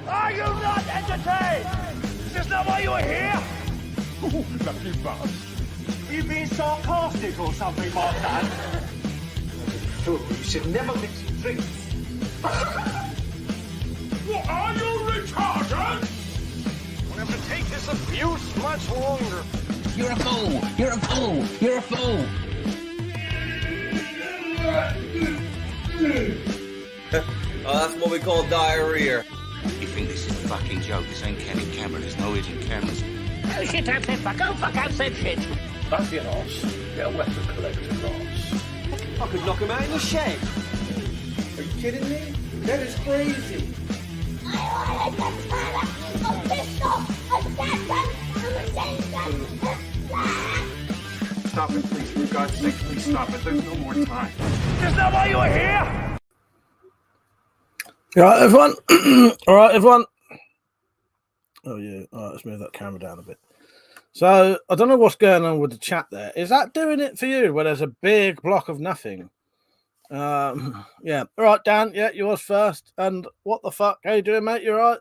Are you not entertained? Is this not why you were here? Ooh, lucky bastard. Are you being sarcastic or something, my son? Fool, you should never mix drinks. What are you retarded? We'll have to take this abuse much longer. You're a fool! You're a fool! You're a fool! Oh, that's what we call diarrhea. You think this is a fucking joke? This ain't Kenny camera. There's no hidden cameras. Oh shit, I've said fuck. Oh fuck, I've said shit. That's the arse. Get a weapon collector, Ross. I could knock him out in the shed. Are you kidding me? That is crazy. Stop it, please. For God's sake, please stop it. There's no more time. Is this not why you were here? All right, everyone. All right, everyone. Oh, yeah. All right, let's move that camera down a bit. So, I don't know what's going on with the chat there. Is that doing it for you where there's a big block of nothing? Yeah. All right, Dan. Yeah, yours first. And what the fuck? How you doing, mate? You all right?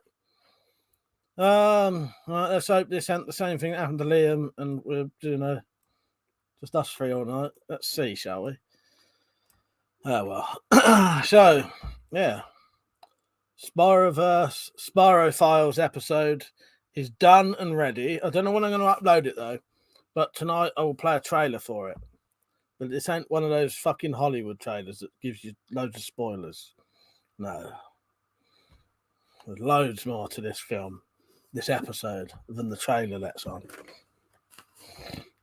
Right, let's hope this ain't the same thing that happened to Liam and we're doing just us three all night. Let's see, shall we? Oh, well. So, yeah. Spyro Files episode is done and ready. I don't know when I'm going to upload it though, but tonight I will play a trailer for it. But this ain't one of those fucking Hollywood trailers that gives you loads of spoilers. No. There's loads more to this film, this episode, than the trailer lets on.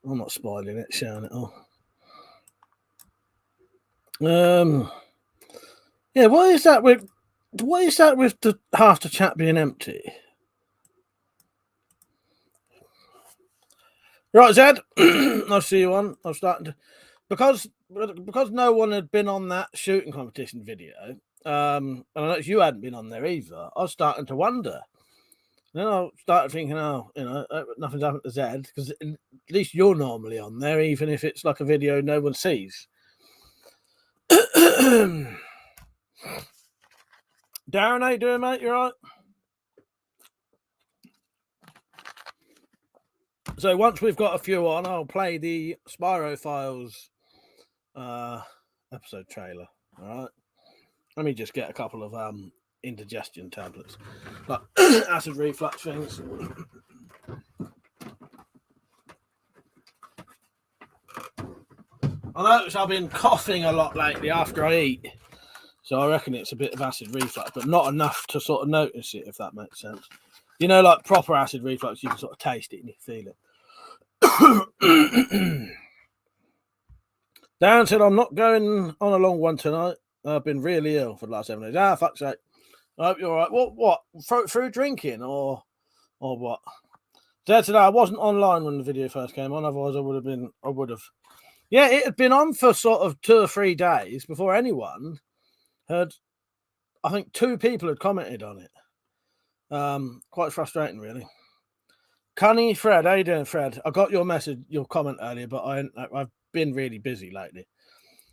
I'm not spoiling it, showing it all. Yeah, what is that with the half the chat being empty? Right, Zed. I'll see you on. I'm starting to because no one had been on that shooting competition video. And I noticed you hadn't been on there either. I was starting to wonder. Then I started thinking, nothing's happened to Zed because at least you're normally on there, even if it's like a video no one sees. Darren, how you doing, mate? You all right? So once we've got a few on, I'll play the Spyro Files episode trailer. All right. Let me just get a couple of indigestion tablets, like acid reflux things. I notice I've been coughing a lot lately after I eat, so I reckon it's a bit of acid reflux, but not enough to sort of notice it, if that makes sense. You know, like proper acid reflux, you can sort of taste it and you feel it. Darren said, I'm not going on a long one tonight. I've been really ill for the last 7 days. Ah, fuck's sake. I hope you're all right. What? Through drinking or what? Dad said, I wasn't online when the video first came on. Otherwise, I would have. Yeah, it had been on for sort of 2 or 3 days before anyone had. I think 2 people had commented on it. Quite frustrating, really. Cunny Fred, how you doing, Fred? I got your message, your comment earlier, but I've been really busy lately.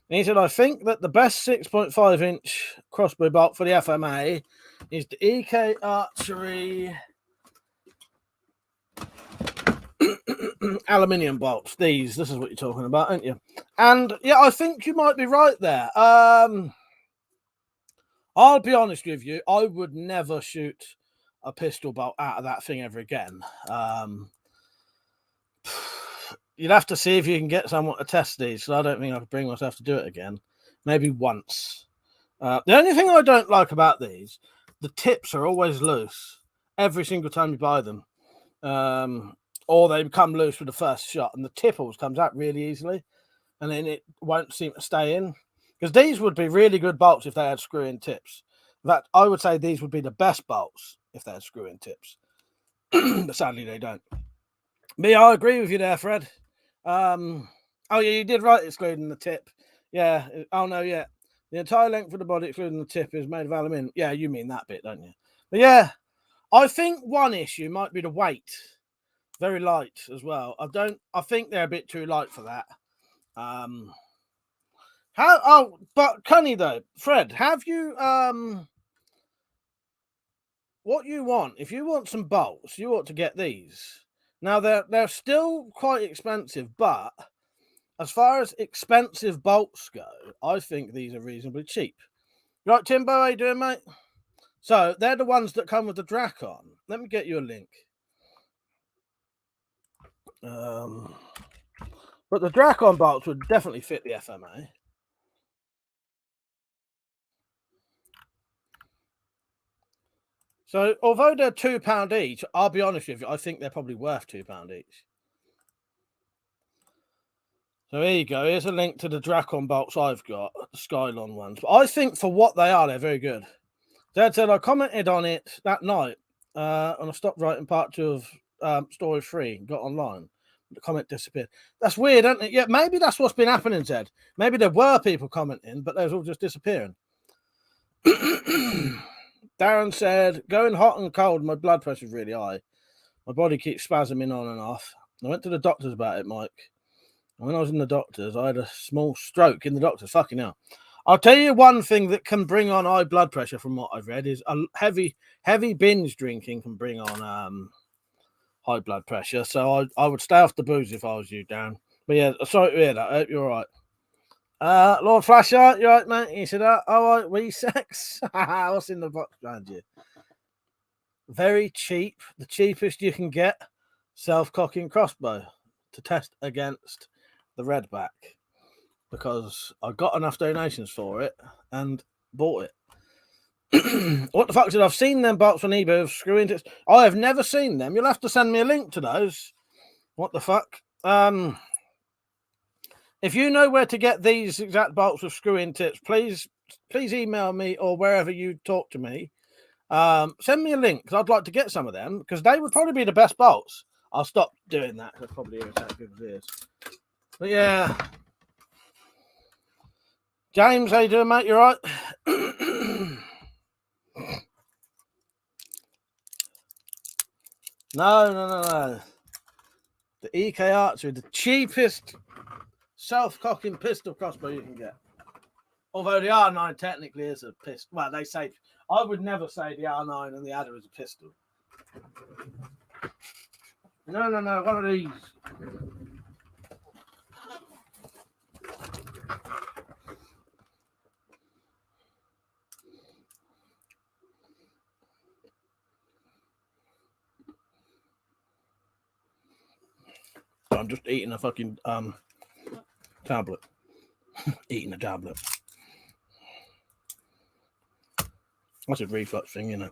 And he said, I think that the best 6.5-inch crossbow bolt for the FMA is the EK Archery aluminium bolts. This is what you're talking about, aren't you? And yeah, I think you might be right there. I'll be honest with you, I would never shoot a pistol bolt out of that thing ever again. You'd have to see if you can get someone to test these. So I don't think I could bring myself to do it again. Maybe once. The only thing I don't like about these, the tips are always loose every single time you buy them. Or they become loose with the first shot, and the tip always comes out really easily, and then it won't seem to stay in. Because these would be really good bolts if they had screw-in tips. In fact, I would say these would be the best bolts if they had screw-in tips. But sadly, they don't. Me, I agree with you there, Fred. Oh, yeah, you did right, excluding the tip. Yeah. Oh, no, yeah. The entire length of the body, excluding the tip, is made of aluminium. Yeah, you mean that bit, don't you? But yeah, I think one issue might be the weight. Very light as well. I think they're a bit too light for that. But Cunny though, Fred, have you what you want, if you want some bolts, you ought to get these. Now they're still quite expensive, but as far as expensive bolts go, I think these are reasonably cheap. Right, Timbo, how you doing, mate? So they're the ones that come with the Dracon. Let me get you a link. But the Dracon bolts would definitely fit the FMA. So although they're £2 each, I'll be honest with you, I think they're probably worth £2 each. So here you go. Here's a link to the Dracon bolts I've got, the Skylon ones. But I think for what they are, they're very good. Dad said I commented on it that night, and I stopped writing part 2 of story 3 and got online. The comment disappeared. That's weird, isn't it? Yeah, maybe that's what's been happening, Zed. Maybe there were people commenting, but they was all just disappearing. Darren said, going hot and cold, my blood pressure's really high. My body keeps spasming on and off. I went to the doctors about it, Mike. And when I was in the doctors, I had a small stroke in the doctors. Fucking hell. I'll tell you one thing that can bring on high blood pressure from what I've read is a heavy binge drinking can bring on high blood pressure. So I would stay off the booze if I was you, Darren. But yeah, sorry to hear that. I hope you're all right. Lord Flasher, you right, mate? He said, all right, we sex. What's in the box around you? Very cheap, the cheapest you can get, self-cocking crossbow to test against the Redback, because I got enough donations for it and bought it. What the fuck did I've seen them bolts on eBay with screw into? I have never seen them. You'll have to send me a link to those. What the fuck? If you know where to get these exact bolts with screw-in tips, please email me or wherever you talk to me. Send me a link because I'd like to get some of them because they would probably be the best bolts. I'll stop doing that. That's probably irritating people's ears. But yeah. James, how you doing, mate? You right? No. The EK Archery, the cheapest self-cocking pistol crossbow you can get. Although the R9 technically is a pistol. Well, they say, I would never say the R9 and the Adder is a pistol. No, one of these. I'm just eating a fucking tablet. Eating a tablet. That's a reflux thing, you know.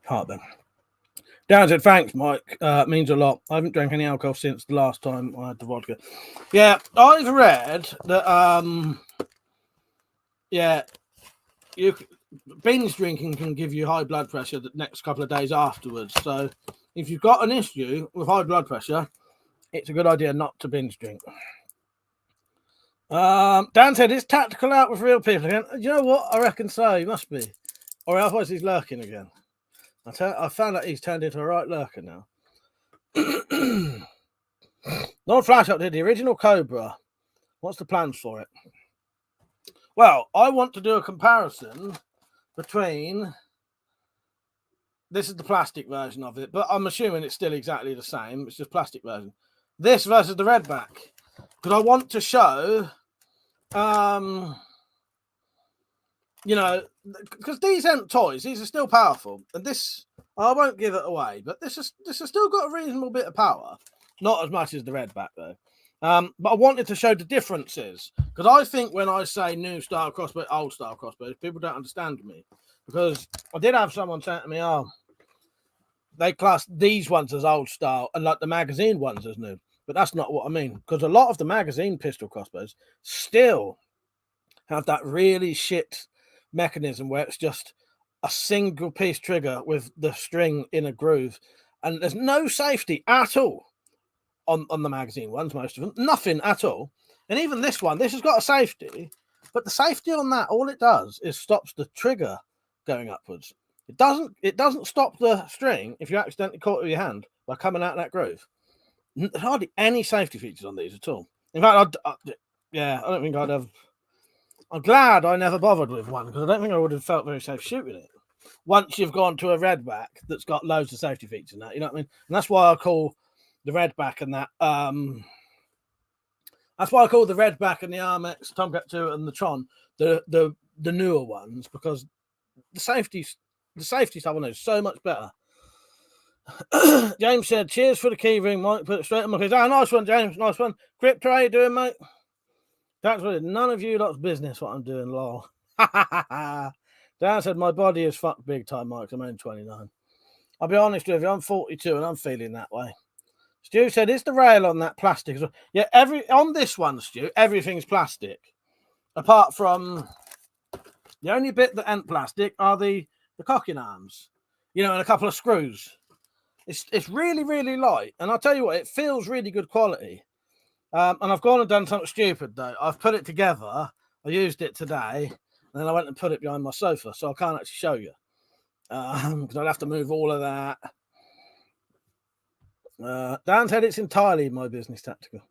Heartburn. Dan said, thanks, Mike. Means a lot. I haven't drank any alcohol since the last time I had the vodka. Yeah, I've read that, binge drinking can give you high blood pressure the next couple of days afterwards. So if you've got an issue with high blood pressure, it's a good idea not to binge drink. Dan said, is Tactical out with real people again? You know what? I reckon so. He must be. Or otherwise he's lurking again. I found out he's turned into a right lurker now. Lord Flash up did the original Cobra. What's the plans for it? Well, I want to do a comparison between... This is the plastic version of it, but I'm assuming it's still exactly the same. It's just plastic version. This versus the Redback. Because I want to show... you know, because these aren't toys, these are still powerful. And this, I won't give it away, but this has still got a reasonable bit of power. Not as much as the Redback, though. But I wanted to show the differences. Because I think when I say new style crossbow, old style crossbows, people don't understand me. Because I did have someone say to me, oh, they class these ones as old style and like the magazine ones as new. But that's not what I mean. Because a lot of the magazine pistol crossbows still have that really shit mechanism where it's just a single piece trigger with the string in a groove and there's no safety at all on the magazine ones, most of them, nothing at all. And even this one, this has got a safety, but the safety on that, all it does is stops the trigger going upwards. It doesn't stop the string if you accidentally caught it with your hand by coming out of that groove. Hardly any safety features on these at all. In fact, I don't think I'd have. I'm glad I never bothered with one because I don't think I would have felt very safe shooting it. once you've gone to a redback that's got loads of safety features in that, you know what I mean? And that's why I call the redback and that that's why I call the redback and the Armex, Tomcat 2 and the Tron the newer ones, because the safety stuff on those is so much better. James said, cheers for the key ring, Mike. Put it straight on my case. Oh, nice one, James. Nice one. Crypto, how you doing, mate? That's what none of you lot's business what I'm doing, lol. Dan said, my body is fucked big time, Mike. I'm only 29. I'll be honest with you, I'm 42 and I'm feeling that way. Stu said, is the rail on that plastic as well? Yeah, on this one, Stu, everything's plastic. Apart from the only bit that ain't plastic are the cocking arms, you know, and a couple of screws. It's really, really light. And I'll tell you what, it feels really good quality. And I've gone and done something stupid, though. I've put it together. I used it today. And then I went and put it behind my sofa. So I can't actually show you. Because I'd have to move all of that. Dan said it's entirely my business tactical.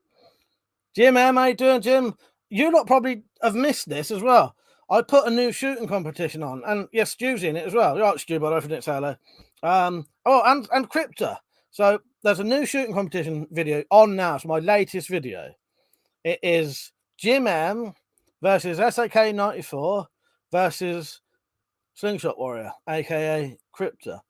Jim, how are you doing, Jim? You lot probably have missed this as well. I put a new shooting competition on. And yes, Stu's in it as well. You're right, Stu, by the way, if I didn't say hello. And Crypto. So there's a new shooting competition video on now. It's my latest video. It is Jim M versus SAK 94 versus Slingshot Warrior, aka Crypto.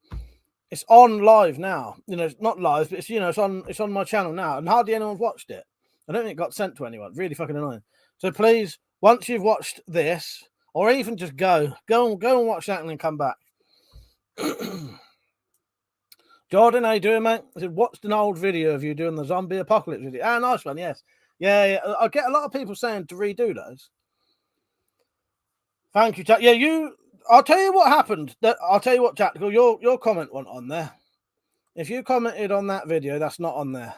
It's on live now. You know, it's not live, but it's, you know, it's on my channel now, and hardly anyone's watched it. I don't think it got sent to anyone. Really fucking annoying. So please, once you've watched this, or even just go and watch that and then come back. Jordan, how you doing, mate? I said, watched an old video of you doing the zombie apocalypse video. Ah, nice one, yes. Yeah. I get a lot of people saying to redo those. Thank you, yeah, I'll tell you what happened. I'll tell you what, Tactical, your comment went on there. If you commented on that video, that's not on there.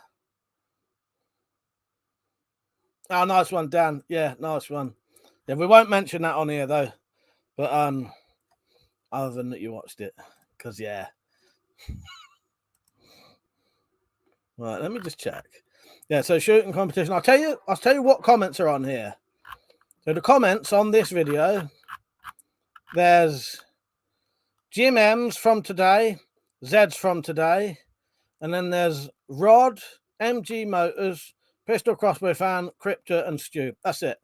Oh, nice one, Dan. Yeah, nice one. Yeah, we won't mention that on here, though. But other than that you watched it. Because, yeah. Right, let me just check. Yeah, so shooting competition. I'll tell you what comments are on here. So the comments on this video, there's Jim M's from today, Zed's from today, and then there's Rod, MG Motors, Pistol Crossbow Fan, Crypto, and Stu. That's it.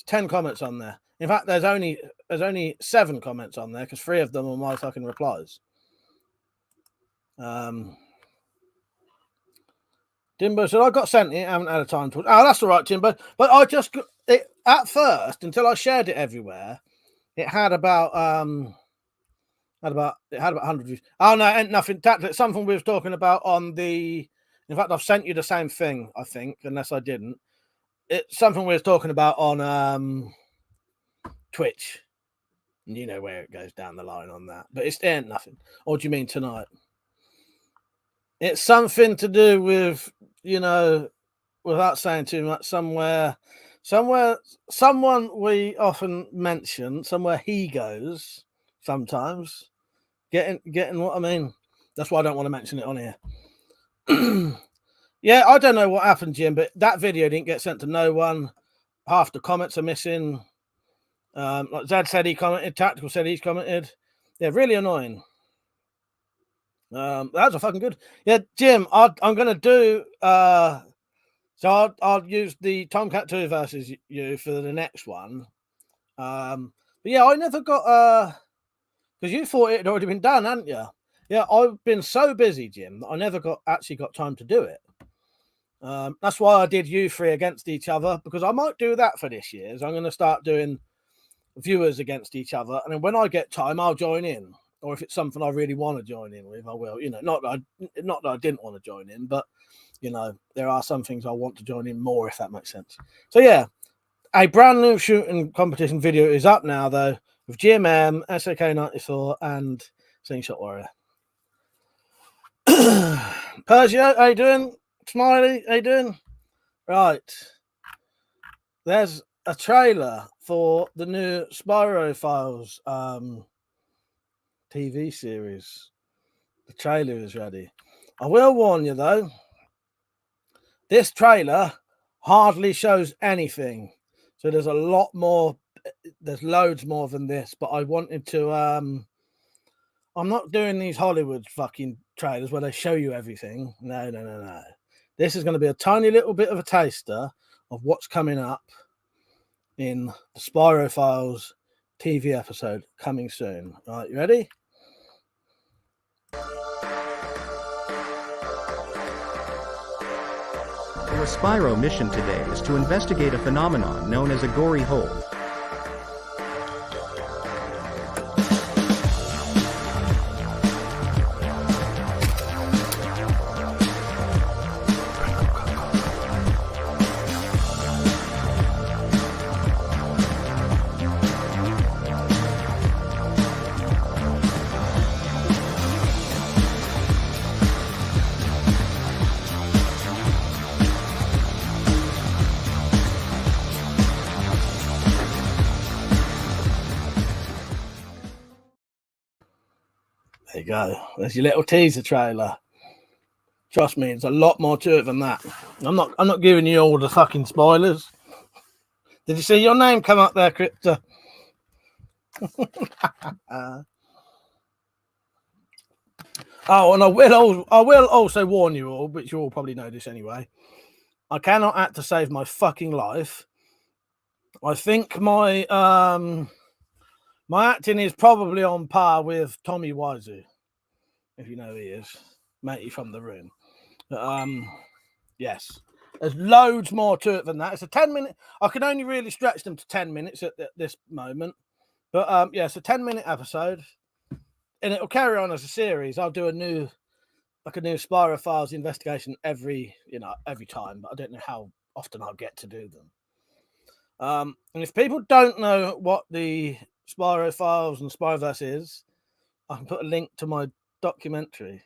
10 comments on there. In fact, there's only 7 comments on there because 3 of them are my fucking replies. Timbo said, I got sent it. I haven't had a time to. Oh, that's all right, Timbo. But I just it at first, until I shared it everywhere, it had about 100 views. Oh no, ain't nothing. It's something we was talking about on the. In fact, I've sent you the same thing, I think, unless I didn't. It's something we was talking about on Twitch. And you know where it goes down the line on that. But it ain't nothing. Or do you mean tonight? It's something to do with, you know, without saying too much, someone we often mention, somewhere he goes sometimes. Getting what I mean? That's why I don't want to mention it on here. Yeah, I don't know what happened, Jim, but that video didn't get sent to no one. Half the comments are missing. Like Zed said he commented, Tactical said he's commented. Yeah, really annoying. That's a fucking good. Yeah, Jim, I'm gonna do so I'll use the Tomcat 2 versus you for the next one. But yeah, I never got because you thought it had already been done, hadn't you? Yeah, I've been so busy, Jim, that I never actually got time to do it. That's why I did you 3 against each other, because I might do that for this year. So I'm going to start doing viewers against each other, and then when I get time, I'll join in. Or if it's something I really want to join in with, I will. You know, not that I didn't want to join in, but you know, there are some things I want to join in more, if that makes sense. So yeah, a brand new shooting competition video is up now, though, with GMM, SAK 94, and Slingshot Warrior. Persia, how you doing? Smiley, how you doing? Right. There's a trailer for the new Spyro Files TV series. The trailer is ready. I will warn you, though, this trailer hardly shows anything. So there's a lot more there's loads more than this, but I wanted to. I'm not doing these Hollywood fucking trailers where they show you everything. No. This is going to be a tiny little bit of a taster of what's coming up in the Spyro Files TV episode coming soon. All right, you ready? Your Spyro mission today is to investigate a phenomenon known as a gory hole. There you go. There's your little teaser trailer. Trust me, there's a lot more to it than that. I'm not giving you all the fucking spoilers. Did you see your name come up there, Crypto? Oh, and I will also warn you all, but you all probably know this anyway. I cannot act to save my fucking life. I think my acting is probably on par with Tommy Wiseau, if you know who he is, matey from The Room. Yes, there's loads more to it than that. It's a 10-minute. I can only really stretch them to 10 minutes at this moment, but yeah, it's a 10-minute episode, and it'll carry on as a series. I'll do a new Spyro Files investigation every time, but I don't know how often I'll get to do them. And if people don't know what the Spyro Files and Spyroverse is, I can put a link to my documentary.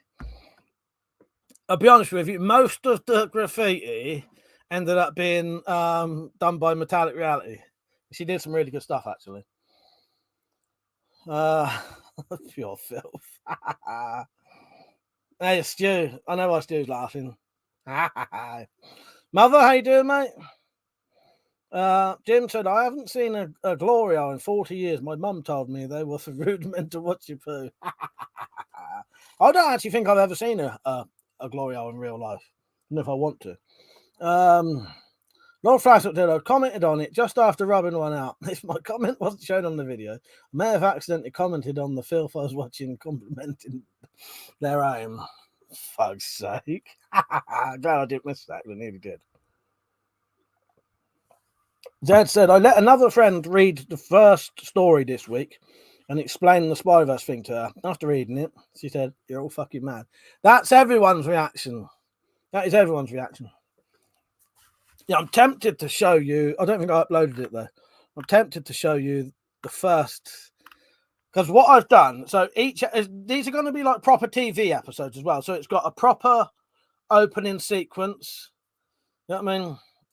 I'll be honest with you, most of the graffiti ended up being done by Metallic Reality. She did some really good stuff, actually. Pure filth. Hey, Stu. I know why Stu's laughing. Mother, how you doing, mate? Jim said, I haven't seen a Glorio in 40 years. My mum told me they were for rudimental watch your poo. I don't actually think I've ever seen a Glorio in real life. And if I want to. Lord Frassel commented on it just after rubbing one out. If my comment wasn't shown on the video, I may have accidentally commented on the filth I was watching, complimenting their aim. Fuck's sake. Glad I didn't miss that. I nearly did. Zed said, I let another friend read the first story this week and explain the Spyverse thing to her. After reading it, she said, you're all fucking mad. That's everyone's reaction. That is everyone's reaction. Yeah, I'm tempted to show you. I don't think I uploaded it, though. I'm tempted to show you the first. Because what I've done, so these are going to be like proper TV episodes as well. So it's got a proper opening sequence. You know what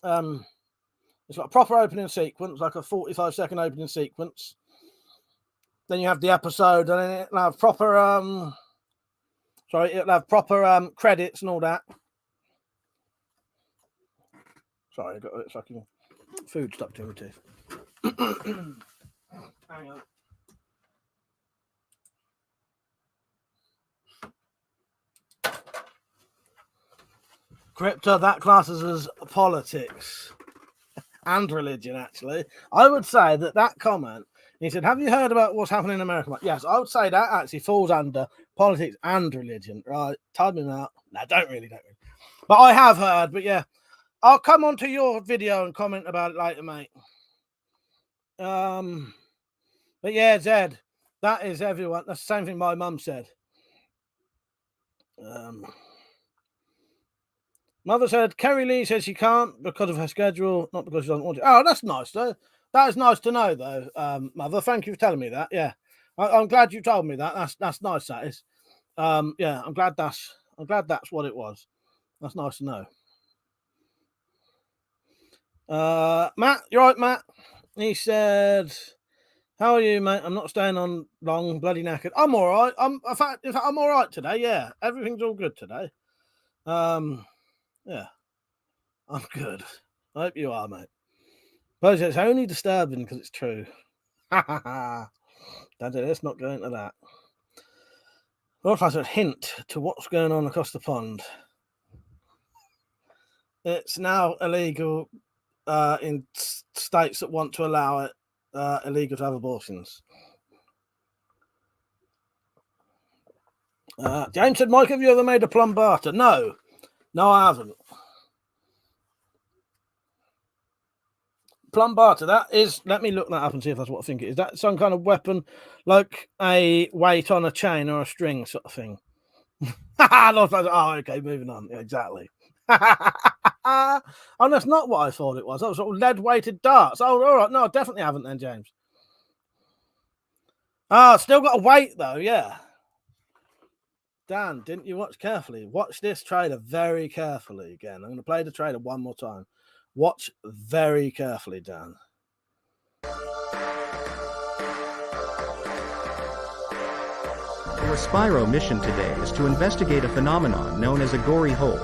I mean? It's got a proper opening sequence, like a 45-second opening sequence. Then you have the episode, and then it'll have proper credits and all that. Sorry, I got a fucking food stuck to my teeth. Hang on. Crypto, that classes as politics and religion, actually. I would say that comment, he said, have you heard about what's happening in America? Yes, I would say that actually falls under politics and religion, right? Time him out. No, don't really. But I have heard, but yeah. I'll come onto your video and comment about it later, mate. But yeah, Zed, that is everyone. That's the same thing my mum said. Mother said, Kerry Lee says she can't because of her schedule, not because she doesn't want to. Oh, that's nice, though. That is nice to know, though, Mother. Thank you for telling me that. Yeah, I'm glad you told me that. That's nice. That is. Yeah, I'm glad that's what it was. That's nice to know. Matt, you're right, Matt. He said, how are you, mate? I'm not staying on long, bloody knackered. I'm all right. In fact, I'm all right today. Yeah, everything's all good today. Yeah, I'm good. I hope you are, mate. But it's only disturbing because it's true. Let's not go into that. Also, as a hint to what's going on across the pond, it's now illegal in states that want to allow it illegal to have abortions. James said, Mike, have you ever made a plum barter? No, I haven't. Plum barter, that is, let me look that up and see if that's what I think it is. That some kind of weapon, like a weight on a chain or a string sort of thing. Oh, okay, moving on. Yeah, exactly. Oh, that's not what I thought it was. That was sort of lead-weighted darts. Oh, all right. No, I definitely haven't then, James. Still got a weight, though, yeah. Dan, didn't you watch carefully? Watch this trailer very carefully again. I'm going to play the trailer one more time. Watch very carefully, Dan. Our Spyro mission today is to investigate a phenomenon known as a gory hole.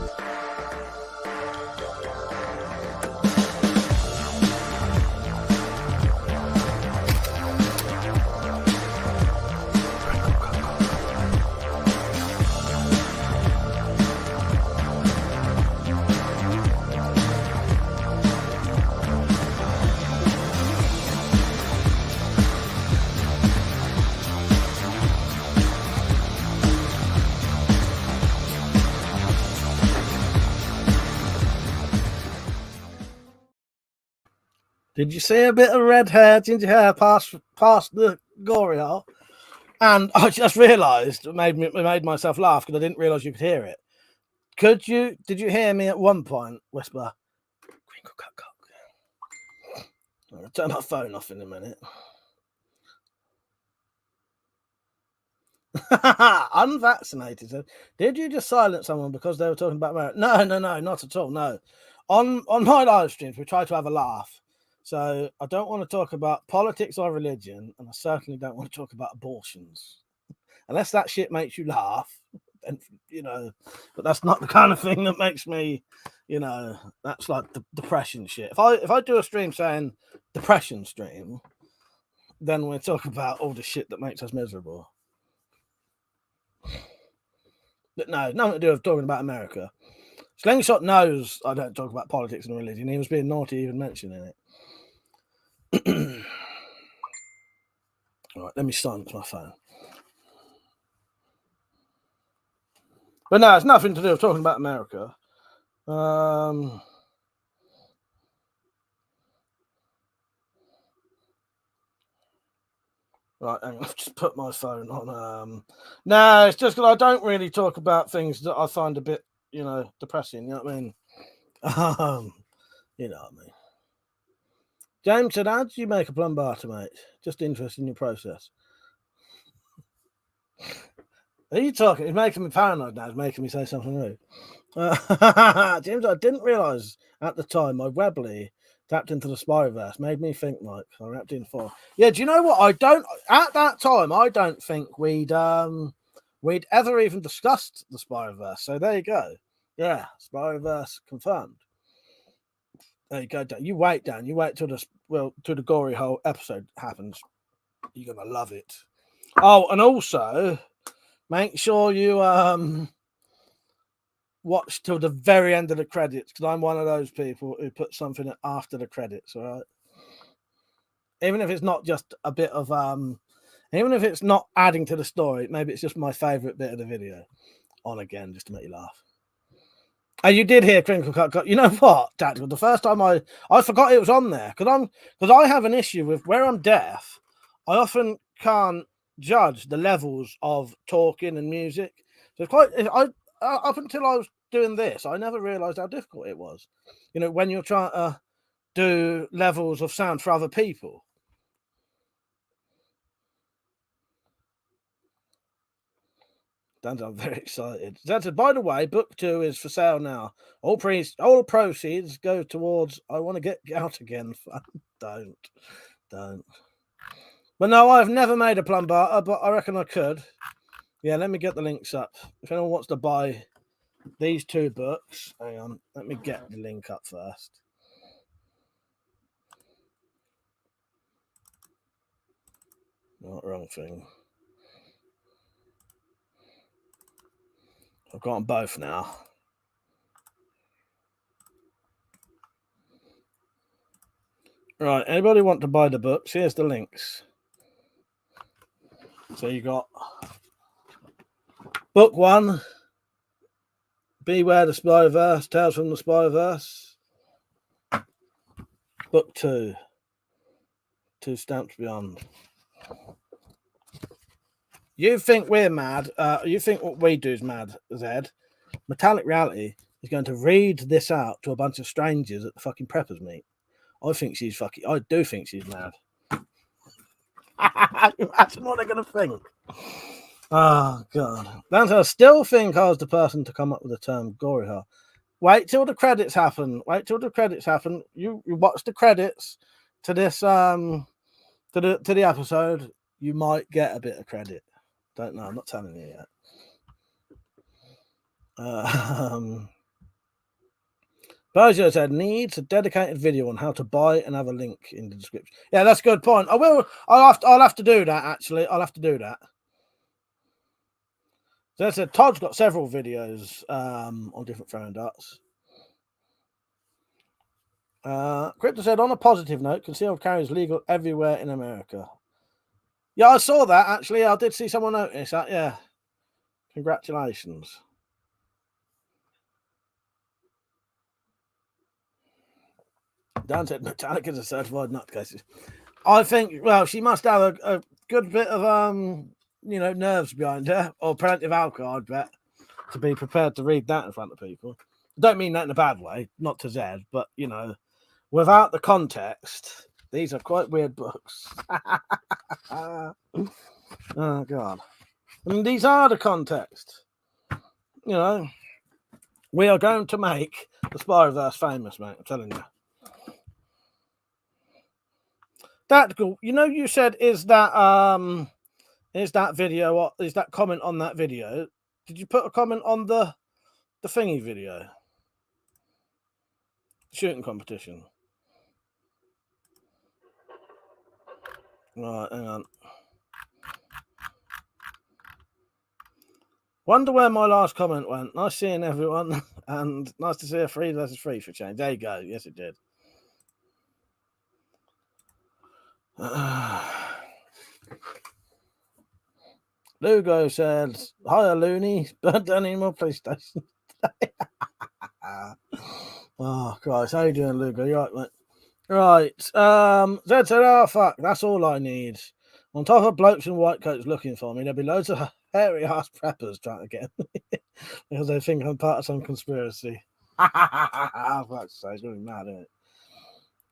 Did you see a bit of red hair, ginger hair past the gory hole? And I just realised, it made myself laugh because I didn't realise you could hear it. Did you hear me at one point whisper, Crinkle cut cock? I'll turn my phone off in a minute. Unvaccinated. Did you just silence someone because they were talking about marriage? No, not at all. No. On my live streams, we try to have a laugh. So I don't want to talk about politics or religion, and I certainly don't want to talk about abortions. Unless that shit makes you laugh, and but that's not the kind of thing that makes me, that's like the depression shit. If I do a stream saying depression stream, then we'll talk about all the shit that makes us miserable. But no, nothing to do with talking about America. Slingshot knows I don't talk about politics and religion. He was being naughty even mentioning it. All right, let me silence my phone. But no, it's nothing to do with talking about America. Right, I've just put my phone on. No, it's just because I don't really talk about things that I find a bit, depressing. You know what I mean? You know what I mean. James said, how did you make a plum barter, mate? Just interested in your process. Are you talking? It's making me paranoid now. It's making me say something rude. James, I didn't realise at the time my Webley tapped into the Spyroverse. Made me think, Mike. I wrapped in 4. Yeah, do you know what? At that time, I don't think we'd ever even discussed the Spyroverse. So there you go. Yeah, Spyroverse confirmed. There you go, Dan. You wait, Dan. You wait till the gory hole episode happens. You're gonna love it. Oh, and also make sure you watch till the very end of the credits, because I'm one of those people who put something after the credits. All right. Even if it's not just a bit of even if it's not adding to the story, maybe it's just my favourite bit of the video on again, just to make you laugh. And you did hear Crinkle Cut. You know what, Tactical? The first time I forgot it was on there because I have an issue with where I'm deaf. I often can't judge the levels of talking and music. So it's quite. Up until I was doing this, I never realised how difficult it was. When you're trying to do levels of sound for other people. I'm very excited. That said, by the way, book 2 is for sale now. All proceeds go towards I want to get out again. Don't. But no, I've never made a plum barter, but I reckon I could. Yeah, let me get the links up. If anyone wants to buy these 2 books, hang on, let me get the link up first. Not wrong thing. I've got them both now. Right, anybody want to buy the books? Here's the links. So you got book 1, Beware the Spyverse, Tales from the Spyverse. Book 2, 2 Stamps Beyond. You think we're mad? You think what we do is mad, Zed? Metallic Reality is going to read this out to a bunch of strangers at the fucking preppers meet. I do think she's mad. Imagine what they're going to think. Oh, God. Dante, I still think I was the person to come up with the term gory horror. Wait till the credits happen. You watch the credits to this to the episode. You might get a bit of credit. Don't know. I'm not telling you yet. Bojo said needs a dedicated video on how to buy and have a link in the description. Yeah, that's a good point. I'll have to do that, actually. I'll have to do that. So I said Todd's got several videos on different throwing darts. Crypto said, on a positive note, concealed carry is legal everywhere in America. Yeah, I saw that, actually. I did see someone notice that, yeah. Congratulations. Dan said Metallica is a certified nutcase. I think, well, she must have a good bit of, nerves behind her, or plenty of alcohol, I'd bet, to be prepared to read that in front of people. I don't mean that in a bad way, not to Zed, but, without the context, these are quite weird books. Oh, God. I mean, these are the context. We are going to make the Spyverse famous, mate, I'm telling you. Tactical, you said is that video, is that comment on that video? Did you put a comment on the thingy video? Shooting competition. Right, hang on. Wonder where my last comment went. Nice seeing everyone, and nice to see a 3 versus 3 for change. There you go. Yes, it did. Lugo says, "Hiya, Looney. Don't any more PlayStation." Oh, Christ. How you doing, Lugo? You right, mate? Right. Zed said, "Oh, fuck. That's all I need. On top of blokes in white coats looking for me, there'll be loads of hairy ass preppers trying to get me because they think I'm part of some conspiracy." Fuck's sake, it's going to be mad, isn't it?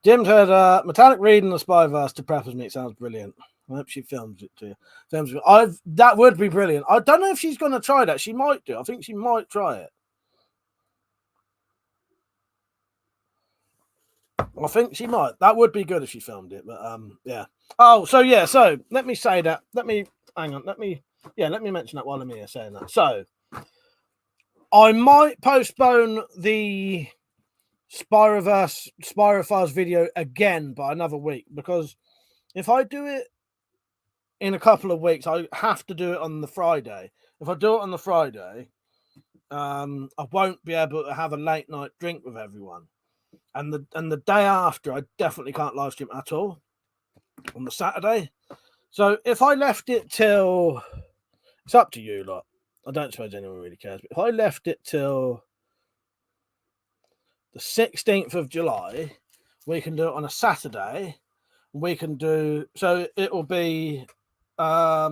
Jim said, Metallic reading the Spyverse to preppers meet sounds brilliant. I hope she films it to you. That would be brilliant. I don't know if she's going to try that. She might do. I think she might try it. I think she might. That would be good if she filmed it. But yeah. Oh, so yeah. So let me say that. Hang on. Let me mention that while I'm here saying that. So I might postpone the Spyrofiles video again by another week, because if I do it in a couple of weeks, I have to do it on the Friday. If I do it on the Friday, I won't be able to have a late night drink with everyone. And the day after, I definitely can't live stream at all on the Saturday. So if I left it till, it's up to you lot. I don't suppose anyone really cares. But if I left it till the 16th of July, we can do it on a Saturday. We can do, so it'll be a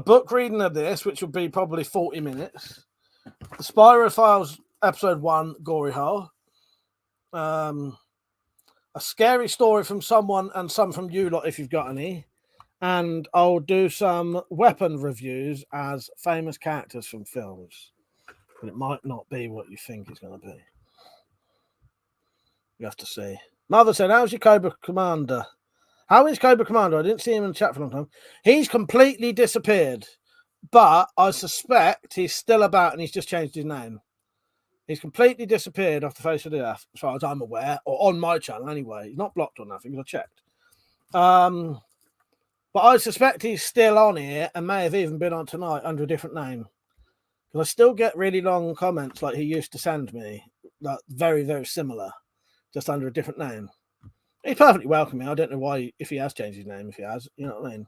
book reading of this, which will be probably 40 minutes. The Spyrophiles episode 1, Gory Hole. A scary story from someone and some from you lot if you've got any. And I'll do some weapon reviews as famous characters from films. But it might not be what you think it's going to be. You have to see. Mother said, how's your Cobra Commander? How is Cobra Commander? I didn't see him in the chat for a long time. He's completely disappeared. But I suspect he's still about and he's just changed his name. He's completely disappeared off the face of the earth, as far as I'm aware, or on my channel anyway. He's not blocked or nothing, because I checked. But I suspect he's still on here and may have even been on tonight under a different name. Because I still get really long comments like he used to send me, like very, very similar, just under a different name. He's perfectly welcoming. I don't know why, if he has changed his name, if he has, you know what I mean?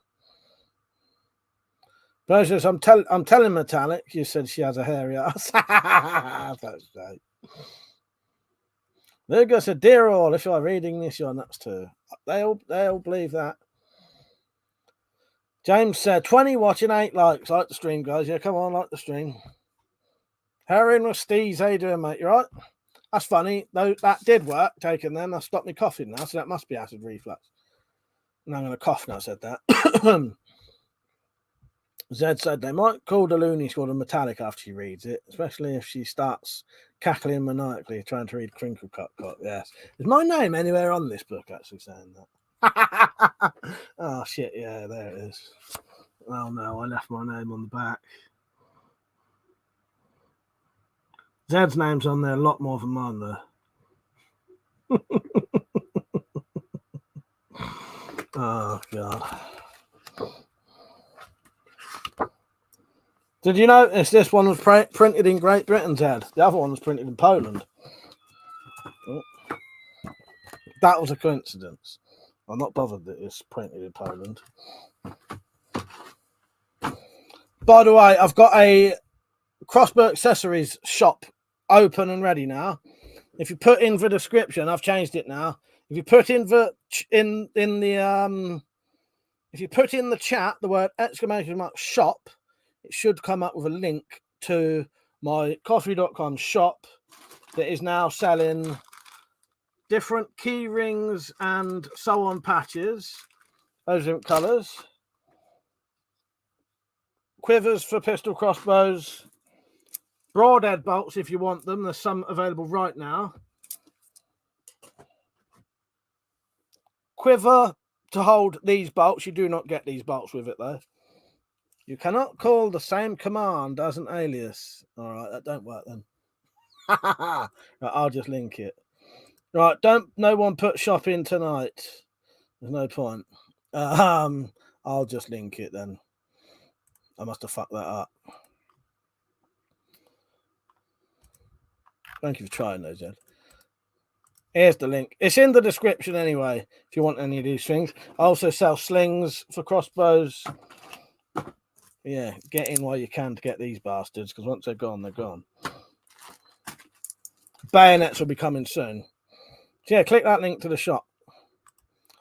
Precious, I'm telling Metallic, you said she has a hairy ass. That's right. Lugo said, dear all, if you are reading this, you're nuts too. They all believe that. James said, 20 watching, 8 likes. Like the stream, guys. Yeah, come on, like the stream. Heroin with Steez, how you doing, mate? You right? That's funny. Though that did work, taking them. I stopped me coughing now, so that must be acid reflux. And I'm going to cough now, I said that. Zed said they might call the Looney Squad a Metallic after she reads it, especially if she starts cackling maniacally trying to read Crinkle Cut Cut. Yes. Is my name anywhere on this book actually saying that? Oh, shit. Yeah, there it is. Oh, no. I left my name on the back. Zed's name's on there a lot more than mine, though. Oh, God. Did you notice this one was printed in Great Britain, Zed? The other one was printed in Poland. Oh. That was a coincidence. I'm not bothered that it's printed in Poland. By the way, I've got a crossbow accessories shop open and ready now. If you put in the description, I've changed it now. If you put in the if you put in the chat the word !shop, it should come up with a link to my coffee.com shop that is now selling different key rings and so on patches, those different colours, quivers for pistol crossbows, broadhead bolts if you want them. There's some available right now. Quiver to hold these bolts. You do not get these bolts with it though. You cannot call the same command as an alias. All right, that don't work then. Right, I'll just link it. Right, no one put shop in tonight. There's no point. I'll just link it then. I must have fucked that up. Thank you for trying those, Ed. Here's the link. It's in the description anyway, if you want any of these things. I also sell slings for crossbows. Yeah, get in while you can to get these bastards, because once they're gone, they're gone. Bayonets will be coming soon. So yeah, click that link to the shop.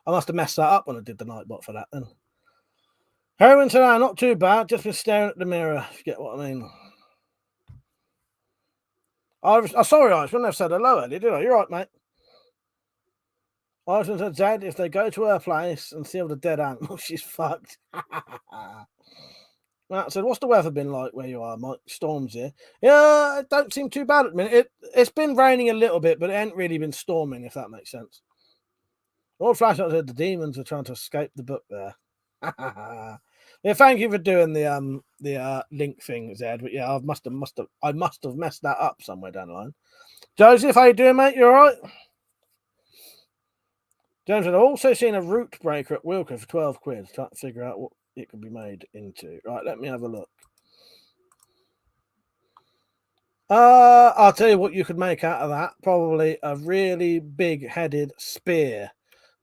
I must have messed that up when I did the Nightbot for that then. Heroin today, not too bad. Just been staring at the mirror, if you get what I mean. Sorry, I shouldn't have said hello earlier, did I? You're right, mate. I said, Zed, if they go to her place and see all the dead animals, she's fucked. Matt said, what's the weather been like where you are, Mike? Storms here. Yeah, it don't seem too bad at the minute. It's been raining a little bit, but it ain't really been storming, if that makes sense. All Flashlight said the demons are trying to escape the book there. Yeah, thank you for doing the link thing, Zed. But yeah, I must have messed that up somewhere down the line. Joseph, how you doing, mate? You all right? James said, I've also seen a root breaker at Wilco for 12 quid. Trying to figure out what it could be made into. Right, let me have a look. I'll tell you what you could make out of that. Probably a really big-headed spear.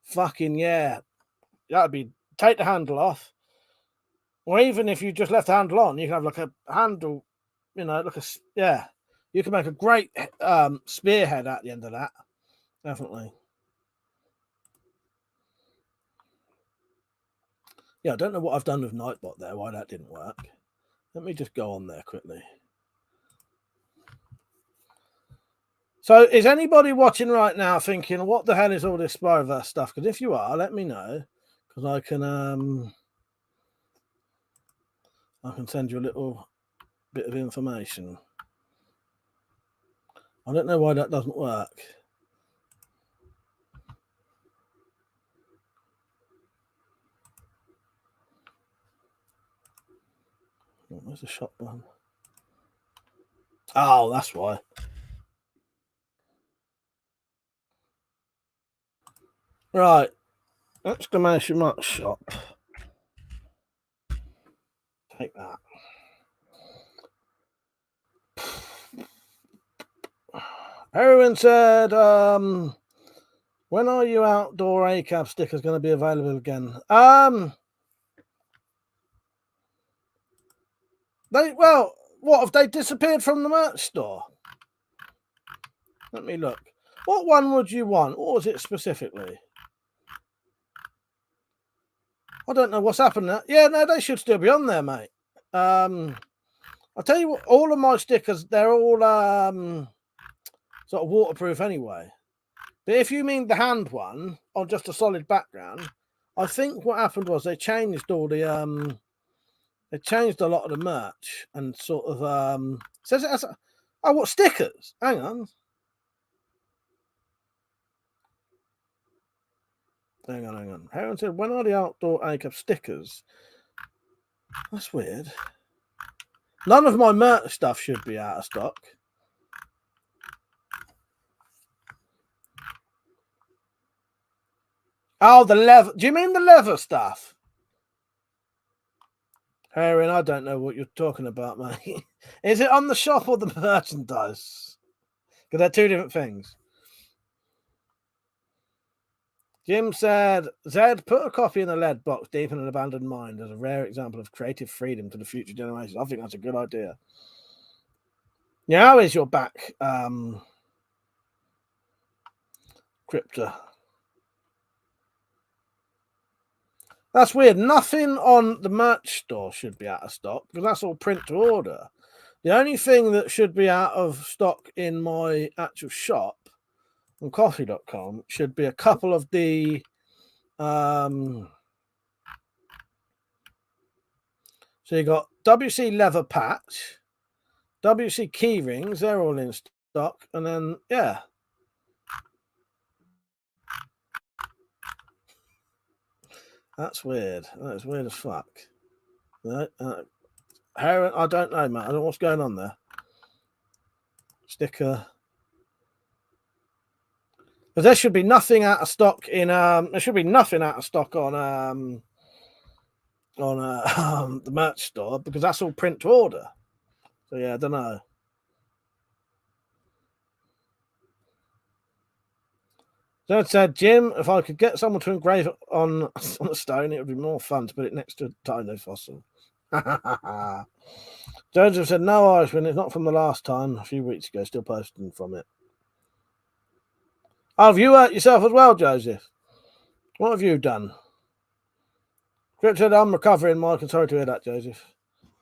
Fucking yeah. That'd be, take the handle off. Or even if you just left the handle on, you can have like a handle, you know, like a, yeah. You can make a great spearhead at the end of that. Definitely. Yeah, I don't know what I've done with Nightbot there, why that didn't work. Let me just go on there quickly. So is anybody watching right now thinking, what the hell is all this Spyroverse stuff? Because if you are, let me know. Because I can send you a little bit of information. I don't know why that doesn't work. Where's the shop button? Oh, that's why. Right. Exclamation mark shop. Take that. Erwin said, when are you outdoor ACAB stickers going to be available again? What have they disappeared from the merch store? Let me look. What one would you want? What was it specifically? I don't know what's happened there. Yeah, no, they should still be on there, mate. I'll tell you what, all of my stickers, they're all sort of waterproof anyway. But if you mean the hand one on just a solid background, I think what happened was they changed all the they changed a lot of the merch and sort of says it as what stickers? Hang on. Hang on. Heron said, when are the outdoor ACAB stickers? That's weird. None of my merch stuff should be out of stock. Oh, the leather. Do you mean the leather stuff? Heron, I don't know what you're talking about, mate. Is it on the shop or the merchandise? Because they're two different things. Jim said, Zed, put a copy in a lead box deep in an abandoned mine as a rare example of creative freedom to the future generations. I think that's a good idea. Yeah, how is your back, Crypta? That's weird. Nothing on the merch store should be out of stock because that's all print to order. The only thing that should be out of stock in my actual shop on coffee.com should be a couple of the so you got WC leather patch, WC key rings, they're all in stock, and then yeah. That's weird. That's weird as fuck. No, Heron, I don't know, man. I don't know what's going on there. Sticker. But there should be nothing out of stock in there should be nothing out of stock on the merch store because that's all print to order. So yeah, I don't know. So it said, Jim, if I could get someone to engrave it on a stone, it would be more fun to put it next to a dino fossil. Joseph said, no Irishman, it's not from the last time, a few weeks ago, still posting from it. Oh, have you hurt yourself as well, Joseph? What have you done? Grip said, I'm recovering, Mike, and sorry to hear that, Joseph.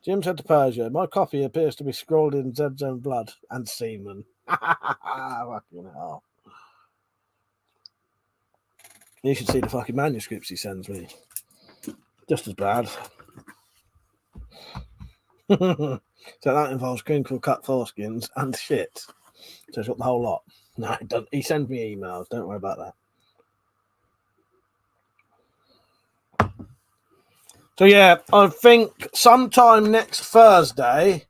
Jim said to Persia, my copy appears to be scrawled in Zed's own blood and semen. Fucking hell. You should see the fucking manuscripts he sends me. Just as bad. So that involves crinkle cut foreskins and shit. So it's got the whole lot. No, it doesn't. He sends me emails. Don't worry about that. So yeah, I think sometime next Thursday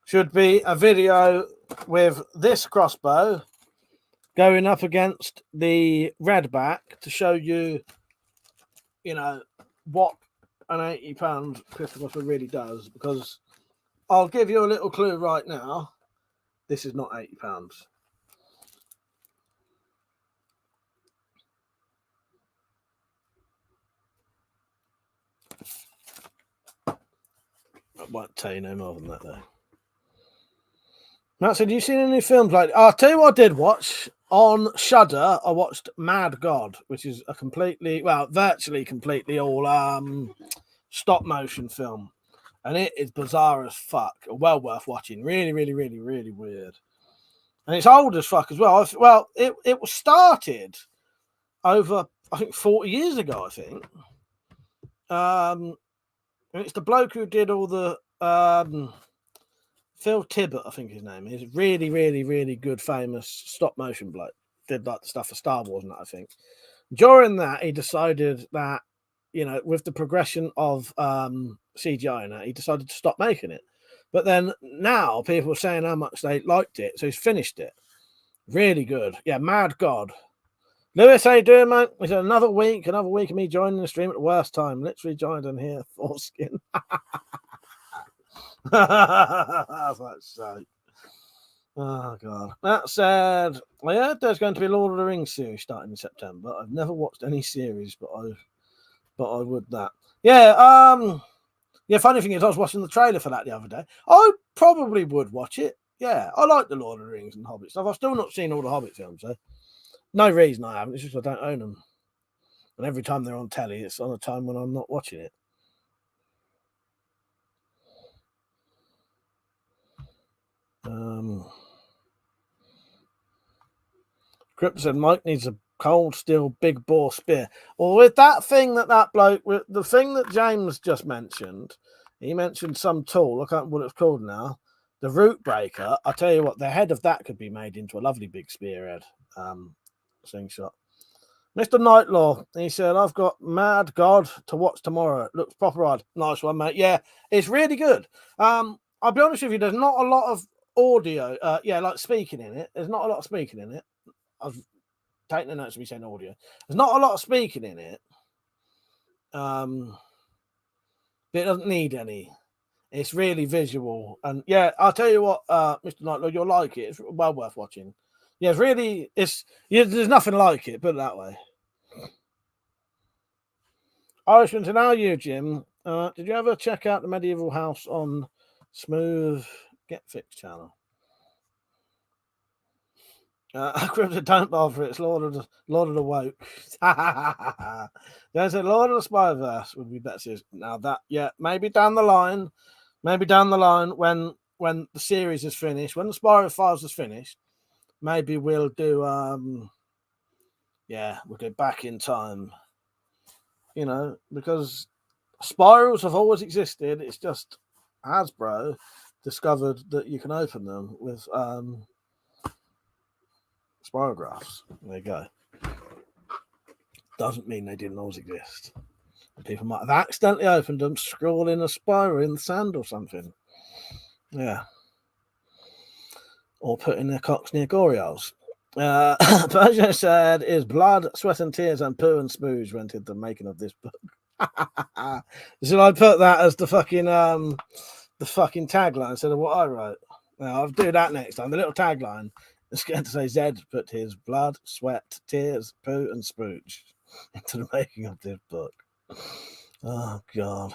should be a video with this crossbow going up against the redback to show you, you know, what an £80 crystal crossbow really does. Because I'll give you a little clue right now. This is not £80. I won't tell you no more than that, though. Matt said, you seen any films like... I'll tell you what I did watch. On Shudder, I watched Mad God, which is a completely... Well, virtually completely all stop-motion film. And it is bizarre as fuck. Well worth watching. Really, really, really, really weird. And it's old as fuck as well. Well, it was started over, I think, 40 years ago, I think. And it's the bloke who did all the Phil Tibbett, I think his name is. Really, really, really good, famous stop motion bloke. Did like the stuff for Star Wars and that, I think. During that, he decided that, you know, with the progression of CGI and that, he decided to stop making it. But then now people are saying how much they liked it, so he's finished it. Really good. Yeah, Mad God. Lewis, how you doing, mate? It's another week of me joining the stream at the worst time. Literally joined in here, foreskin. That's so. Oh god. That said, I heard there's going to be a Lord of the Rings series starting in September. I've never watched any series, but I would that. Yeah. Yeah. Funny thing is, I was watching the trailer for that the other day. I probably would watch it. Yeah, I like the Lord of the Rings and Hobbit stuff. I've still not seen all the Hobbit films, so no reason I haven't. It's just I don't own them. And every time they're on telly, it's on a time when I'm not watching it. Crypto said Mike needs a cold steel big bore spear. Well, with that thing that bloke, with the thing that James just mentioned, he mentioned some tool. I can't remember what it's called now. The root breaker. I tell you what, the head of that could be made into a lovely big spearhead. Slingshot. Mr. Nightlaw, he said, I've got Mad God to watch tomorrow. It looks proper odd. Nice one, mate. Yeah, it's really good. I'll be honest with you, there's not a lot of audio, like speaking in it. There's not a lot of speaking in it. I've taken the notes of me saying audio. There's not a lot of speaking in it. But it doesn't need any. It's really visual. And yeah, I'll tell you what, Mr. Nightlaw, you'll like it. It's well worth watching. Yeah, there's nothing like it, put it that way. Irishman, to now you, Jim. Did you ever check out the Medieval House on Smooth Get Fix channel? Crypto, don't bother. It's Lord of the Woke. There's a Lord of the Spy-Verse would be better. Now that, yeah, maybe down the line when the series is finished, when the Spyro Files is finished, maybe we'll do we'll go back in time. Because spirals have always existed. It's just Hasbro discovered that you can open them with spirographs. There you go. Doesn't mean they didn't always exist. People might have accidentally opened them, scrawling a spiral in the sand or something. Yeah. Or putting their cocks near Gorioles. Persia said, "Is blood, sweat, and tears, and poo and spooge went into the making of this book." Should I put that as the fucking tagline instead of what I wrote? Now I'll do that next time. The little tagline is going to say Zed put his blood, sweat, tears, poo, and spooge into the making of this book. Oh god.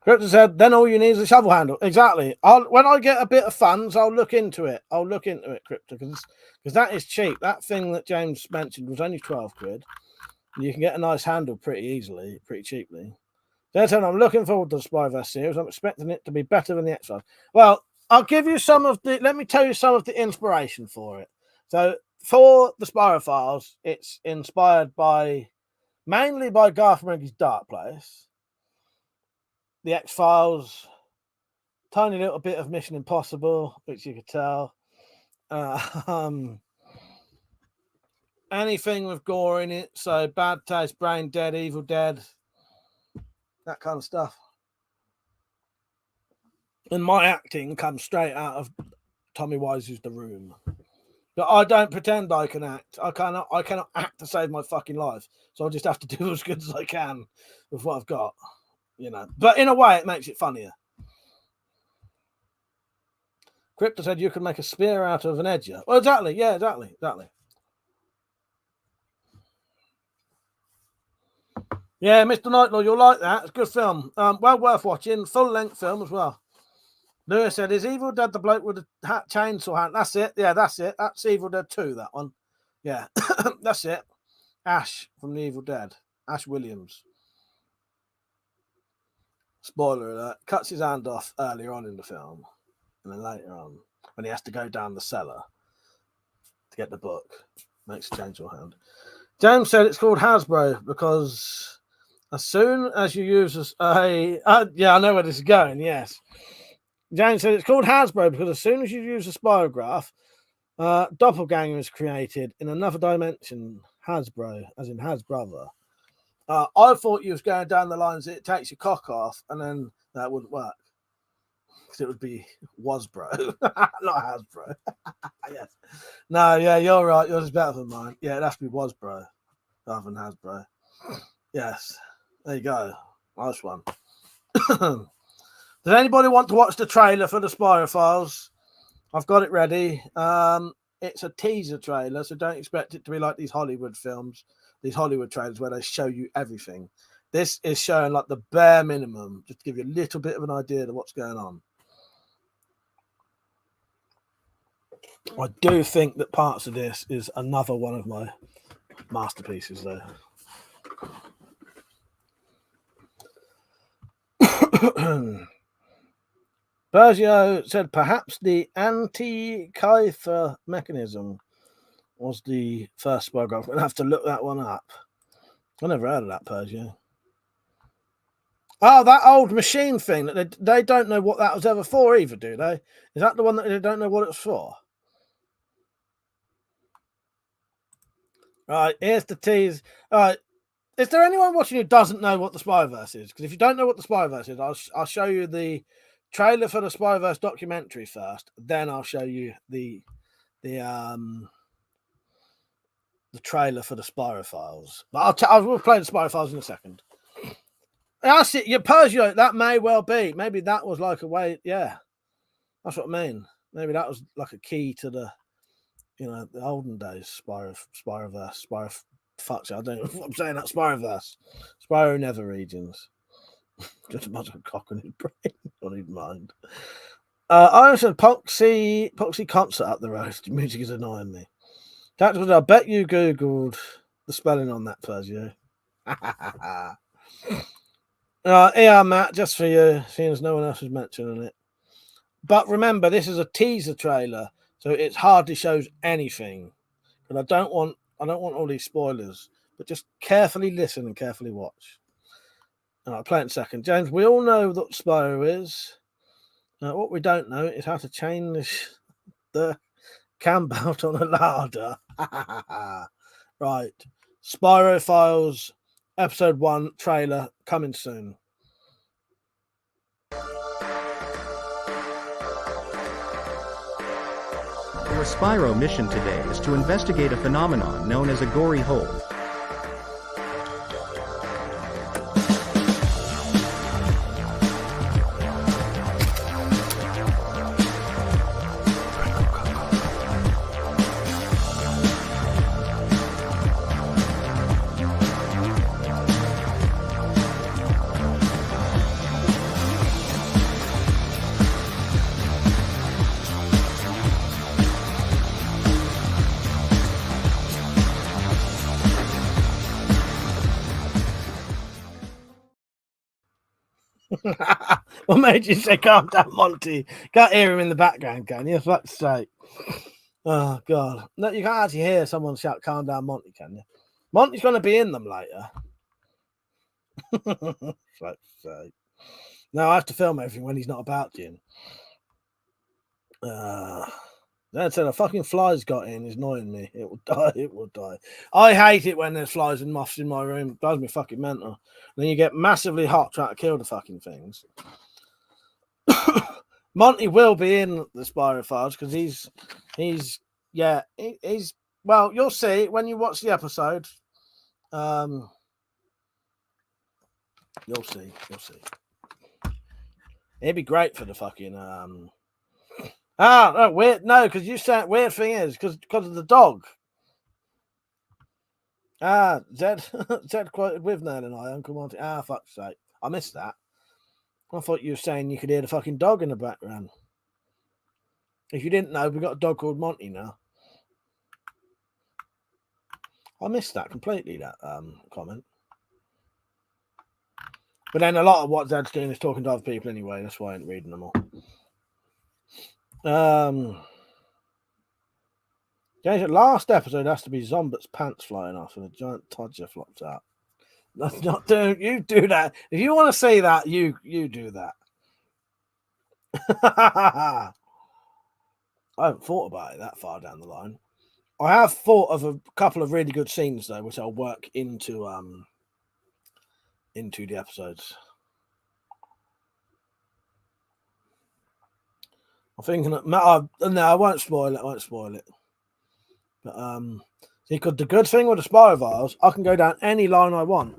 Crypto said, then all you need is a shovel handle. Exactly. When I get a bit of funds, I'll look into it. Crypto, because that is cheap. That thing that James mentioned was only 12 quid. You can get a nice handle pretty cheaply. Then I'm looking forward to the Spyverse series. I'm expecting it to be better than the X-Files. Well, I'll give you let me tell you some of the inspiration for it. So for the Spyro Files, it's inspired mainly by Garth Marenghi's Dark Place. The X-Files, tiny little bit of Mission Impossible, which you could tell. Anything with gore in it, so Bad Taste, Brain Dead, Evil Dead, that kind of stuff. And my acting comes straight out of Tommy Wiseau's The Room. But I don't pretend I can act. I cannot act to save my fucking life. So I'll just have to do as good as I can with what I've got. But in a way, it makes it funnier. Crypto said you can make a spear out of an edger. Well, exactly. Yeah, exactly. Yeah, Mr. Nightlaw, you'll like that. It's a good film. Well worth watching. Full-length film as well. Lewis said, is Evil Dead the bloke with the chainsaw hand? That's it. Yeah, that's it. That's Evil Dead 2, that one. Yeah, that's it. Ash from the Evil Dead. Ash Williams. Spoiler alert, cuts his hand off earlier on in the film. And then later on, when he has to go down the cellar to get the book, makes a chainsaw hand. James said it's called Hasbro because as soon as you use I know where this is going, yes. James said it's called Hasbro because as soon as you use a spirograph, doppelganger is created in another dimension. Hasbro, as in Hasbrother. I thought you was going down the lines, it takes your cock off, and then that wouldn't work. because it would be Wasbro, not Hasbro. Yes. No, yeah, you're right. Yours is better than mine. Yeah, it has to be Wasbro rather than Hasbro. Yes. There you go. Nice one. Does anybody want to watch the trailer for the Spyro Files? I've got it ready. It's a teaser trailer, so don't expect it to be like these Hollywood films, these Hollywood trailers where they show you everything. This is showing like the bare minimum, just to give you a little bit of an idea of what's going on. I do think that parts of this is another one of my masterpieces, though. Bergio said perhaps the anti-Kiefer mechanism was the first Spyro. I'm going to have to look that one up. I never heard of that, Bergio. Oh, that old machine thing that they don't know what that was ever for either, do they? Is that the one that they don't know what it's for? Right, here's the tease. All right, is there anyone watching who doesn't know what the Spyverse is? Because if you don't know what the Spyverse is, I'll show you the trailer for the Spyverse documentary first. Then I'll show you the trailer for the Spyro Files. But I will play the Spyro Files in a second. That's it. Your Persia, that may well be. Maybe that was like a way. Yeah, that's what I mean. Maybe that was like a key to the, the olden days Spyroverse. Fuck, I don't know what I'm saying. That Spyroverse, Spyro Nether Regions. Just a bunch of cock on his brain, on his mind. I said Poxy concert up the road. The music is annoying me. Tactical, I bet you googled the spelling on that, Persia. Yeah, Matt, just for you, seeing as no one else is mentioning it. But remember, this is a teaser trailer, so it hardly shows anything. And I don't want all these spoilers, but just carefully listen and carefully watch. I'll play it in a second. James, we all know what Spyro is. What we don't know is how to change the cam belt on a larder. Right. Spyro Files, Episode 1 trailer coming soon. Our Spyro mission today is to investigate a phenomenon known as a gory hole. What made you say calm down, Monty? Can't hear him in the background, can you? For fuck's sake. Oh, God. No, you can't actually hear someone shout calm down, Monty, can you? Monty's going to be in them later. Fuck's sake. No, I have to film everything when he's not about, Jim. That said, a fucking fly's got in. It's annoying me. It will die. It will die. I hate it when there's flies and moths in my room. It drives me fucking mental. And then you get massively hot trying to kill the fucking things. Monty will be in the Spyro Files because he's well, you'll see when you watch the episode. You'll see. It'd be great for the fucking no, weird. No, because you said weird thing is because of the dog. Zed quoted with Nan and I, Uncle Monty. Fuck's sake, I missed that. I thought you were saying you could hear the fucking dog in the background. If you didn't know, we've got a dog called Monty now. I missed that completely. That comment. But then a lot of what Zed's doing is talking to other people anyway. That's why I ain't reading them all. James, last episode has to be Zombat's pants flying off and a giant todger flops out. That's not doing. You do that. If you want to see that, you do that. I haven't thought about it that far down the line. I have thought of a couple of really good scenes though, which I'll work into the episodes. I'm thinking that no, I won't spoil it. I won't spoil it. But see, because the good thing with the Spyro files, I can go down any line I want.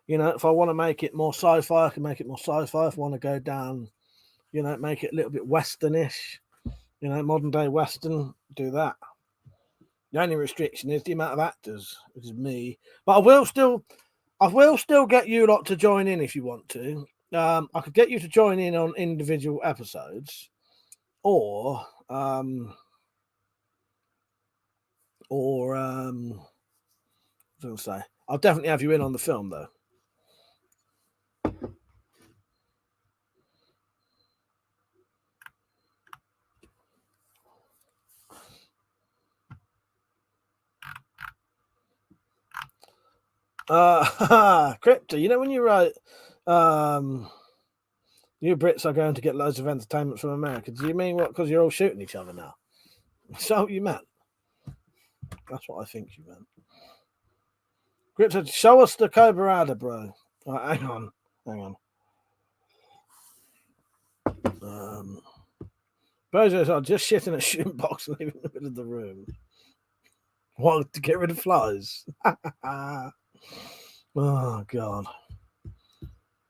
You know, if I want to make it more sci-fi, I can make it more sci-fi. If I want to go down, you know, make it a little bit westernish, you know, modern day western, do that. The only restriction is the amount of actors, which is me. But I will still get you lot to join in if you want to. I could get you to join in on individual episodes, or what was I going to say? I'll definitely have you in on the film though. Crypto, you know when you write you Brits are going to get loads of entertainment from America. Do you mean what? Because you're all shooting each other now? Is that what you meant? That's what I think you meant. Crypto, show us the Cobrada, bro. Right, hang on. Bozos are just shitting a shooting box and leaving in the middle of the room. What, to get rid of flies? Oh god.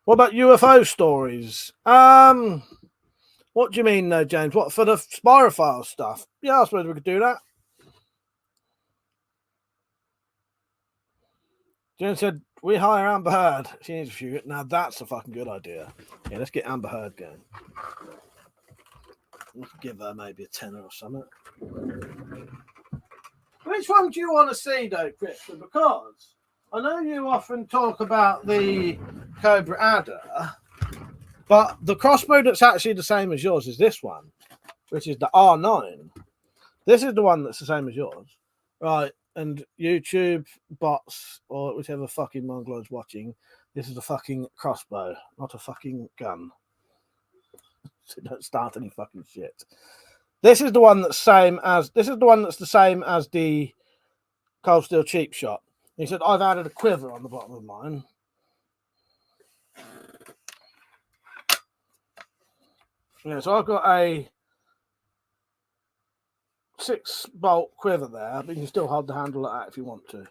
What about UFO stories? What do you mean, no, James? What, for the Spyrophile stuff? Yeah, I suppose we could do that. James said, we hire Amber Heard. She needs a few. Now that's a fucking good idea. Yeah, let's get Amber Heard going. We could give her maybe a tenner or something. Which one do you want to see, though, Christian? Because I know you often talk about the Cobra Adder, but the crossbow that's actually the same as yours is this one, which is the R9. This is the one that's the same as yours. Right, and YouTube bots or whichever fucking mongolo's watching, this is a fucking crossbow, not a fucking gun. So don't start any fucking shit. This is the one that's the same as the Cold Steel Cheap Shot. He said, I've added a quiver on the bottom of mine. Yeah, so I've got a 6-bolt quiver there, but you can still hold the handle like that if you want to.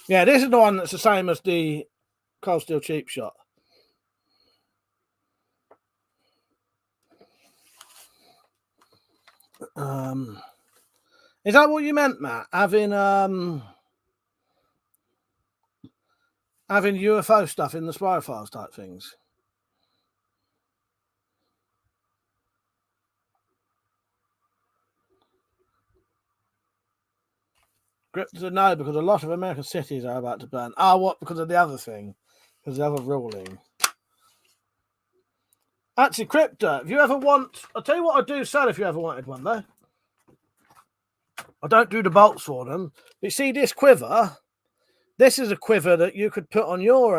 Yeah, this is the one that's the same as the Cold Steel Cheap Shot. Is that what you meant, Matt? Having UFO stuff in the Spy Files type things? Crypto, no, because a lot of American cities are about to burn. What? Because of the other thing. Because of the other ruling. Actually, Crypto, if you ever want... I'll tell you what I do sell if you ever wanted one, though. I don't do the bolts for them. But you see this quiver? This is a quiver that you could put on your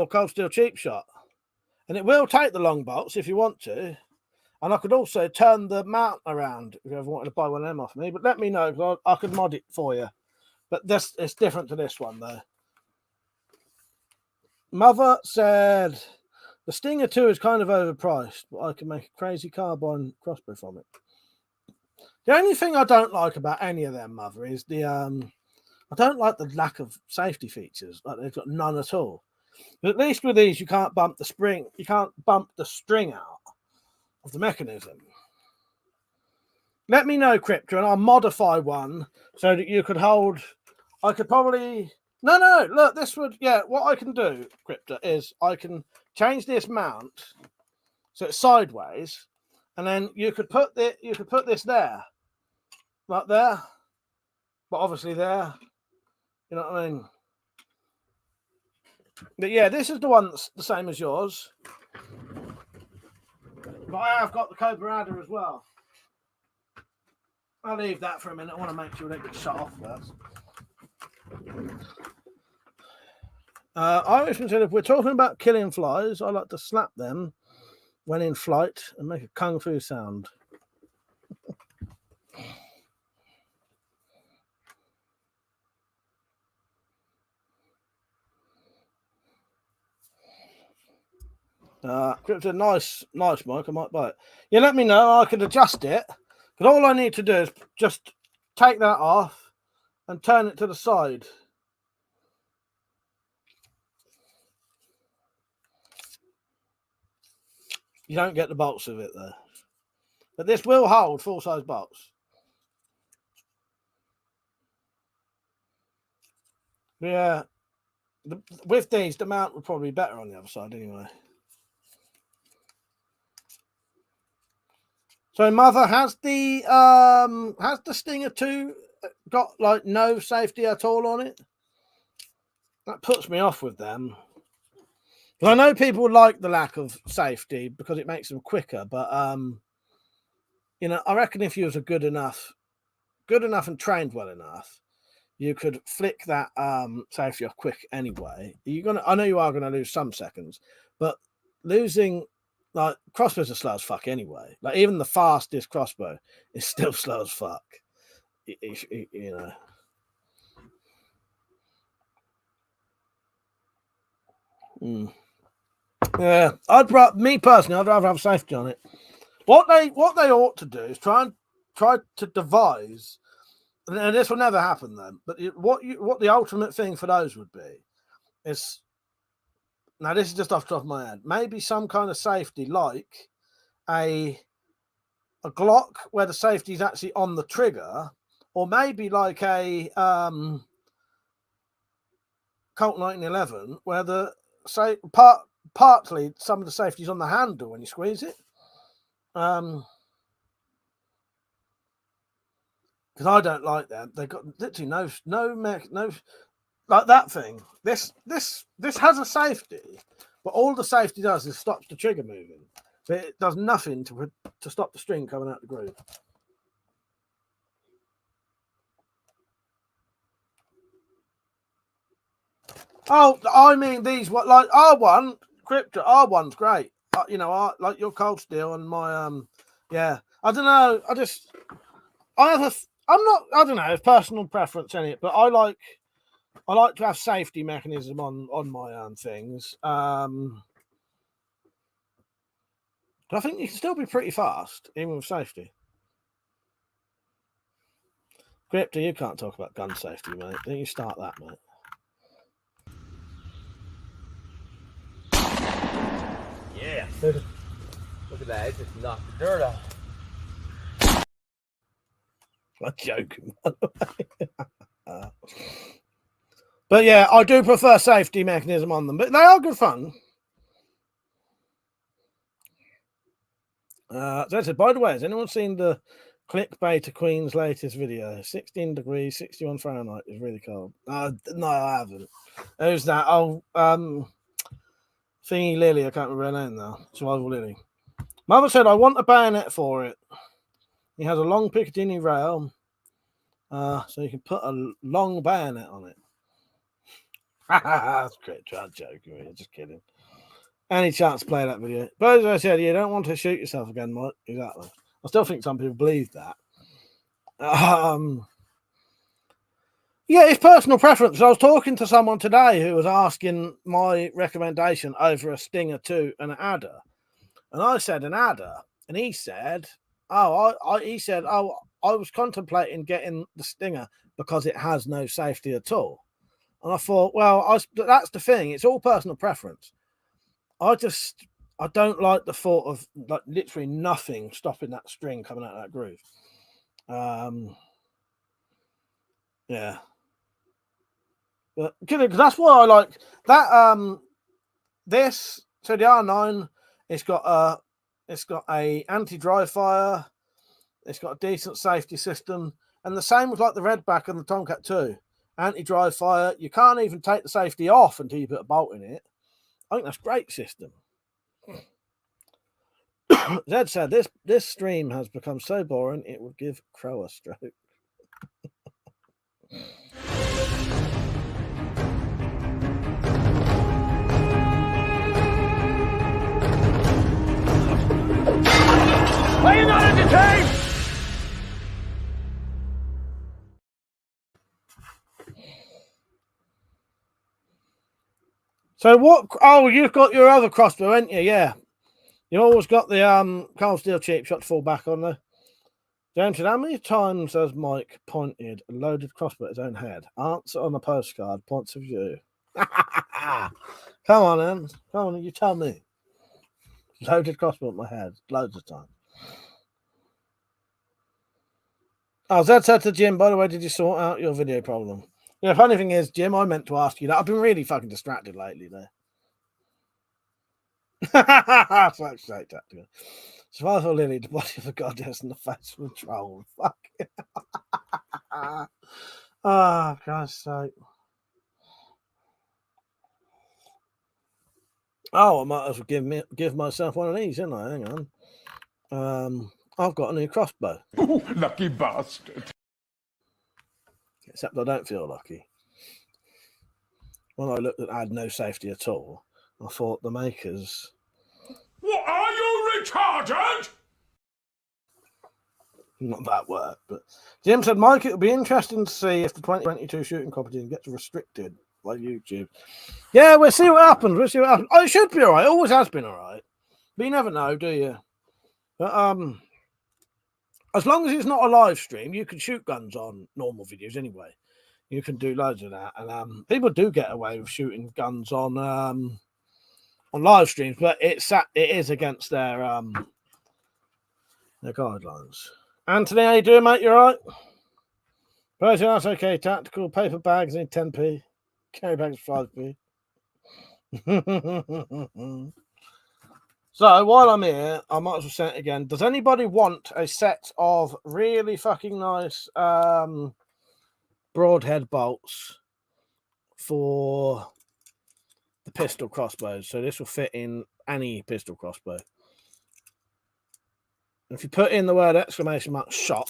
Cold Steel Cheap Shot. And it will take the long bolts if you want to. And I could also turn the mount around if you ever wanted to buy one of them off me. But let me know, because I could mod it for you. But it's different to this one, though. Mother said, the Stinger 2 is kind of overpriced, but I can make a crazy carbine crossbow from it. The only thing I don't like about any of them, Mother, is the... I don't like the lack of safety features. Like, they've got none at all. But at least with these, you can't bump the spring. You can't bump the string out of the mechanism. Let me know, Crypto, and I'll modify one so that you could hold. I could probably look, this would, yeah, what I can do, Crypto, is I can change this mount so it's sideways, and then you could put this there, like there, but obviously there, you know what I mean? But yeah, this is the one that's the same as yours. But I have got the Cobra Adder as well. I'll leave that for a minute. I want to make sure they get shut off first. Irishman said, if we're talking about killing flies, I like to slap them when in flight and make a kung fu sound. Crypto, nice mic. I might buy it. You let me know. I could adjust it. Because all I need to do is just take that off and turn it to the side. You don't get the bolts of it though. But this will hold full-size bolts. Yeah. With these, the mount would probably be better on the other side anyway. So, Mother, has the Stinger 2 got like no safety at all on it? That puts me off with them. Because I know people like the lack of safety because it makes them quicker, but you know, I reckon if you was a good enough and trained well enough, you could flick that safety off quick anyway. I know you are gonna lose some seconds, but losing, like, crossbows are slow as fuck anyway. Like, even the fastest crossbow is still slow as fuck. You know. Yeah, me personally, I'd rather have safety on it. What they ought to do is try to devise, and this will never happen then. But what the ultimate thing for those would be is, now this is just off the top of my head, maybe some kind of safety like a Glock where the safety is actually on the trigger, or maybe like a Colt 1911 where the partly some of the safety's on the handle when you squeeze it. Because I don't like that. They've got literally no like that thing. This has a safety, but all the safety does is stops the trigger moving. But it does nothing to stop the string coming out the groove. Oh, I mean these. What, like R1 Crypto? R1's great. You know, like your cold steel and my yeah. I don't know. I don't know. It's personal preference in it, but I like to have safety mechanism on my things. But I think you can still be pretty fast even with safety. Crypto, you can't talk about gun safety, mate. Don't you start that, mate. Yeah. Look at that. It just knocked the dirt off. I'm joking. But yeah, I do prefer safety mechanism on them, but they are good fun. So I said, by the way, has anyone seen the clickbait Queen's latest video? 16 degrees, 61 Fahrenheit is really cold. No, I haven't. Who's that? Oh, Thingy Lily, I can't remember her name now. Survival Lily. Mother said, I want a bayonet for it. He has a long Piccadilly rail, so you can put a long bayonet on it. That's great. I'm joking. Just kidding. Any chance to play that video? But as I said, you don't want to shoot yourself again, Mike. Exactly. I still think some people believe that. Yeah, it's personal preference. I was talking to someone today who was asking my recommendation over a Stinger 2 and an adder. And I said an adder. And he said, I was contemplating getting the Stinger because it has no safety at all. And I thought, well, that's the thing. It's all personal preference. I don't like the thought of like literally nothing stopping that string coming out of that groove. Yeah. But because that's why I like that. This, so the R9, it's got a anti-dry fire. It's got a decent safety system, and the same with like the Redback and the Tomcat 2. Anti-dry fire. You can't even take the safety off until you put a bolt in it. I think that's a great system. Zed said this stream has become so boring it would give Crow a stroke. Are you not entertained? So what? Oh, you've got your other crossbow, ain't you? Yeah. You always got the Cold Steel cheap shot to fall back on there. James said, how many times has Mike pointed a loaded crossbow at his own head? Answer on a postcard, points of view. Come on, then. Come on, you tell me. Loaded crossbow at my head, loads of times. Oh, Zed said to Jim, by the way, did you sort out your video problem? Yeah, funny thing is, Jim, I meant to ask you that. I've been really fucking distracted lately there. Fuck's sake, tactical. Survival Lily, the body of a goddess and the face of a troll. Fuck. Oh, God's sake. Oh, I might as well give myself one of these, didn't I? Hang on. I've got a new crossbow. Ooh, lucky bastard. Except I don't feel lucky. When I looked at I had no safety at all, I thought the makers... What, are you retarded? Not that word, but Jim said, Mike, it'll be interesting to see if the 2022 shooting competition gets restricted by YouTube. Yeah, we'll see what happens. We'll see what happens. Oh, it should be all right. It always has been all right. But you never know, do you? But as long as it's not a live stream, you can shoot guns on normal videos anyway. You can do loads of that. And people do get away with shooting guns on live streams, but it is against their guidelines. Anthony, how you doing, mate? You all right? Person, that's okay. Tactical paper bags need 10p. Carry bags 5p. So while I'm here, I might as well say it again. Does anybody want a set of really fucking nice broadhead bolts for the pistol crossbows? So this will fit in any pistol crossbow. If you put in the word !shop,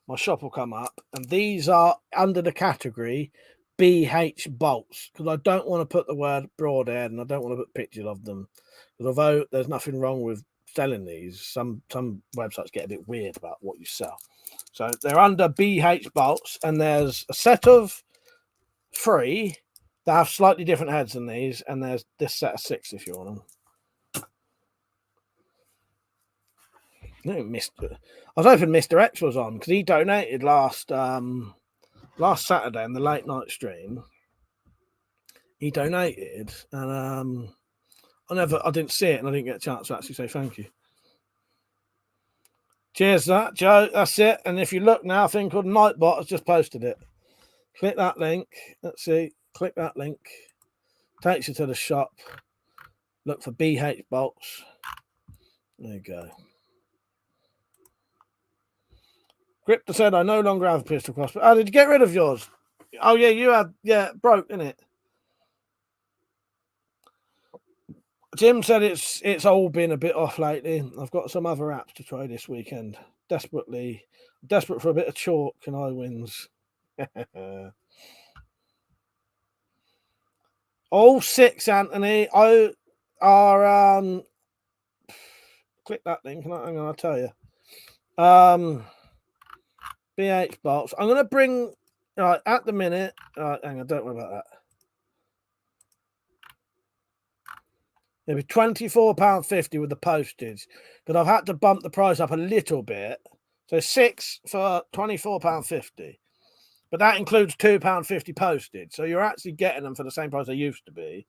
my shop will come up. And these are under the category BH bolts, because I don't want to put the word broadhead and I don't want to put pictures of them. Because although there's nothing wrong with selling these, some websites get a bit weird about what you sell. So they're under BH bolts, and there's a set of 3 that have slightly different heads than these, and there's this set of 6 if you want them. I was hoping Mr. X was on because he donated last Saturday in the late night stream. He donated, and I didn't see it, and I didn't get a chance to actually say thank you. Cheers, that Joe. That's it. And if you look now, a thing called Nightbot has just posted it. Click that link. Let's see. Click that link. Takes you to the shop. Look for BH bolts. There you go. Gripta said, I no longer have a pistol crossbow. Oh, did you get rid of yours? Oh, yeah, you had, yeah, broke, innit? Jim said it's all been a bit off lately. I've got some other apps to try this weekend. Desperate for a bit of chalk and I wins. All 6, Anthony, are click that link and I'll tell you. BH bolts. I'm going to bring, right, at the minute, hang on, don't worry about that. It'll be £24.50 with the postage, but I've had to bump the price up a little bit. So 6 for £24.50, but that includes £2.50 postage. So you're actually getting them for the same price they used to be.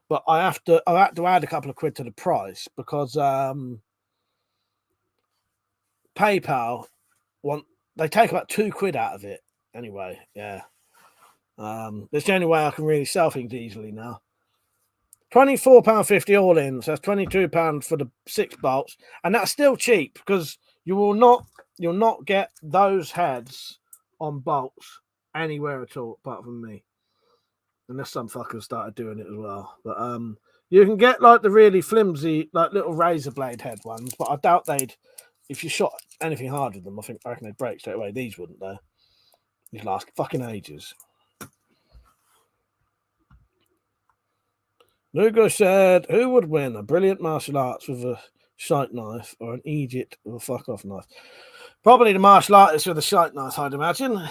But I've had to add a couple of quid to the price because PayPal they take about £2 out of it anyway. Yeah, that's the only way I can really sell things easily now. £24.50 all in, so that's £22 for the 6 bolts, and that's still cheap because you'll not get those heads on bolts anywhere at all apart from me, unless some fuckers started doing it as well. But you can get like the really flimsy, like little razor blade head ones, but I doubt if you shot anything hard with them, I reckon they'd break straight away. These wouldn't, though. These last fucking ages. Lugo said, who would win, a brilliant martial arts with a shite knife or an Egypt with a fuck off knife? Probably the martial artist with a shite knife, I'd imagine.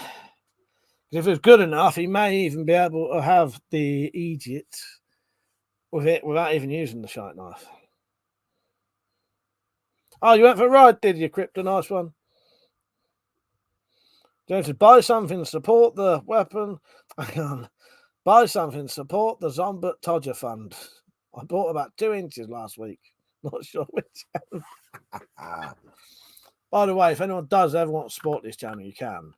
If it was good enough, he may even be able to have the Egypt. But I don't think he'd be able to have the shite knife. Because if he was good enough, he may even be able to have the Egypt. If he was good enough, he may even be able to have the shite knife. Because if he was good enough, he may even be able to have the Egypt. But I don't think he'd be able to have the shite knife. with it without even using the shite knife. Oh, you went for a ride, did you, Crypto? Nice one. Going to buy something, support the weapon. Hang on. Buy something, support the Zombot Todger Fund. I bought about 2 inches last week. Not sure which. By the way, if anyone does ever want to support this channel, you can.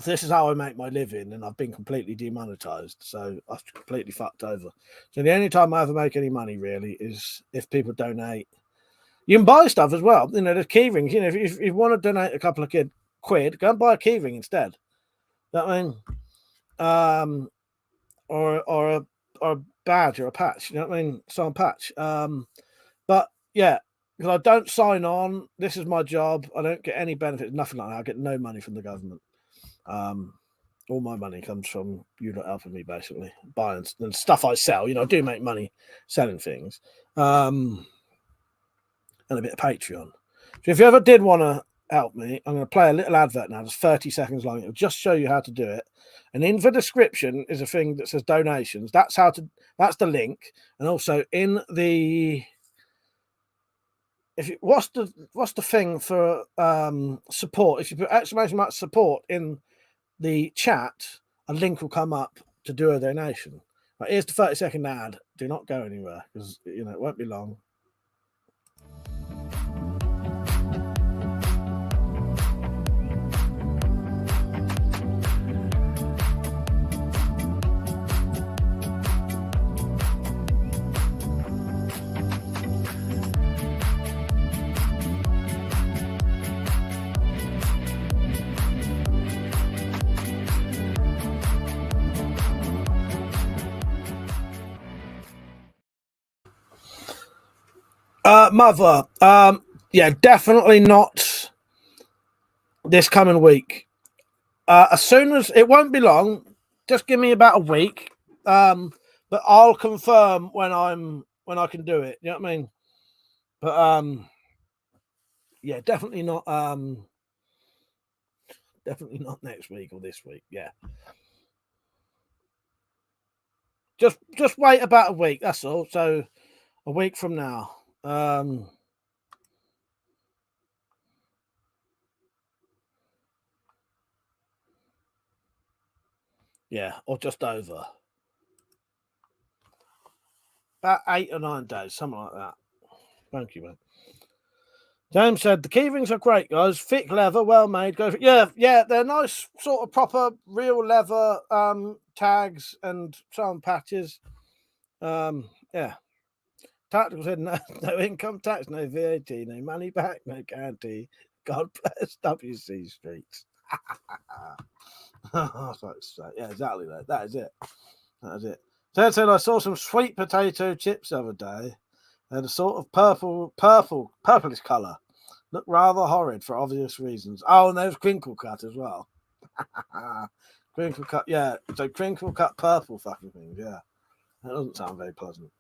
This is how I make my living, and I've been completely demonetized, so I've completely fucked over. So the only time I ever make any money really is if people donate. You can buy stuff as well. You know, there's key rings. You know, if you want to donate a couple of quid, go and buy a key ring instead. That mean, or a badge or a patch. You know what I mean? Some patch. But yeah, because I don't sign on. This is my job. I don't get any benefits. Nothing like that. I get no money from the government. All my money comes from you lot helping me, basically buying and stuff I sell. You know, I do make money selling things, and a bit of Patreon. So if you ever did want to help me, I'm going to play a little advert now. It's 30 seconds long. It'll just show you how to do it. And in the description is a thing that says donations. That's that's the link. And also in the what's the thing for support? If you put exclamation mark support in the chat, a link will come up to do a donation. Right, here's the 30-second ad. Do not go anywhere because you know it won't be long. Mother, yeah, definitely not this coming week. As soon as it won't be long, just give me about a week. But I'll confirm when I can do it. You know what I mean? But yeah, definitely not next week or this week. Yeah. Just wait about a week, that's all. So a week from now. Yeah, or just over. About 8 or 9 days, something like that. Thank you, man. James said the key rings are great, guys. Thick leather, well made. Go for it. Yeah, they're nice, sort of proper, real leather tags and some patches. Yeah. Tactical said no income tax, no VAT, no money back, no guarantee. God bless WC Streets. Yeah, exactly that. That is it. That is it. Ted said I saw some sweet potato chips the other day. They're a sort of purplish colour. Look rather horrid for obvious reasons. Oh, and there's crinkle cut as well. Crinkle cut, yeah. So crinkle cut purple fucking things, yeah. That doesn't sound very pleasant.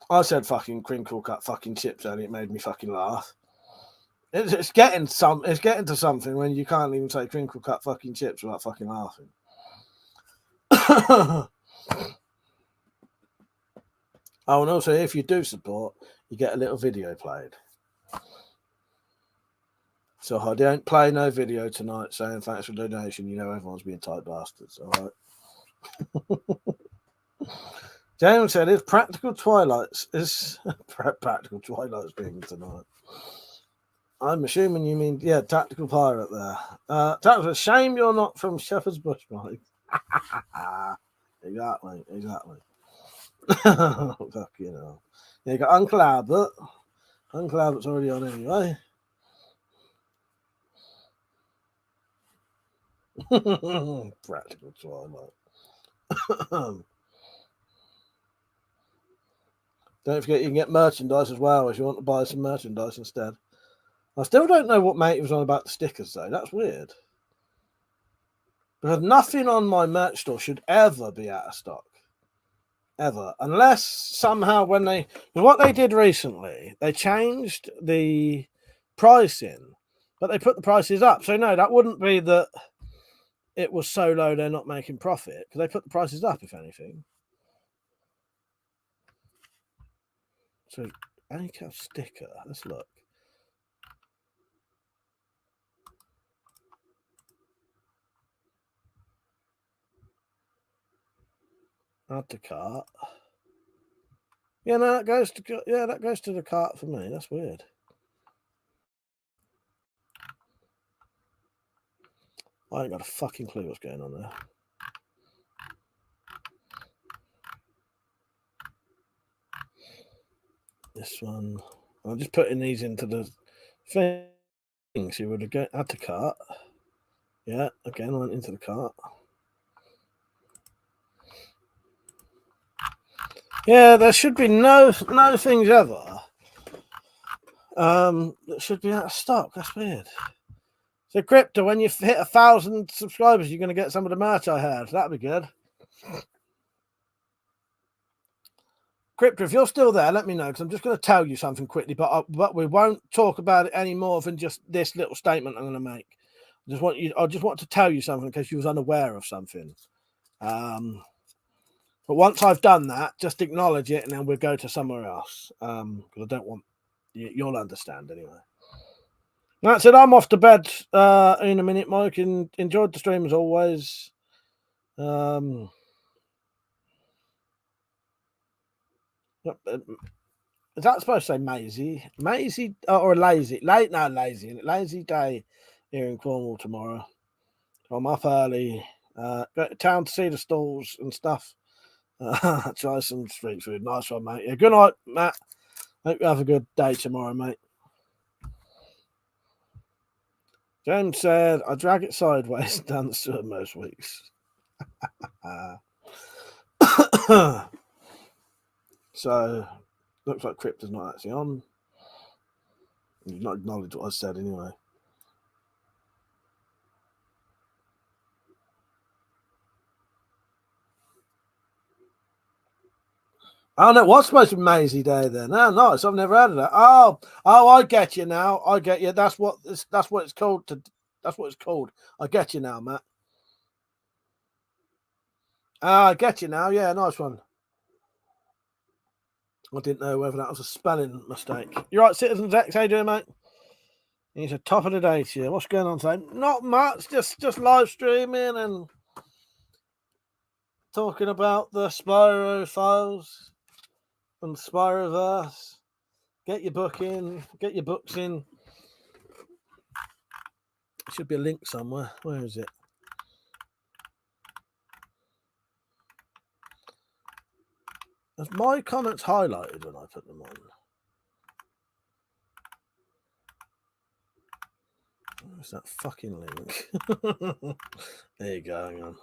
I said fucking crinkle cut fucking chips and it made me fucking laugh. It's getting to something when you can't even say crinkle cut fucking chips without fucking laughing. Oh, and also if you do support, you get a little video played. So I don't play no video tonight saying thanks for the donation. You know everyone's being tight bastards, all right? James said, "Is Practical Twilights Practical Twilights being tonight?" I'm assuming you mean Tactical Pirate there. Tactical, shame you're not from Shepherd's Bush, Mike. Exactly. Fuck you know. Yeah, you got Uncle Albert. Uncle Albert's already on anyway. Practical Twilight. Don't forget you can get merchandise as well if you want to buy some merchandise instead. I still don't know what mate was on about the stickers though. That's weird. Because nothing on my merch store should ever be out of stock. Ever. Unless somehow what they did recently, they changed the pricing, but they put the prices up. So no, that wouldn't be that it was so low they're not making profit because they put the prices up, if anything. So, ACAF sticker. Let's look. Add to cart. Yeah, no, that goes to the cart for me. That's weird. I ain't got a fucking clue what's going on there. This one. I'm just putting these into the things. You would have got add to cart. Yeah, again, went into the cart. Yeah, there should be no things ever. That should be out of stock. That's weird. So, Crypto, when you hit 1,000 subscribers, you're going to get some of the merch I had. That'd be good. Crypto, if you're still there, let me know because I'm just going to tell you something quickly, but we won't talk about it any more than just this little statement I'm going to make. I just want to tell you something in case you was unaware of something. But once I've done that, just acknowledge it, and then we'll go to somewhere else. Because I don't want you'll understand anyway. That's it. I'm off to bed in a minute, Mike. And enjoyed the stream as always. Is that supposed to say Maisie? Maisie or lazy? Lazy day here in Cornwall tomorrow. I'm up early. Go to town to see the stalls and stuff. Try some street food. Nice one, mate. Yeah, good night, Matt. Hope you have a good day tomorrow, mate. James said, I drag it sideways down the sewer most weeks. So, looks like Crypto's not actually on. He's not acknowledged what I said anyway. Oh, no, what's supposed to be Maisie Day then? Oh, nice. I've never heard of that. Oh, I get you now. I get you. That's what it's called. That's what it's called. I get you now, Matt. I get you now. Yeah, nice one. I didn't know whether that was a spelling mistake. You're right, Citizens X. How you doing, mate? He's a top of the day to you. What's going on today? Not much. Just live streaming and talking about the Spyro files and Spyroverse. Get your book in. Get your books in. Should be a link somewhere. Where is it? Is my comments highlighted when I put them on? Where's that fucking link? There you go. Hang on.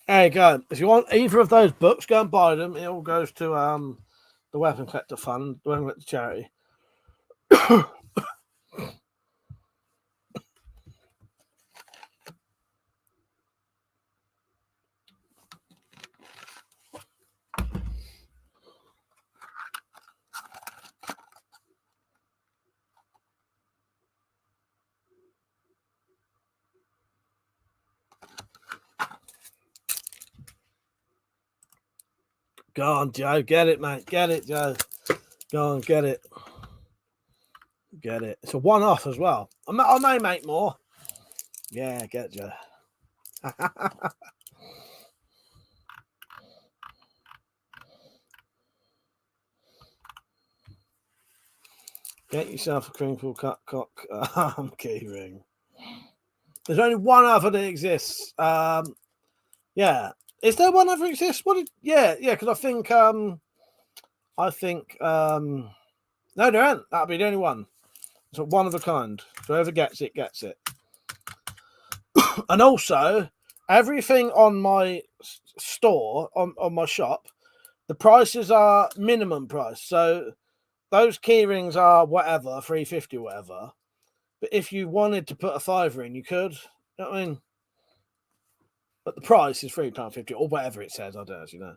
There you go. If you want either of those books, go and buy them. It all goes to the Weapon Collector Fund, the Weapon Collector charity. Go on, Joe. Get it, mate. Get it, Joe. Go on, get it. Get it. It's a one-off as well. I may make more. Yeah, get it, Joe. Get yourself a crinkle cut cock key ring. There's only one other that exists. Yeah. Is there one other exists? Yeah, because I think no, there aren't. That'll be the only one. It's a one of a kind. Whoever gets it, gets it. And also, everything on my store, on my shop, the prices are minimum price. So those key rings are whatever, $3.50, whatever. But if you wanted to put a $5 in, you could. You know what I mean? But the price is £3.50 or whatever it says. I don't actually know.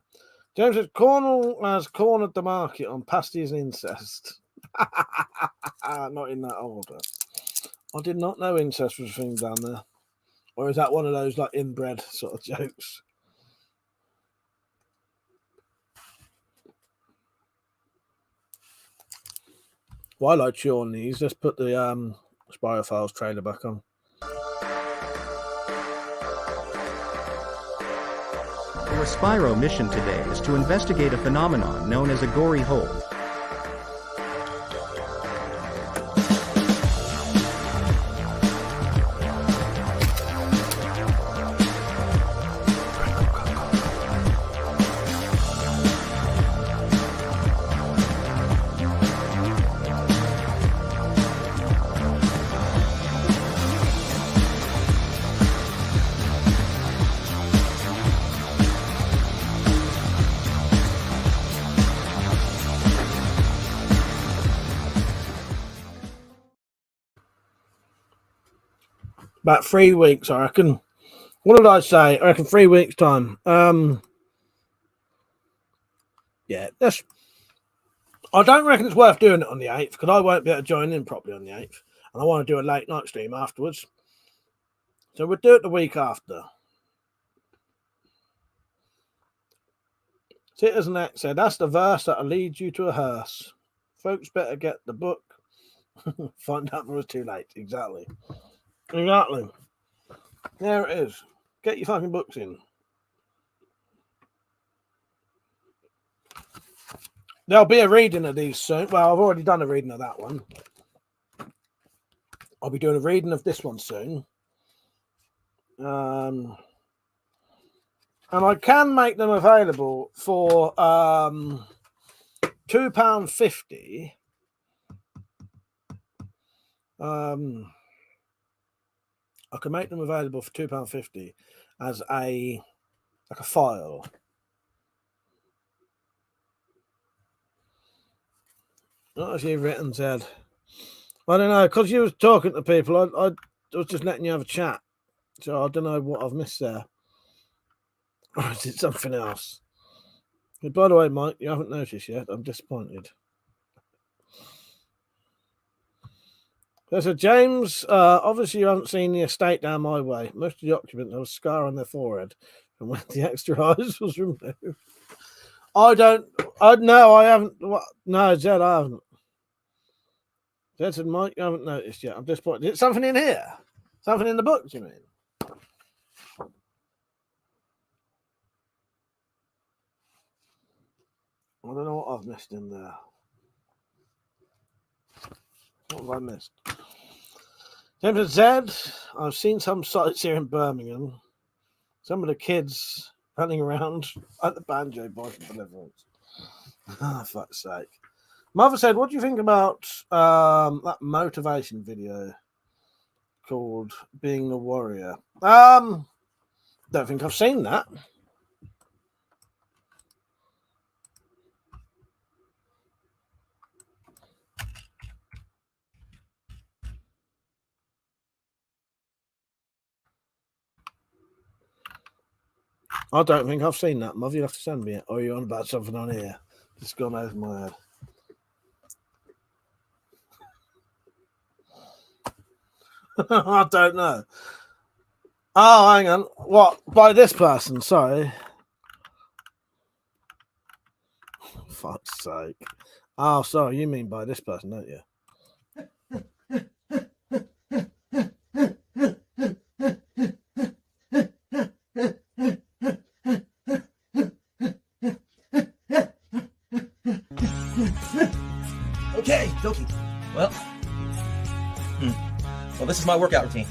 James says Cornwall has cornered the market on pasties and incest. Not in that order. I did not know incest was a thing down there. Or is that one of those like inbred sort of jokes? While I chew on these, let's put the Spyrophiles trailer back on. Our Spyro mission today is to investigate a phenomenon known as a gory hole. About 3 weeks, I reckon. What did I say? I reckon 3 weeks' time. Yeah, that's. I don't reckon it's worth doing it on the 8th because I won't be able to join in properly on the 8th, and I want to do a late night stream afterwards. So we'll do it the week after. Citizen X said, "That's the verse that'll lead you to a hearse. Folks better get the book. Find out before it's too late." Exactly. Exactly. There it is. Get your fucking books in. There'll be a reading of these soon. Well, I've already done a reading of that one. I'll be doing a reading of this one soon. And I can make them available for £2.50. I can make them available for £2.50 as a file. What have you written, Ted? I don't know, because you was talking to people, I was just letting you have a chat. So I don't know what I've missed there. Or is it something else? But by the way, Mike, you haven't noticed yet. I'm disappointed. There's a James. Obviously, you haven't seen the estate down my way. Most of the occupants have a scar on their forehead, and when the extra eyes was removed. No, I haven't. No, Zed, I haven't. Zed said, "Mike, you haven't noticed yet. I'm disappointed. Is something in here? Something in the book, you mean?" I don't know what I've missed in there. What have I missed? James said, "Zed, I've seen some sites here in Birmingham. Some of the kids running around at the banjo boy for deliverance." Ah, fuck's sake. Mother said, "What do you think about that motivation video called Being a Warrior?" Don't think I've seen that. I don't think I've seen that, Mother. You have to send me it. Or are you on about something on here? It's gone over my head. I don't know. Oh, hang on. What? By this person? Sorry. Fuck's sake. Oh, sorry. You mean by this person, don't you? Okay, dokie. Well, this is my workout routine.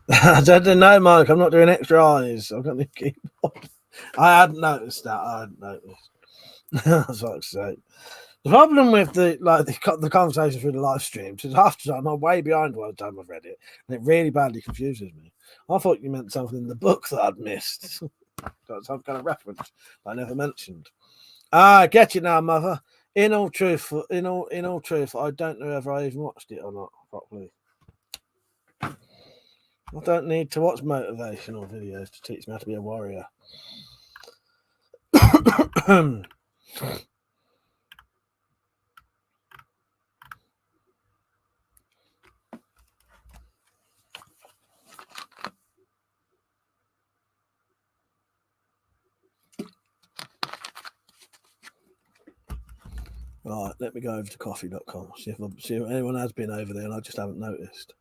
I don't know, Mike. I'm not doing extra eyes. I've got the keyboard. I hadn't noticed that. I hadn't noticed. Fuck's sake. The problem with the conversation through the live streams is half the time I'm way behind by the time I've read it, and it really badly confuses me. I thought you meant something in the book that I'd missed. Got some kind of reference I never mentioned. I get you now, Mother. In all truth, I don't know whether I even watched it or not properly. I don't need to watch motivational videos to teach me how to be a warrior. Right, let me go over to coffee.com. See if anyone has been over there and I just haven't noticed.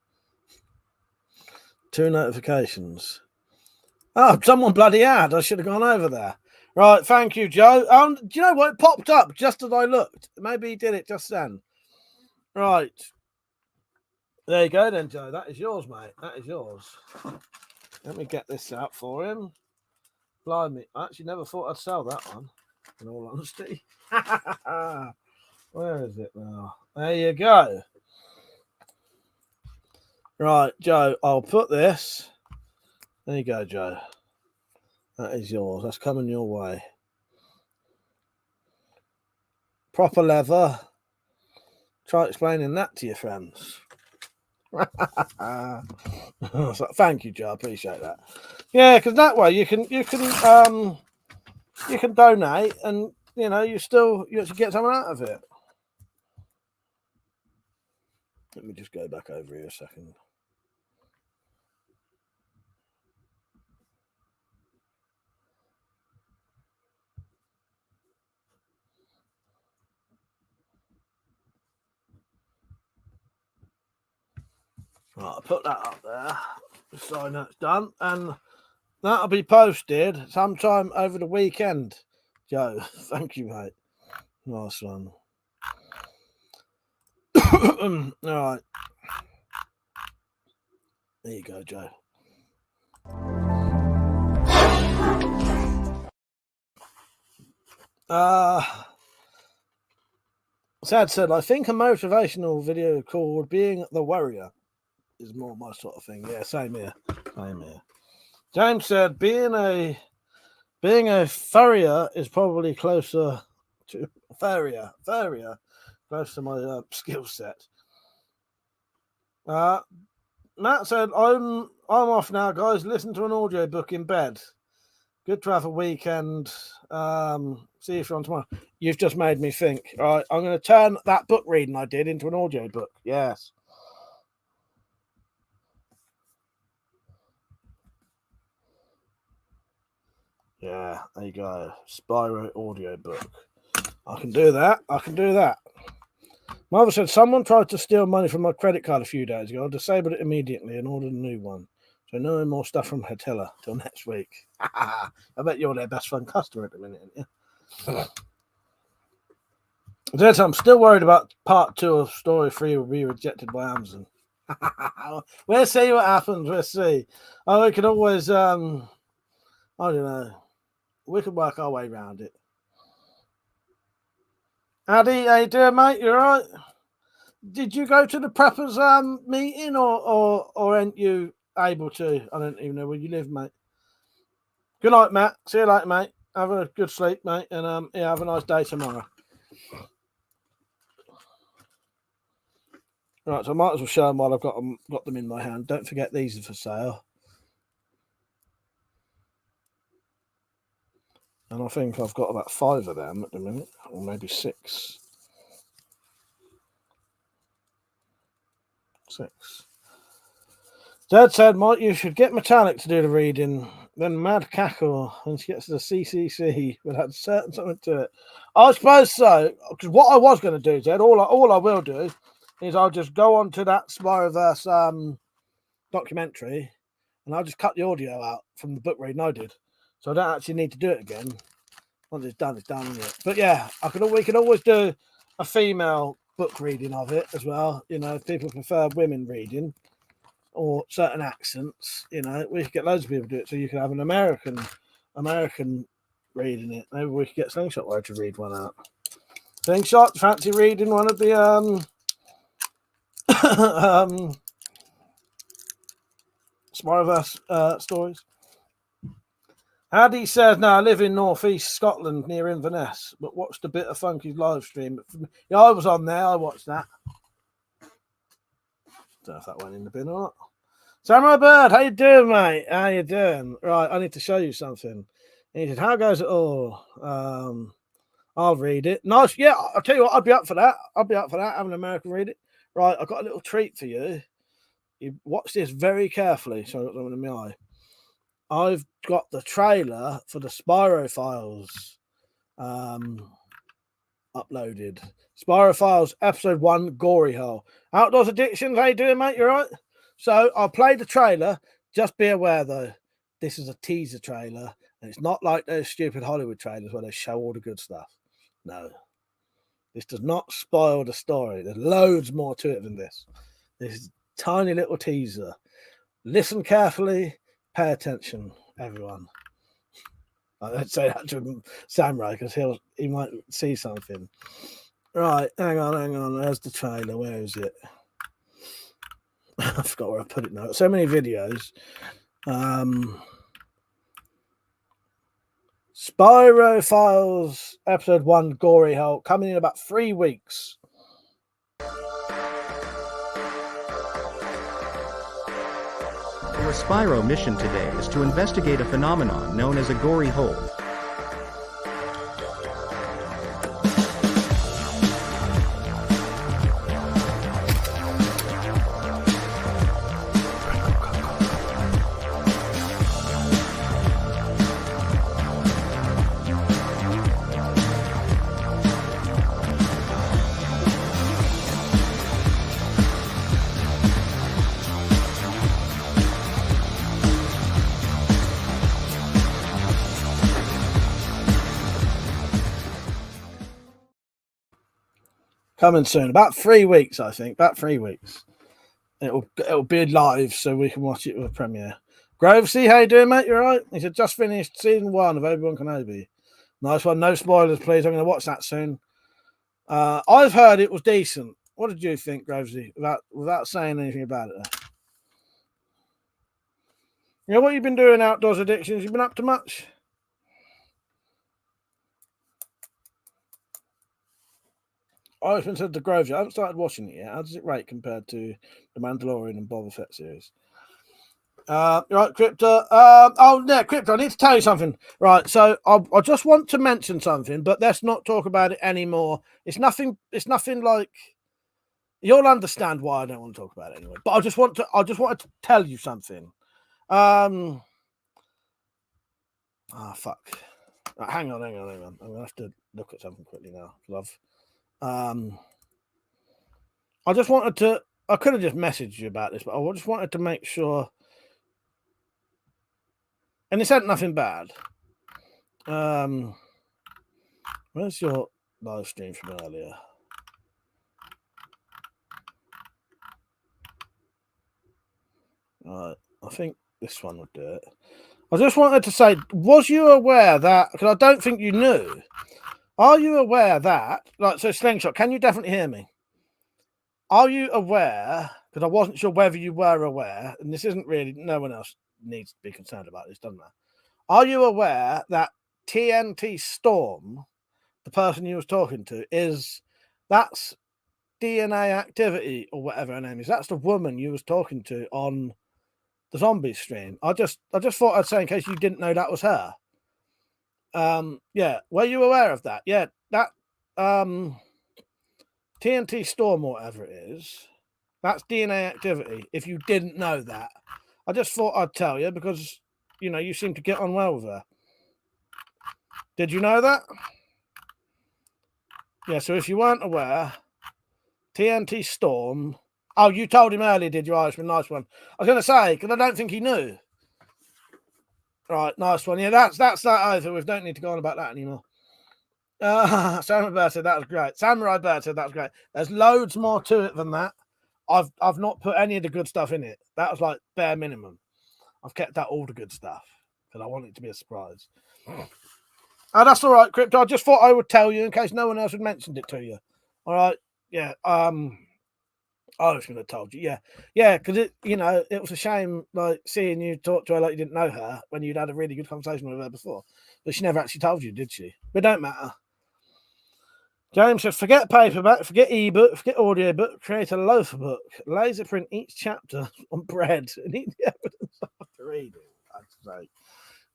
2 notifications. Oh, someone bloody had. I should have gone over there. Right, thank you, Joe. Do you know what? It popped up just as I looked. Maybe he did it just then. Right. There you go then, Joe. That is yours, mate. That is yours. Let me get this out for him. Blimey. I actually never thought I'd sell that one, in all honesty. Where is it now? There you go. Right, Joe, I'll put this. There you go, Joe. That is yours. That's coming your way. Proper leather. Try explaining that to your friends. So, thank you, Joe. I appreciate that. Yeah, because that way you can donate, and you actually get something out of it. Let me just go back over here a second. Right, I'll put that up there so I know it's done, and that'll be posted sometime over the weekend, Joe. Thank you, mate. Nice one. All right. There you go, Joe. Sad said, I think a motivational video called Being the Warrior is more my sort of thing. Yeah, same here. Same here. James said, being a furrier is probably closer to furrier, close to my skill set. Matt said, I'm off now, guys. Listen to an audio book in bed. Good to have a weekend. See you on tomorrow. You've just made me think. All right, I'm going to turn that book reading I did into an audio book. Yes. Yeah, there you go. Spyro audio book. I can do that. Mother said, someone tried to steal money from my credit card a few days ago. I disabled it immediately and ordered a new one. So no more stuff from Hatella till next week. I bet you're their best friend customer at the minute, aren't you? I'm still worried about part 2 of story 3 will be rejected by Amazon. We'll see what happens. We'll see. Oh, we can always, I don't know. We can work our way around it. Addy, how you doing, mate? You all right? Did you go to the preppers meeting or aren't you able to? I don't even know where you live, mate. Good night, Matt. See you later, mate. Have a good sleep, mate, and have a nice day tomorrow. Right, so I might as well show them while I've got them in my hand. Don't forget these are for sale. And I think I've got about 5 of them at the minute, or maybe 6. 6. Dad said, Mike, you should get Metallic to do the reading. Then Mad cackle when she gets to the CCC would have something to it. I suppose so, because what I was going to do, Dad, all I will do is I'll just go on to that Spyroverse documentary, and I'll just cut the audio out from the book reading I did, so I don't actually need to do it again. Once it's done, isn't it? But yeah, we can always do a female book reading of it as well. You know, if people prefer women reading or certain accents, you know, we could get loads of people to do it. So you can have an American reading it. Maybe we could get Slingshot Wire to read one out. Slingshot, fancy reading one of the Spyroverse stories. Addy says, no, I live in northeast Scotland near Inverness, but watched a bit of Funky's live stream. Yeah, I was on there. I watched that. Don't know if that went in the bin or not. Samurai Bird, how you doing, mate? How you doing? Right, I need to show you something. And he said, how goes it all? I'll read it. Nice. Yeah, I'll tell you what, I'd be up for that. Have an American read it. Right, I've got a little treat for you. You watch this very carefully. So I've got something in my eye. I've got the trailer for the Spyro Files uploaded. Spyro Files, episode 1, Gory Hole. Outdoors Addictions, how you doing, mate? You all right? So I'll play the trailer. Just be aware, though, this is a teaser trailer, and it's not like those stupid Hollywood trailers where they show all the good stuff. No. This does not spoil the story. There's loads more to it than this. This is a tiny little teaser. Listen carefully. Pay attention, everyone. I don't say that to Samurai because he might see something. Right, hang on. There's the trailer. Where is it? I forgot where I put it now. So many videos. Spyro Files, episode 1, Gory Hole, coming in about 3 weeks. Our Spyro mission today is to investigate a phenomenon known as a gory hole. Coming soon, about 3 weeks, I think. About 3 weeks. It'll be live, so we can watch it with a premiere. Grovesy, how you doing, mate? You all right? He said just finished season 1 of Obi-Wan Kenobi. Nice one. No spoilers, please. I'm going to watch that soon. I've heard it was decent. What did you think, Grovesy? Without saying anything about it. You know what you've been doing, Outdoors Addictions? You've been up to much? I haven't said the Groves. I haven't started watching it yet. How does it rate compared to the Mandalorian and Boba Fett series? Right, Crypto. Crypto. I need to tell you something. Right, so I just want to mention something, but let's not talk about it anymore. It's nothing like you'll understand why I don't want to talk about it anyway. But I just wanted to tell you something. Fuck. Right, hang on. I'm gonna have to look at something quickly now, love. I just wanted to. I could have just messaged you about this, but I just wanted to make sure. And this ain't nothing bad. Where's your live stream from earlier? Right, I think this one would do it. I just wanted to say, was you aware that? Because I don't think you knew. Are you aware that, so Slingshot, can you definitely hear me? Are you aware, because I wasn't sure whether you were aware, and this isn't really, no one else needs to be concerned about this, doesn't matter. Are you aware that TNT Storm, the person you was talking to, that's DNA Activity, or whatever her name is, that's the woman you was talking to on the zombie stream. I just thought I'd say in case you didn't know that was her. Yeah, were you aware of that? Yeah, that TNT Storm or whatever it is, that's DNA Activity. If you didn't know that, I just thought I'd tell you because you seem to get on well with her. Did you know that? Yeah, so if you weren't aware, TNT Storm. Oh, you told him earlier, did you, Irishman? Nice one. I was going to say, because I don't think he knew. Right, nice one. Yeah, that's that over. We don't need to go on about that anymore. Samurai Bird said that was great. Samurai Bird said that was great. There's loads more to it than that. I've not put any of the good stuff in it. That was like bare minimum. I've kept out all the good stuff because I want it to be a surprise. Oh, that's all right, Crypto. I just thought I would tell you in case no one else had mentioned it to you. All right. Yeah. I was going to have told you. Yeah, because it was a shame like seeing you talk to her like you didn't know her when you'd had a really good conversation with her before. But she never actually told you, did she? But it don't matter. James says, forget paperback, forget ebook, forget audiobook, create a loaf book, laser print each chapter on bread and eat the evidence after reading.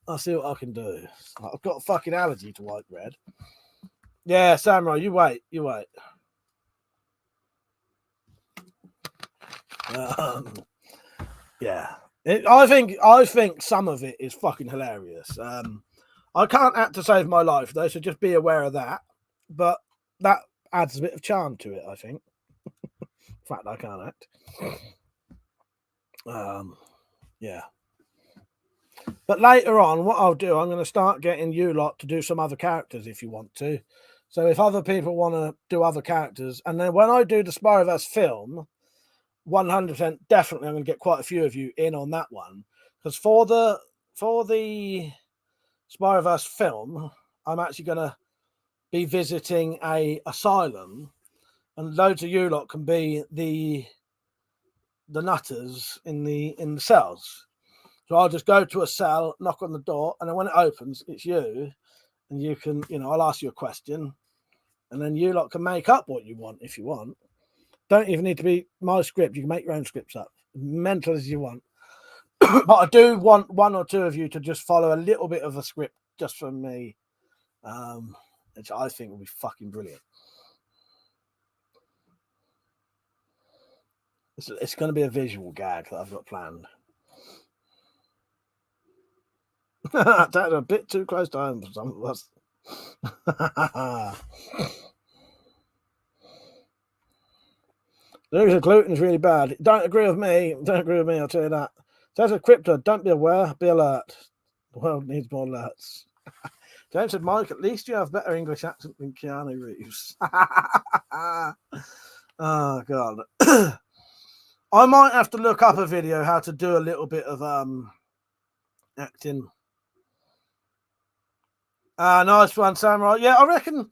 I'll see what I can do. I've got a fucking allergy to white bread. Yeah, Samurai, you wait. Yeah, I think some of it is fucking hilarious. I can't act to save my life though, so just be aware of that. But that adds a bit of charm to it, I think. The fact that I can't act. Yeah. But later on, what I'll do, I'm going to start getting you lot to do some other characters if you want to. So if other people want to do other characters, and then when I do the Spider-Verse film, 100% definitely I'm going to get quite a few of you in on that one. Because for the Spider-Verse film, I'm actually going to be visiting a asylum, and loads of you lot can be the nutters in the cells. So I'll just go to a cell, knock on the door, and then when it opens, it's you, and you can, I'll ask you a question, and then you lot can make up what you want if you want. Don't even need to be my script. You can make your own scripts up, mental as you want. But I do want one or two of you to just follow a little bit of a script just from me, which I think will be fucking brilliant. It's going to be a visual gag that I've got planned. That's a bit too close to home for some of us. Losing gluten is really bad. Don't agree with me. I'll tell you that. Says a crypto, don't be aware, be alert. The world needs more alerts. James said, Mike, at least you have better English accent than Keanu Reeves. Oh, God. I might have to look up a video how to do a little bit of acting. Nice one, Samurai. Yeah, I reckon,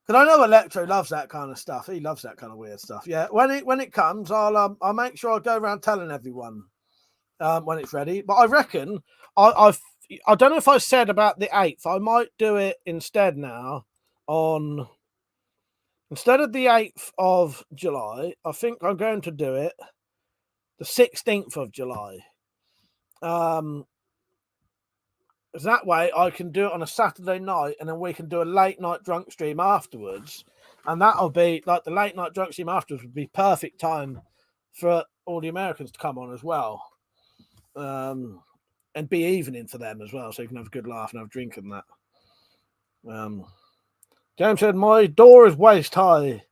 because I know Electro loves that kind of stuff. He loves that kind of weird stuff. Yeah, when it comes, I'll make sure I go around telling everyone when it's ready. But I reckon I don't know if I said about the 8th. I might do it instead now instead of the 8th of July. I think I'm going to do it the 16th of July. That way I can do it on a Saturday night, and then we can do a late night drunk stream afterwards. And that'll be like the late night drunk stream afterwards would be perfect time for all the Americans to come on as well. And be evening for them as well, so you can have a good laugh and have a drink and that. James said, my door is waist high,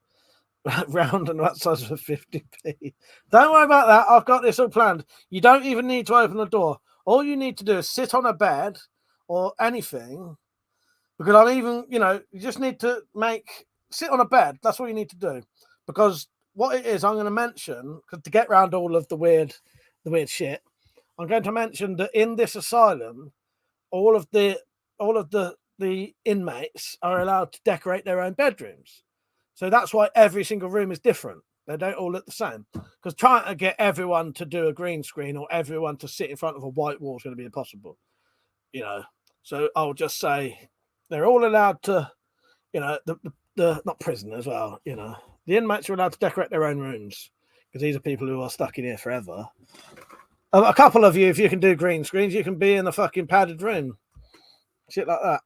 round and that size of 50p. Don't worry about that. I've got this all planned. You don't even need to open the door. All you need to do is sit on a bed or anything, because I'll even, you just need to sit on a bed. That's all you need to do. Because what it is, I'm going to mention, because to get around all of the weird shit, I'm going to mention that in this asylum, all of the inmates are allowed to decorate their own bedrooms. So that's why every single room is different. They don't all look the same. Because trying to get everyone to do a green screen or everyone to sit in front of a white wall is going to be impossible. So I'll just say they're all allowed to, the not prison as well, the inmates are allowed to decorate their own rooms, because these are people who are stuck in here forever. A couple of you, if you can do green screens, you can be in a fucking padded room. Shit like that.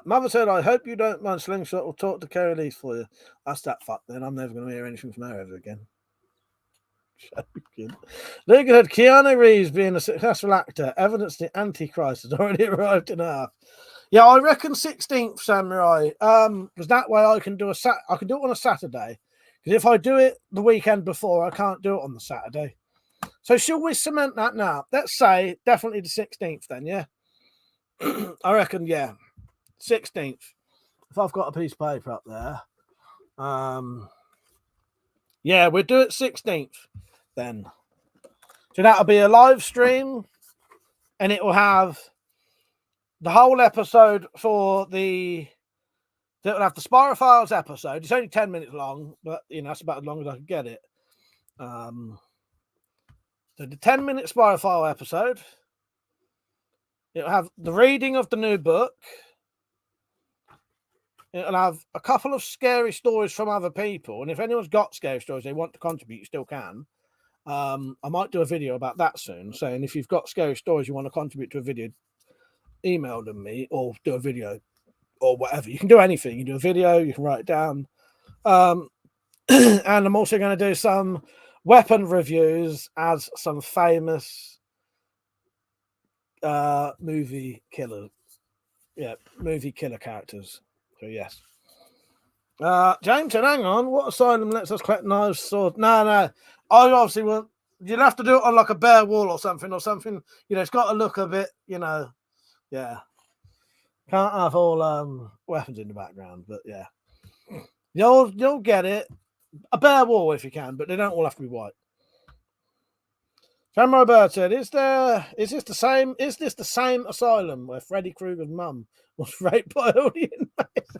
Mother said, I hope you don't mind Slingshot will talk to Kerry Lee for you. That's that fuck then. I'm never going to hear anything from her ever again. Look at Keanu Reeves being a successful actor. Evidence the Antichrist has already arrived in Earth. Yeah, I reckon 16th, Samurai. Because that way I can do it on a Saturday. Because if I do it the weekend before, I can't do it on the Saturday. So should we cement that now? Let's say definitely the 16th then, yeah? I reckon, yeah. 16th. If I've got a piece of paper up there. Yeah, we'll do it 16th then. So that'll be a live stream, and it will have the whole episode it'll have the Spiral Files episode. It's only 10 minutes long, but that's about as long as I can get it. So the 10-minute Spiral File episode. It'll have the reading of the new book. It'll have a couple of scary stories from other people. And if anyone's got scary stories they want to contribute, you still can. I might do a video about that soon, saying if you've got scary stories you want to contribute to a video, email them me or do a video or whatever. You can do anything. You can do a video, you can write it down. And I'm also going to do some weapon reviews as some famous movie killer yeah, movie killer characters. So yes. James said, hang on, what asylum lets us collect knives, swords? No. I obviously will. You'd have to do it on like a bare wall or something. You know, it's got to look a bit, you know, yeah. Can't have all weapons in the background, but yeah. You'll get it. A bare wall if you can, but they don't all have to be white. Samurai Bird said, is this the same asylum where Freddy Krueger's mum was raped by all the inmates?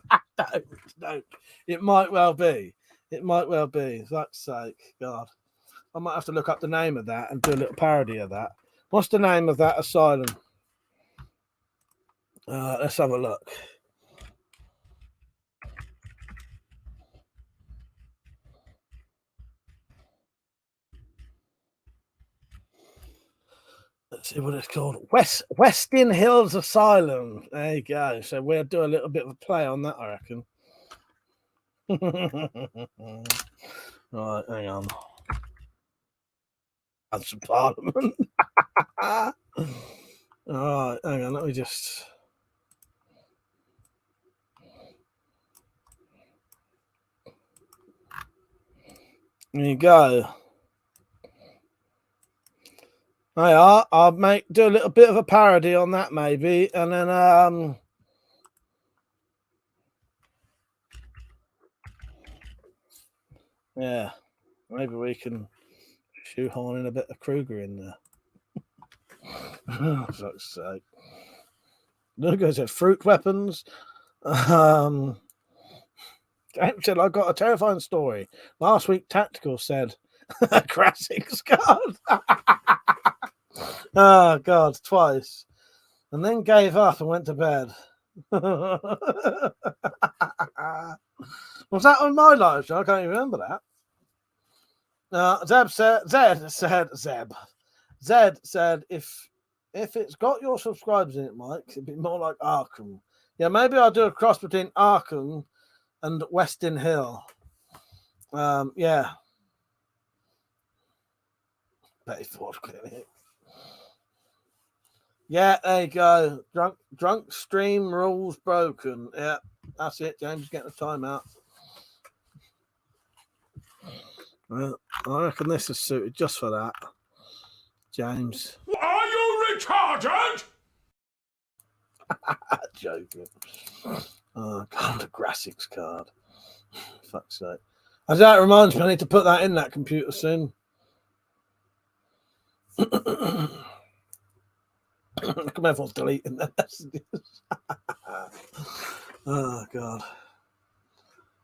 No. It might well be. For fuck's sake, God. I might have to look up the name of that and do a little parody of that. What's the name of that asylum? Let's have a look. Let's see what it's called. Westin Hills Asylum. There you go. So we'll do a little bit of a play on that, I reckon. Right, hang on. That's Parliament. All right, hang on. Let me just. There you go. I'll do a little bit of a parody on that maybe, and then yeah, maybe we can shoehorn in a bit of Kruger in there. For fuck's sake. Look, I said fruit weapons. James said, I got a terrifying story. Last week, Tactical said, classics card. Oh, God, twice. And then gave up and went to bed. Was that on my live show? I can't even remember that. Zed said, if it's got your subscribers in it, Mike, it'd be more like Arkham. Yeah, maybe I'll do a cross between Arkham and Westin Hill. Yeah. Betty Ford clinic. Yeah, there you go. Drunk stream rules broken. Yeah, that's it. James getting a timeout. Well, I reckon this is suited just for that. James. Are you retarded? Joking. Oh, God, the graphics card. Fuck's sake. As that reminds me, I need to put that in that computer soon. Come everyone's deleting their messages. Oh, God.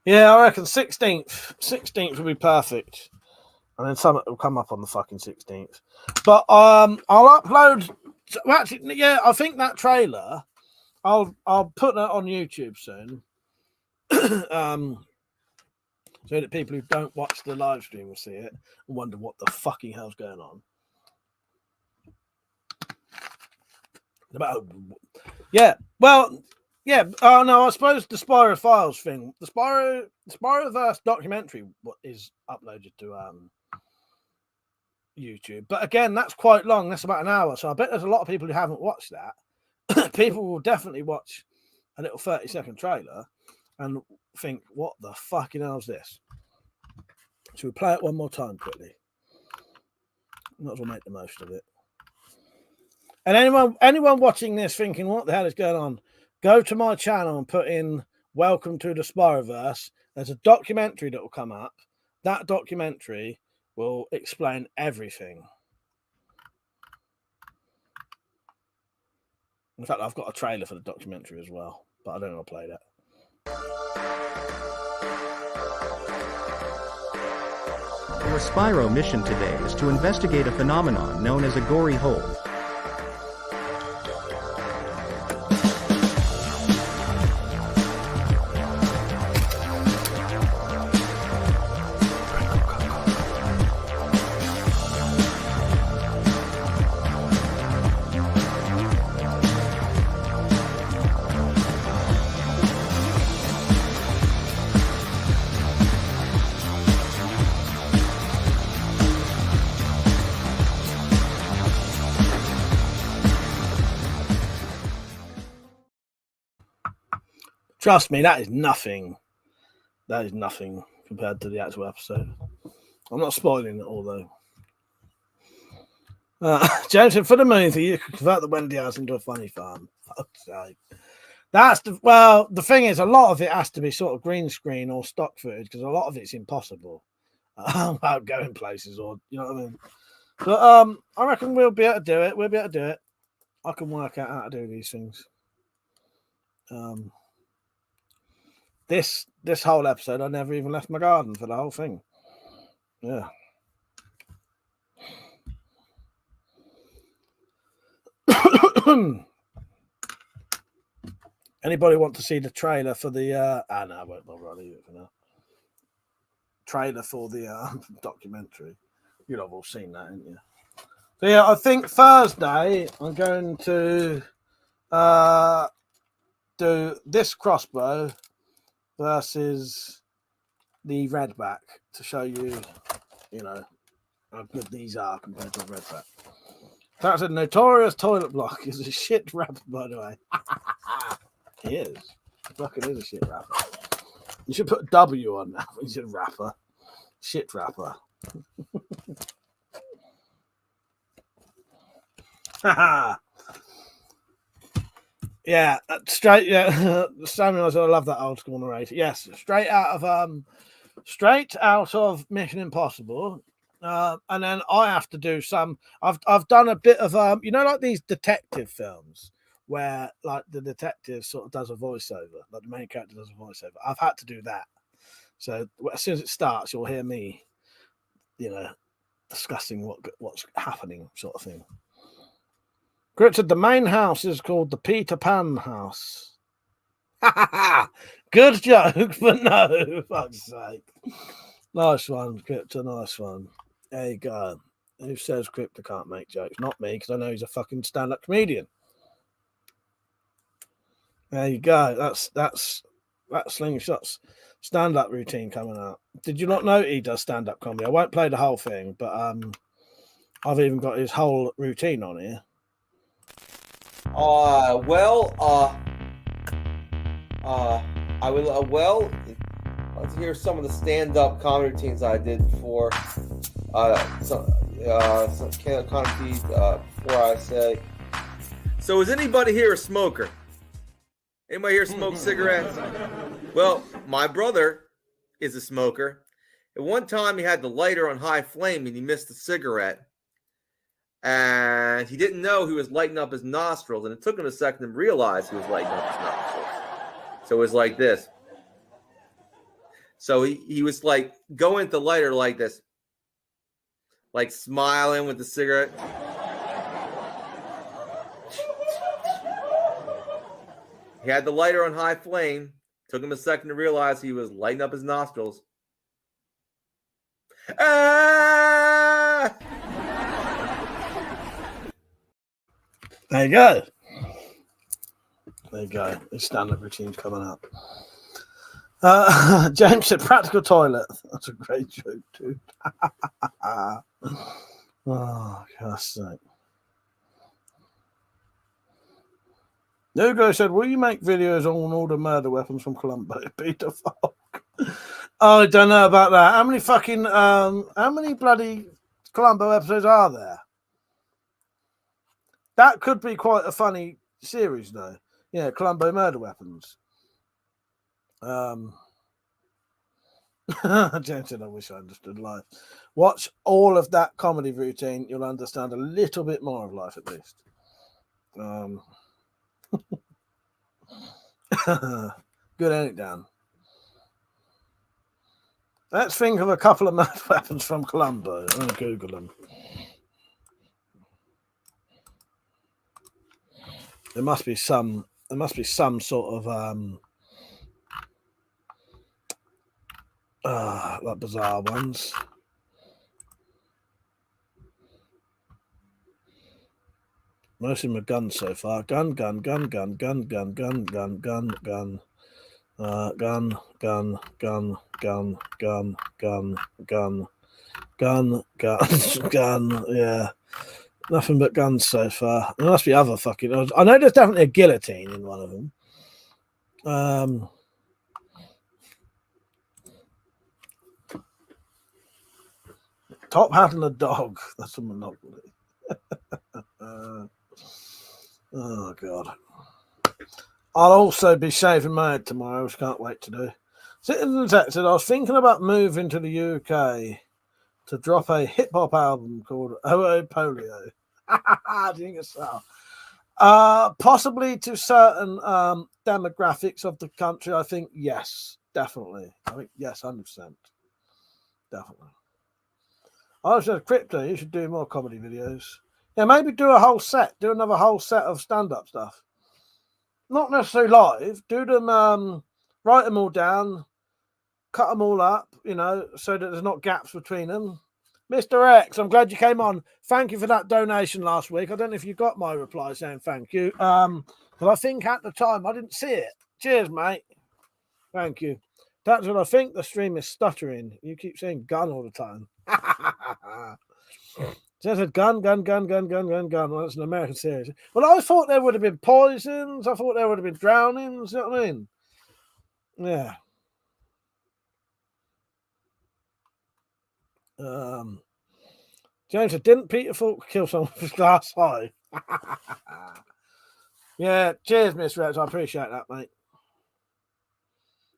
Yeah, I reckon 16th will be perfect. And then some will come up on the fucking 16th. But I'll upload. Actually, yeah, I think that trailer, I'll put that on YouTube soon. So that people who don't watch the live stream will see it and wonder what the fucking hell's going on. Yeah, well, yeah. Oh no, I suppose the Spyro Files thing, the Spyroverse documentary, is uploaded to YouTube. But again, that's quite long. That's about an hour. So I bet there's a lot of people who haven't watched that. People will definitely watch a little 30-second trailer and think, "What the fucking hell is this?" Should we play it one more time quickly? Might as well make the most of it. And anyone watching this thinking, what the hell is going on? Go to my channel and put in Welcome to the Spyroverse. There's a documentary that will come up. That documentary will explain everything. In fact, I've got a trailer for the documentary as well, but I don't know if I'll play that. Our Spyro mission today is to investigate a phenomenon known as a gory hole. Trust me, that is nothing. That is nothing compared to the actual episode. I'm not spoiling it all, though. James said, for the movie, you could convert the Wendy house into a funny farm. Fuck's sake. That's the thing is, a lot of it has to be sort of green screen or stock footage because a lot of it's impossible about going places, or you know what I mean. But I reckon we'll be able to do it. We'll be able to do it. I can work out how to do these things. This whole episode, I never even left my garden for the whole thing. Yeah. Anybody want to see the trailer for the no, I won't bother. I'll leave it for now. Trailer for the documentary. You'll have all seen that, haven't you? So yeah, I think Thursday I'm going to do this crossbow versus the redback to show you, you know, how good these are compared to the redback. That's a notorious toilet block. He's a shit rapper, by the way. He is. He fucking is a shit rapper. You should put a W on that. He's a rapper. Shit rapper. Yeah, straight. Yeah, Samuel, I love that old school narrator. Yes, straight out of Mission Impossible. And then I have to do some. I've done a bit of you know, like these detective films where like the detective sort of does a voiceover, like the main character does a voiceover. I've had to do that. So as soon as it starts, you'll hear me, you know, discussing what's happening, sort of thing. Richard, the main house is called the Peter Pan house. Good joke, but no, fuck's sake. Nice one, Crypto, nice one. There you go. Who says Crypto can't make jokes? Not me, because I know he's a fucking stand-up comedian. There you go. That's Slingshot's stand-up routine coming out. Did you not know he does stand-up comedy? I won't play the whole thing, but I've even got his whole routine on here. Let's hear some of the stand-up comedy routines I did for some comedy before I say. So is anybody here a smoker? Anybody here smoke cigarettes? Well, my brother is a smoker. At one time, he had the lighter on high flame and he missed the cigarette. And he didn't know he was lighting up his nostrils. And it took him a second to realize he was lighting up his nostrils. So it was like this. So he was like going at the lighter like this. Like smiling with the cigarette. He had the lighter on high flame. Took him a second to realize he was lighting up his nostrils. Ah! There you go. There you go. His stand-up routine's coming up. James said, practical toilet. That's a great joke, dude. Oh, God's sake. Nugo said, will you make videos on all the murder weapons from Colombo? Peter Falk. Oh, I don't know about that. How many bloody Colombo episodes are there? That could be quite a funny series, though. Yeah, Colombo murder weapons. James said, I wish I understood life. Watch all of that comedy routine. You'll understand a little bit more of life, at least. Good, ain't it, Dan? Let's think of a couple of murder weapons from Colombo. I'm going to Google them. There must be some sort of like bizarre ones. Mostly my guns so far. Gun. Yeah. Nothing but guns so far. There must be other fucking. I know there's definitely a guillotine in one of them. Top Hat and a Dog. That's a monopoly. Oh, God. I'll also be shaving my head tomorrow, which I can't wait to do. Citizen Tech said, I was thinking about moving to the UK to drop a hip-hop album called Oh Polio. Do you think it's so? Possibly to certain demographics of the country, I think, yes, definitely. I think, yes, 100%. Definitely. I said, Crypto, you should do more comedy videos. Yeah, maybe do a whole set. Do another whole set of stand-up stuff. Not necessarily live. Do them, write them all down, cut them all up, so that there's not gaps between them. Mr. X, I'm glad you came on. Thank you for that donation last week. I don't know if you got my reply saying thank you. But I think at the time I didn't see it. Cheers, mate. Thank you. That's what I think. The stream is stuttering. You keep saying gun all the time. Just a gun. Well, that's an American series. Well, I thought there would have been poisons. I thought there would have been drownings. You know what I mean? Yeah. James said, didn't Peter Falk kill someone with his glass eye? Yeah, cheers, Miss Rex. I appreciate that, mate.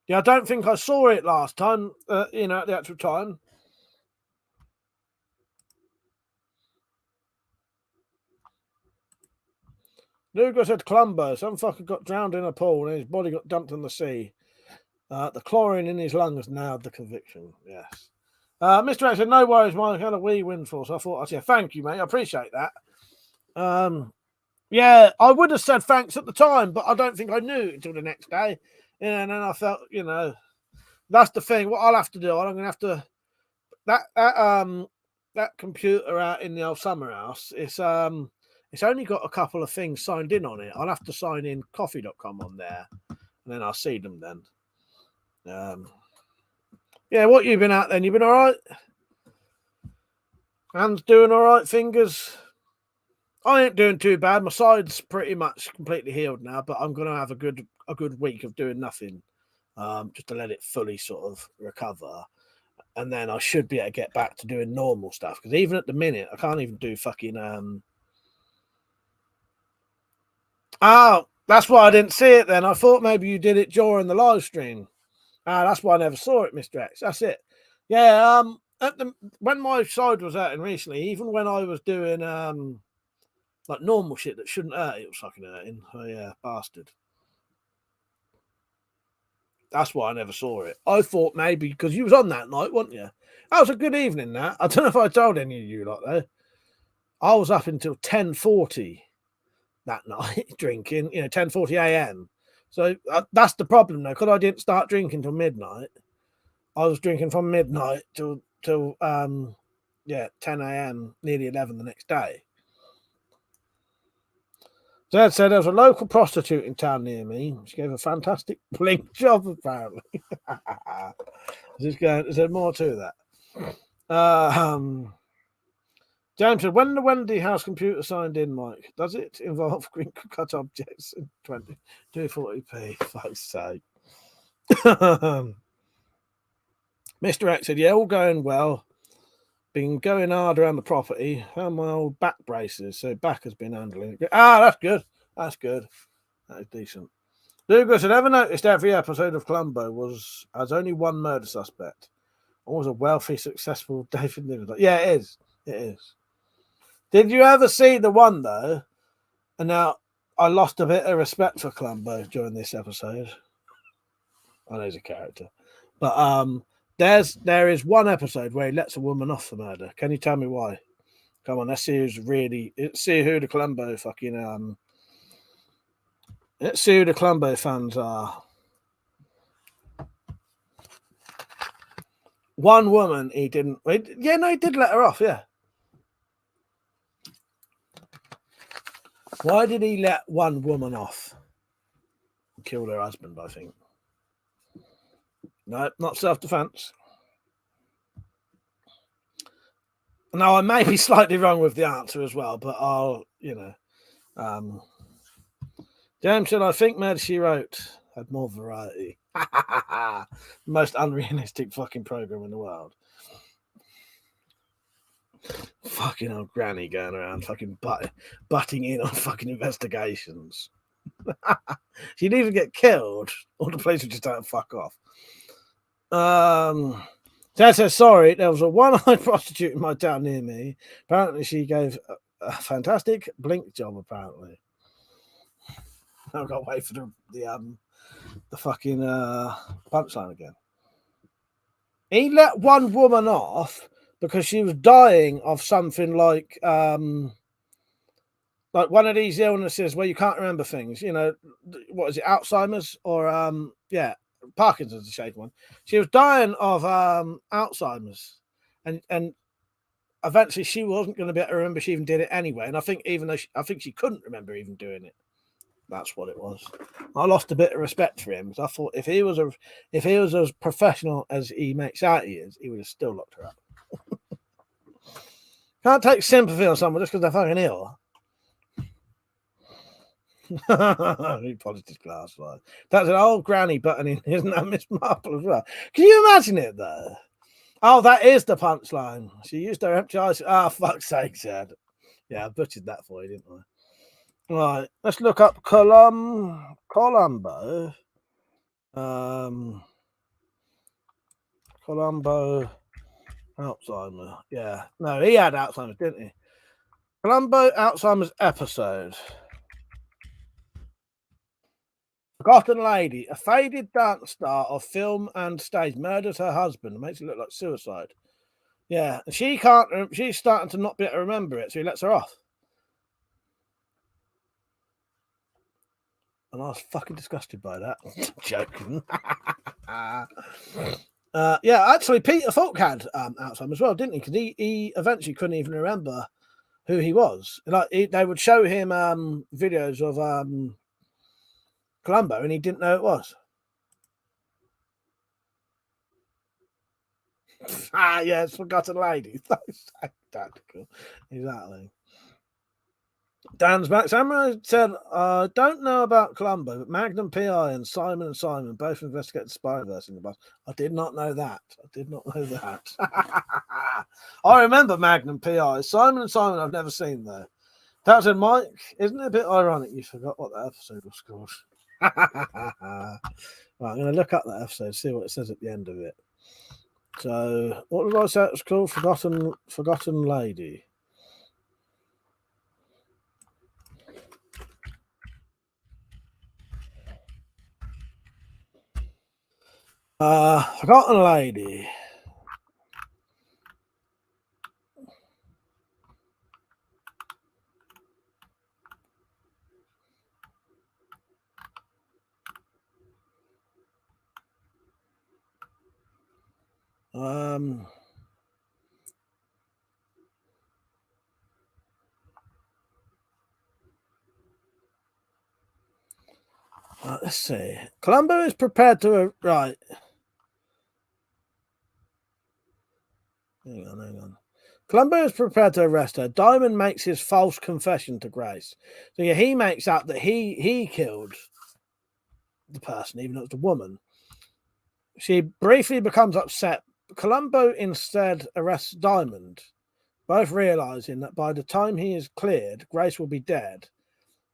Yeah, I don't think I saw it last time, at the actual time. Lugo said, Columbo, some fucker got drowned in a pool and his body got dumped in the sea. The chlorine in his lungs nailed the conviction. Yes. Mr. X said, no worries, Mike. I had a wee windfall, so I thought I'd say thank you, mate. I appreciate that. Yeah, I would have said thanks at the time, but I don't think I knew until the next day. And then I felt, that's the thing. What I'll have to do, I'm going to have to that computer out in the old summer house. It's only got a couple of things signed in on it. I'll have to sign in coffee.com on there, and then I'll see them then. Yeah, what you been at then? You been all right? Hands doing all right? Fingers? I ain't doing too bad. My side's pretty much completely healed now, but I'm gonna have a good week of doing nothing, just to let it fully sort of recover, and then I should be able to get back to doing normal stuff. Because even at the minute, I can't even do fucking. Oh, that's why I didn't see it then. I thought maybe you did it during the live stream. That's why I never saw it, Mr. X. That's it. Yeah. When my side was hurting recently, even when I was doing like normal shit that shouldn't hurt, it was fucking hurting. Oh yeah, bastard. That's why I never saw it. I thought maybe because you was on that night, weren't you? That was a good evening. That I don't know if I told any of you like that. I was up until 10:40 that night drinking. 10:40 a.m. So that's the problem though, because I didn't start drinking till midnight. I was drinking from midnight till 10 a.m., nearly 11 the next day. Zed said there was a local prostitute in town near me. She gave a fantastic blink job, apparently. Is there more to that? James said, when the Wendy House computer signed in, Mike, does it involve green cut objects in 2240p? Fuck's sake. Mr. X said, yeah, all going well. Been going hard around the property. Found my old back braces, so back has been handling it. That's good. That's good. That is decent. Lugo said, ever noticed every episode of Columbo has only one murder suspect? Always a wealthy, successful David Niven. Yeah, it is. It is. Did you ever see the one, though? And now I lost a bit of respect for Columbo during this episode. I know he's a character. But there is one episode where he lets a woman off for murder. Can you tell me why? Come on, let's see who the Columbo fucking let's see who the Columbo fans are. One woman he didn't. He did let her off. Yeah. Why did he let one woman off? Killed her husband, I think. No, not self-defense. Now, I may be slightly wrong with the answer as well, but I'll, James said, I think Murder, She Wrote had more variety. Most unrealistic fucking program in the world. Fucking old granny going around fucking butting in on fucking investigations. She'd either get killed or the police would just don't fuck off. Dad says, sorry, there was a one-eyed prostitute in my town near me. Apparently she gave a fantastic blink job, apparently. I've got to wait for the fucking punchline again. He let one woman off because she was dying of something like one of these illnesses where you can't remember things. You know, what is it, Alzheimer's or Parkinson's, the shade one. She was dying of Alzheimer's, and eventually she wasn't going to be able to remember she even did it anyway. And I think even though I think she couldn't remember even doing it. That's what it was. I lost a bit of respect for him because I thought if he was as professional as he makes out he is, he would have still locked her up. Can't take sympathy on someone just because they're fucking ill. He polished his glass. Like. That's an old granny buttoning, isn't that Miss Marple as well? Can you imagine it though? Oh, that is the punchline. She used her empty eyes. Ah, fuck's sake, Sad. Yeah, I butchered that for you, didn't I? Right, let's look up Columbo. Columbo Alzheimer. Yeah. No, he had Alzheimer's, didn't he? Columbo Alzheimer's episode. Forgotten lady. A faded dance star of film and stage murders her husband and makes it look like suicide. Yeah. And she's starting to not be able to remember it, so he lets her off. And I was fucking disgusted by that. Joking. Actually, Peter Falk had Alzheimer's as well, didn't he? Because he eventually couldn't even remember who he was. Like they would show him videos of Columbo, and he didn't know who it was. It's Forgotten Lady. That's tactical. Exactly. Dan's back. Samurai said, I don't know about Columbo, but Magnum PI and Simon both investigated the Spyverse in the past. I did not know that. I remember Magnum PI. Simon I've never seen though. That said, Mike, isn't it a bit ironic you forgot what that episode was called? Right, I'm going to look up that episode, see what it says at the end of it. So, what did I say it was called? Forgotten Lady. Forgotten Lady. Let's see. Columbo is prepared to right. Hang on. Columbo is prepared to arrest her. Diamond makes his false confession to Grace. So yeah, he makes up that he killed the person, even though it's a woman. She briefly becomes upset. Columbo instead arrests Diamond, both realizing that by the time he is cleared, Grace will be dead.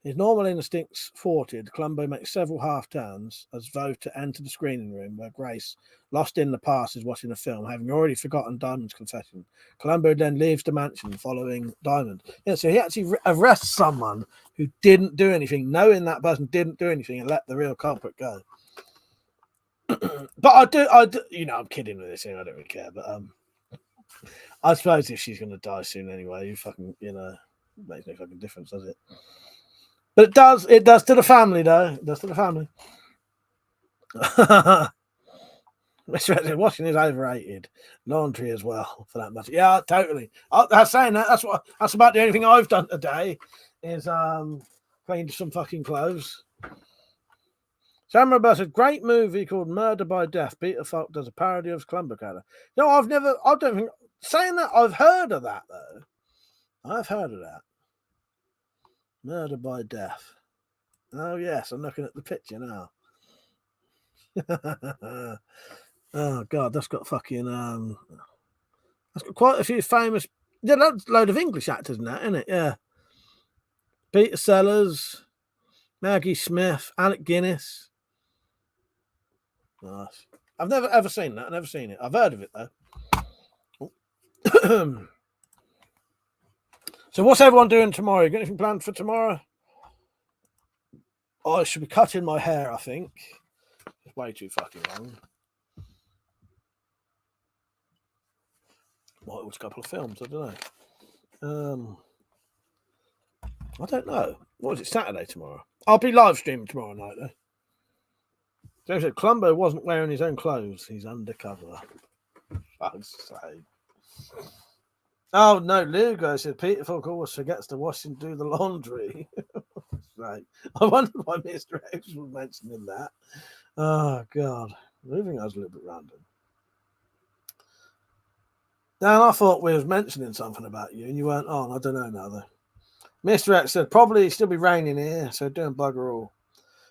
His normal instincts thwarted, Columbo makes several half-turns as though to enter the screening room where Grace, lost in the past, is watching a film, having already forgotten Diamond's confession. Columbo then leaves the mansion following Diamond. Yeah, so he actually arrests someone who didn't do anything, knowing that person didn't do anything, and let the real culprit go. But I do, I'm kidding with this, I don't really care, but I suppose if she's going to die soon anyway, makes no fucking difference, does it? But it does to the family, though. It does to the family. Washing is overrated. Laundry as well, for that matter. Yeah, totally. That's saying that. That's about the only thing I've done today is cleaned some fucking clothes. Sam Roberts said, great movie called Murder by Death. Peter Falk does a parody of Columbo character. No, I don't think, saying that, I've heard of that, though. I've heard of that. Murder by Death. Oh, yes, I'm looking at the picture now. Oh god, that's got fucking that's got quite a few famous. Yeah, that's a load of English actors in that, isn't it? Yeah. Peter Sellers, Maggie Smith, Alec Guinness. Nice. I've never ever seen that. I've never seen it. I've heard of it though. So what's everyone doing tomorrow? You got anything planned for tomorrow? Oh, I should be cutting my hair, I think. It's way too fucking long. Might watch a couple of films, I don't know. I don't know. What is it, Saturday tomorrow? I'll be live streaming tomorrow night though. James said Columbo wasn't wearing his own clothes. He's undercover. Fuck's sake. Oh no, Lugo said Peter Falk always forgets to wash and do the laundry. Right. I wonder why Mr. X was mentioning that. Oh god. I think I was a little bit random. Dan, I thought we was mentioning something about you and you weren't on. I don't know now though. Mr. X said probably still be raining here, so doing bugger all.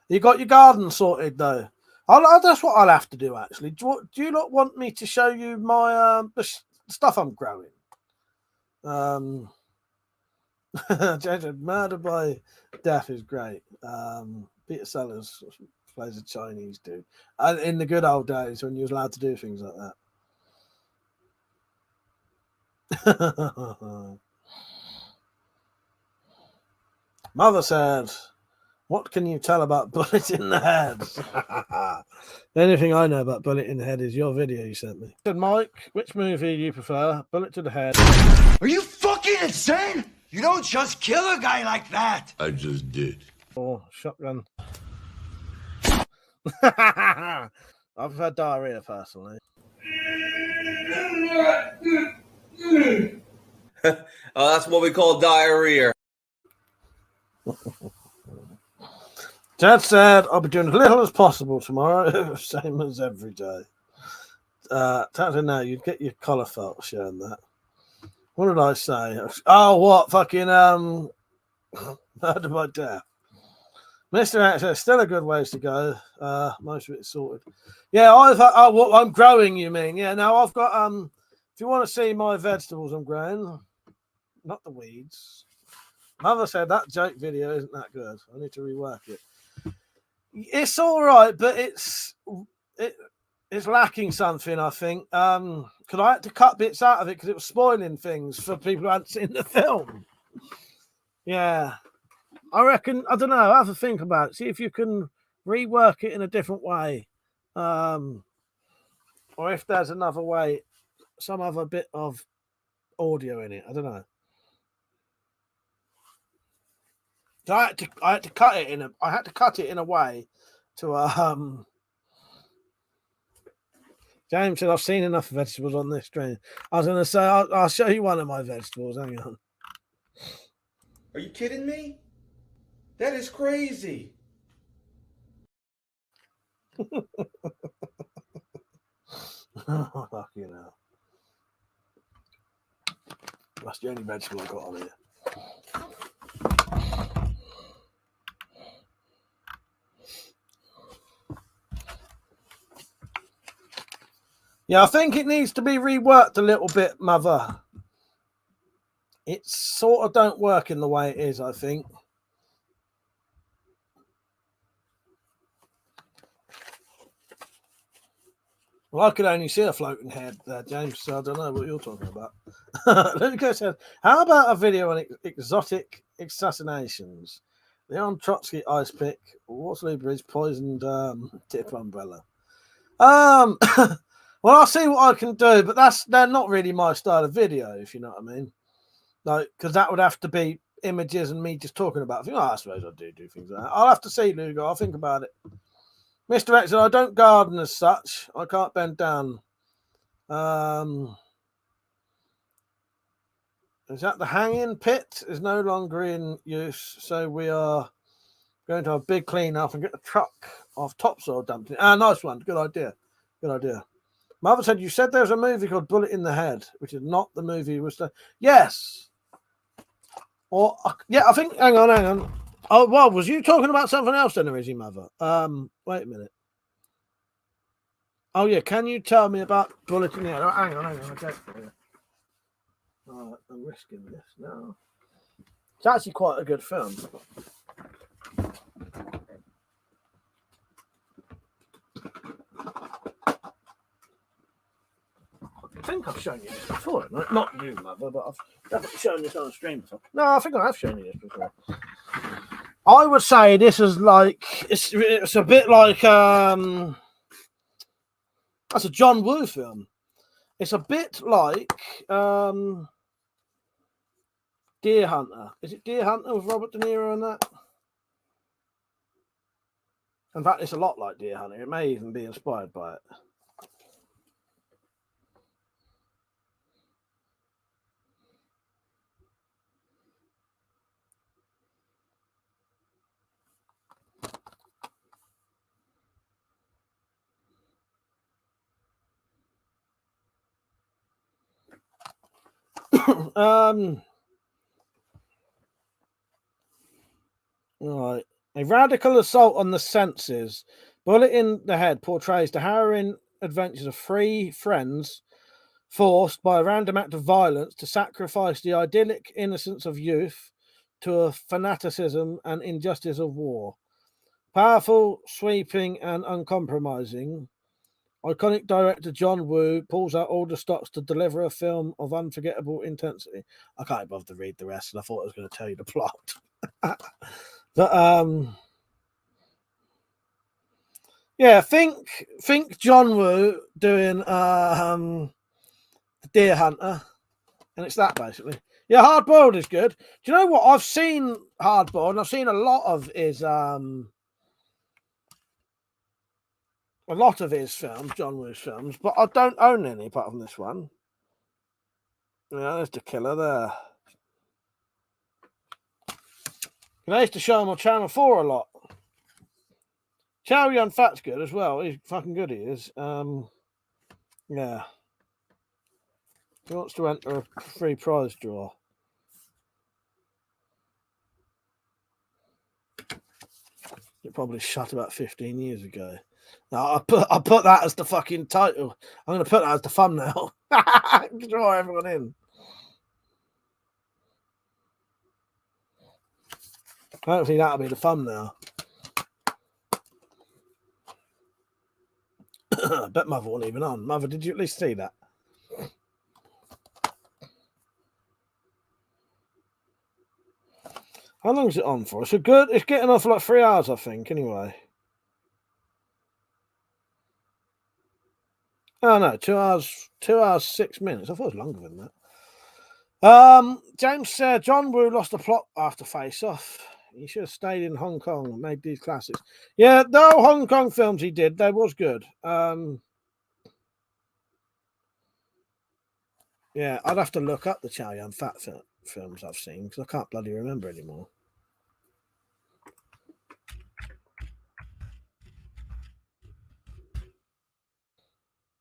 You got your garden sorted though. That's what I'll have to do actually. Do you not want me to show you my the stuff I'm growing? Murder by Death is great. Peter Sellers plays a Chinese dude. In the good old days when you was allowed to do things like that. Mother said, what can you tell about Bullet in the Head? The only thing I know about Bullet in the Head is your video you sent me. Said Mike, which movie do you prefer? Bullet to the Head. Are you fucking insane? You don't just kill a guy like that. I just did. Or Shotgun. I prefer diarrhea personally. Oh, that's what we call diarrhea. Dad said I'll be doing as little as possible tomorrow, same as every day. Tata, no, you'd get your collar felt showing that. What did I say? Oh, what fucking Murder by Death. Mr. X, still a good ways to go. Most of it's sorted. Yeah, I'm growing. You mean? Yeah. Now I've got If you want to see my vegetables I'm growing, not the weeds. Mother said that joke video isn't that good. I need to rework it. It's all right, but it's lacking something, I think. Because I had to cut bits out of it because it was spoiling things for people who hadn't seen the film. Yeah. I reckon, I don't know, have a think about it. See if you can rework it in a different way. Or if there's another way, some other bit of audio in it. I don't know. So I had to cut it in a way to James said I've seen enough vegetables on this stream. I was gonna say I'll show you one of my vegetables. Hang on. Are you kidding me? That is crazy. Oh, fuck you know. That's the only vegetable I got on here. Yeah, I think it needs to be reworked a little bit, Mother. It sort of don't work in the way it is, I think. Well, I could only see a floating head there, James, so I don't know what you're talking about. Lucas said, how about a video on exotic assassinations? Leon Trotsky ice pick, Waterloo Bridge poisoned tip umbrella. Well, I'll see what I can do, but they're not really my style of video, if you know what I mean. Like, because that would have to be images and me just talking about things. Oh, I suppose I do things like that. I'll have to see, Lugo. I'll think about it. Mr. X, I don't garden as such. I can't bend down. Is that the hanging pit is no longer in use, so we are going to have a big clean up and get the truck of topsoil dumped in. Nice one. Good idea. Good idea. Mother said, you said there's a movie called Bullet in the Head, which is not the movie. Yes. Or, yeah, I think, hang on. Oh, well, was you talking about something else then, or is he, Mother? Wait a minute. Oh yeah, can you tell me about Bullet in the Air? Oh, hang on, I'll get it for you. Right, I'm risking this now. It's actually quite a good film. I think I've shown you this before. Not you, Mother, but I've definitely shown this on a stream before. No, I think I have shown you this before. I would say this is like it's a bit like that's a John Woo film. It's a bit like Deer Hunter. Is it Deer Hunter with Robert De Niro and that? In fact, it's a lot like Deer Hunter. It may even be inspired by it. Right. A radical assault on the senses. Bullet in the Head portrays the harrowing adventures of three friends forced by a random act of violence to sacrifice the idyllic innocence of youth to a fanaticism and injustice of war. Powerful, sweeping, and uncompromising, iconic director John Woo pulls out all the stops to deliver a film of unforgettable intensity. I can't bother to read the rest, and I thought I was going to tell you the plot. But yeah, think John Woo doing Deer Hunter, and it's that basically. Yeah, Hard Boiled is good. Do you know what? I've seen Hard Boiled, and I've seen a lot of his films, John Woo's films, but I don't own any apart from this one. Yeah, there's the killer there. And I used to show him on Channel 4 a lot. Chow Yun Fat's good as well. He's fucking good, he is. Yeah. He wants to enter a free prize draw. It probably shut about 15 years ago. No, I put that as the fucking title. I'm going to put that as the thumbnail. Draw everyone in. Hopefully that'll be the thumbnail. I bet Mother wasn't even on. Mother, did you at least see that? How long is it on for? It's getting on for like 3 hours, I think, anyway. Oh no, 2 hours, 6 minutes. I thought it was longer than that. James said John Woo lost the plot after Face Off. He should have stayed in Hong Kong and made these classics. Yeah, the Hong Kong films he did, they was good. Yeah, I'd have to look up the Chow Yun Fat films I've seen because I can't bloody remember anymore.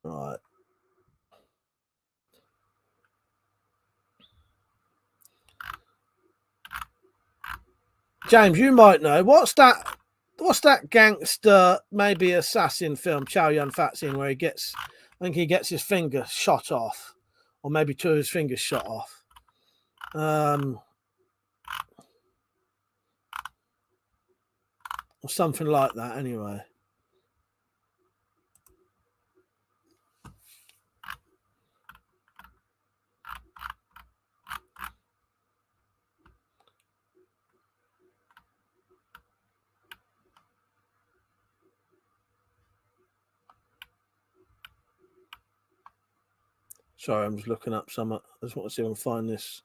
Right. James, you might know. What's that gangster, maybe assassin film Chow Yun Fat's in where I think he gets his finger shot off. Or maybe two of his fingers shot off. Or something like that anyway. Sorry, I'm just looking up some. I just want to see if I can find this.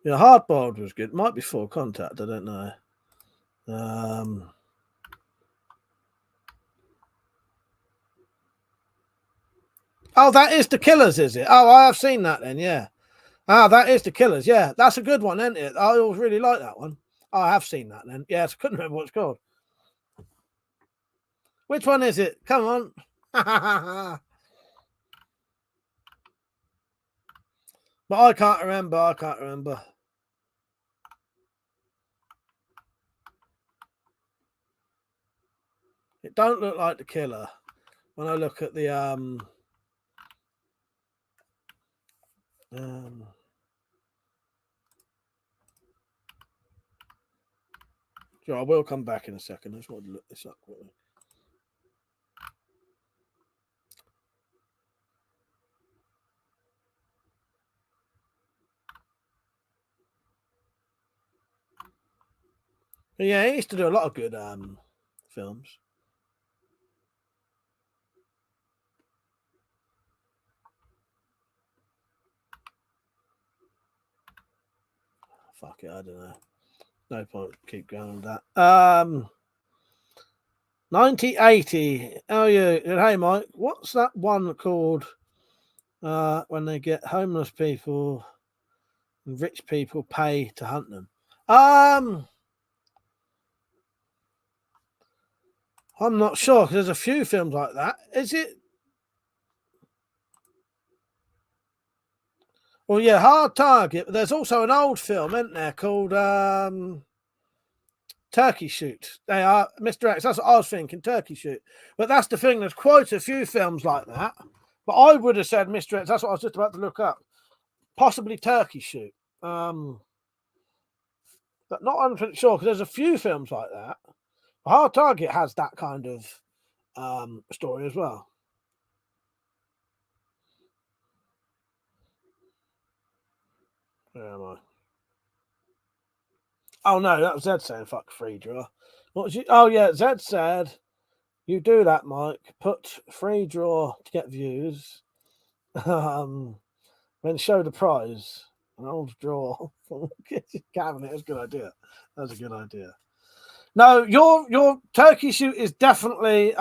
Yeah, Hard Boiled was good. Might be Full Contact. I don't know. Oh, that is The Killers, is it? Oh, I have seen that then, yeah. Ah, that is The Killers, yeah. That's a good one, isn't it? I always really like that one. Oh, I have seen that then. Yes, I couldn't remember what it's called. Which one is it? Come on. But I can't remember. It don't look like The Killer when I look at the sure, I will come back in a second. I just want to look this up quickly. But yeah, he used to do a lot of good films. Fuck it, I don't know. No point. Keep going with that. 1980. Oh yeah. Hey Mike, what's that one called? When they get homeless people and rich people pay to hunt them. I'm not sure because there's a few films like that. Is it? Well, yeah, Hard Target. But there's also an old film, isn't there, called Turkey Shoot. They are Mr. X. That's what I was thinking, Turkey Shoot. But that's the thing. There's quite a few films like that. But I would have said Mr. X. That's what I was just about to look up. Possibly Turkey Shoot. But not 100% sure because there's a few films like that. Hard Target has that kind of story as well. Where am I? Oh no, that was Zed saying fuck free draw. What was you? Oh yeah, Zed said you do that, Mike. Put free draw to get views. Then show the prize. An old draw from the kitchen cabinet. That's a good idea. That's a good idea. No, your Turkey Shoot is definitely